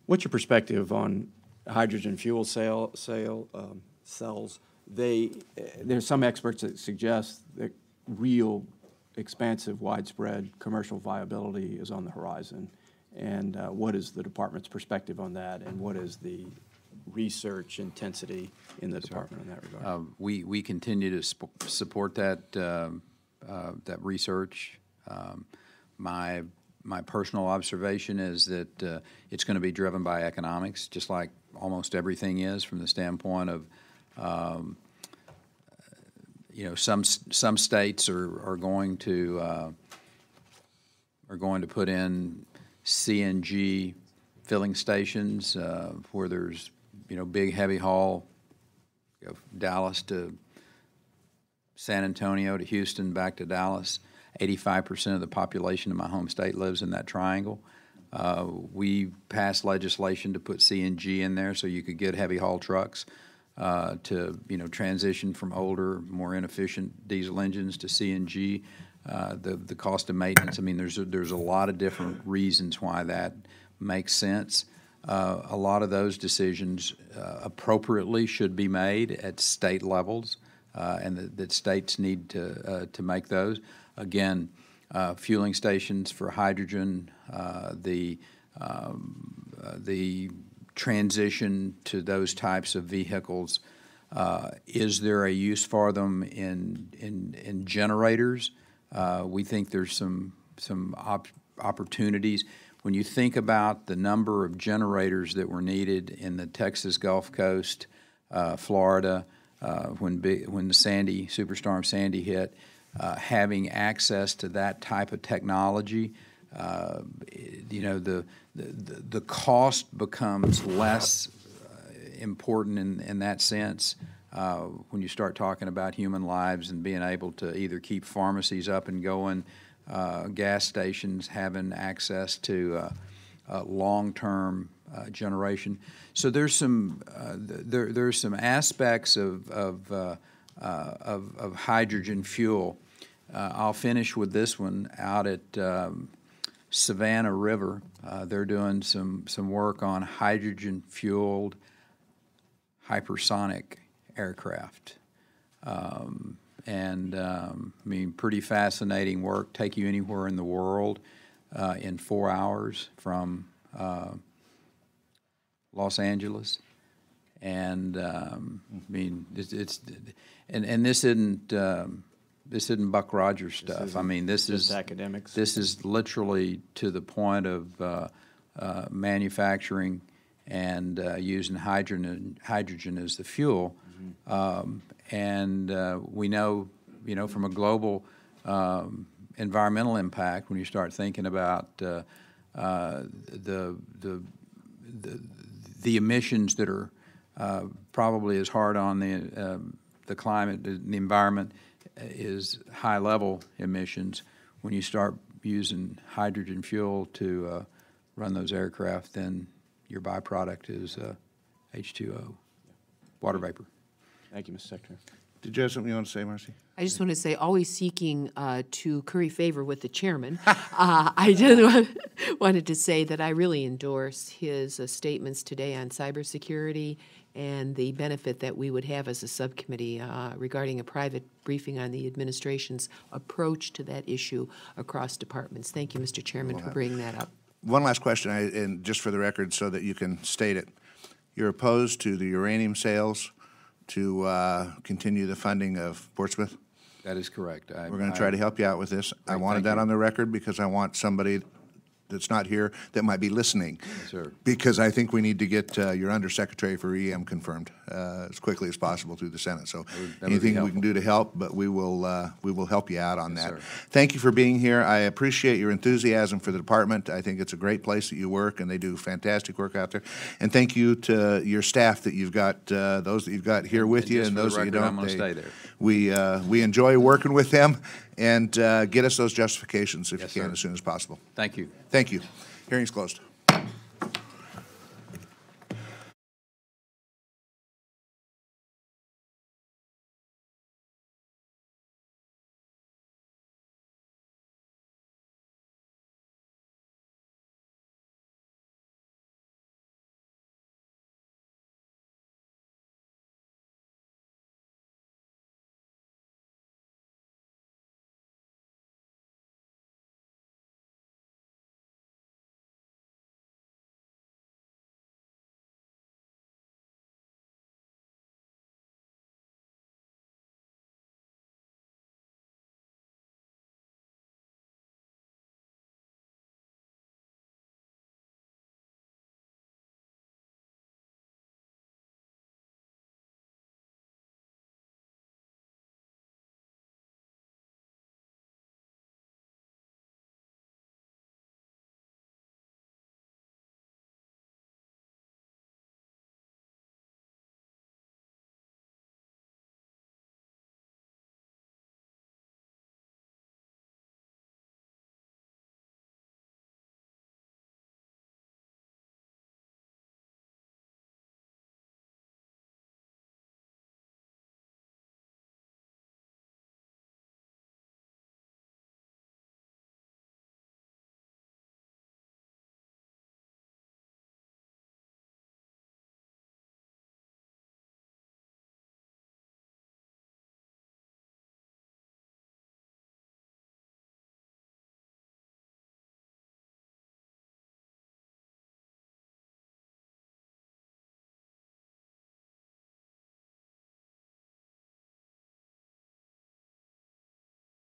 what's your perspective on hydrogen fuel cells? There's some experts that suggest that real, expansive, widespread commercial viability is on the horizon. And what is the department's perspective on that, and what is the research intensity in the department in that regard? We continue to support that that research. My personal observation is that it's going to be driven by economics, just like almost everything is, from the standpoint of some states are going to put in CNG filling stations where there's big heavy haul, Dallas to San Antonio to Houston back to Dallas. 85% of the population in my home state lives in that triangle. We passed legislation to put CNG in there so you could get heavy haul trucks to transition from older, more inefficient diesel engines to CNG. The cost of maintenance. I mean, there's a lot of different reasons why that makes sense. A lot of those decisions appropriately should be made at state levels, and that states need to make those. Again, fueling stations for hydrogen, the transition to those types of vehicles. Is there a use for them in generators? We think there's some opportunities. When you think about the number of generators that were needed in the Texas Gulf Coast, Florida, when the Superstorm Sandy hit, having access to that type of technology, the cost becomes less important in that sense. When you start talking about human lives and being able to either keep pharmacies up and going, gas stations having access to long-term generation. So there's some aspects of hydrogen fuel. I'll finish with this one out at Savannah River. They're doing some work on hydrogen-fueled hypersonic aircraft. Pretty fascinating work. Take you anywhere in the world in 4 hours from Los Angeles. And this isn't Buck Rogers stuff. This is academics. This is literally to the point of manufacturing and using hydrogen as the fuel. We know, from a global environmental impact, when you start thinking about the emissions that are probably as hard on the climate, the environment, is high-level emissions. When you start using hydrogen fuel to run those aircraft, then your byproduct is H2O, water vapor. Thank you, Mr. Secretary. Did you have something you want to say, Marcy? I just want to say, always seeking to curry favor with the chairman, I just wanted to say that I really endorse his statements today on cybersecurity and the benefit that we would have as a subcommittee regarding a private briefing on the administration's approach to that issue across departments. Thank you, Mr. Chairman, for bringing that up. One last question, and just for the record so that you can state it. You're opposed to the uranium sales to continue the funding of Portsmouth? That is correct. We're going to try to help you out with this. I wanted that on the record because I want somebody that's not here that might be listening. Yes, sir. Because I think we need to get your Undersecretary for EM confirmed as quickly as possible through the Senate. So anything we can do to help, but we will help you out on that. Sir. Thank you for being here. I appreciate your enthusiasm for the department. I think it's a great place that you work, and they do fantastic work out there. And thank you to your staff that you've got, those that you've got here with you, and those that you don't. I'm going to stay there. We enjoy working with them, and get us those justifications if Yes, you can sir. as soon as possible. Thank you. Thank you. Hearing's closed.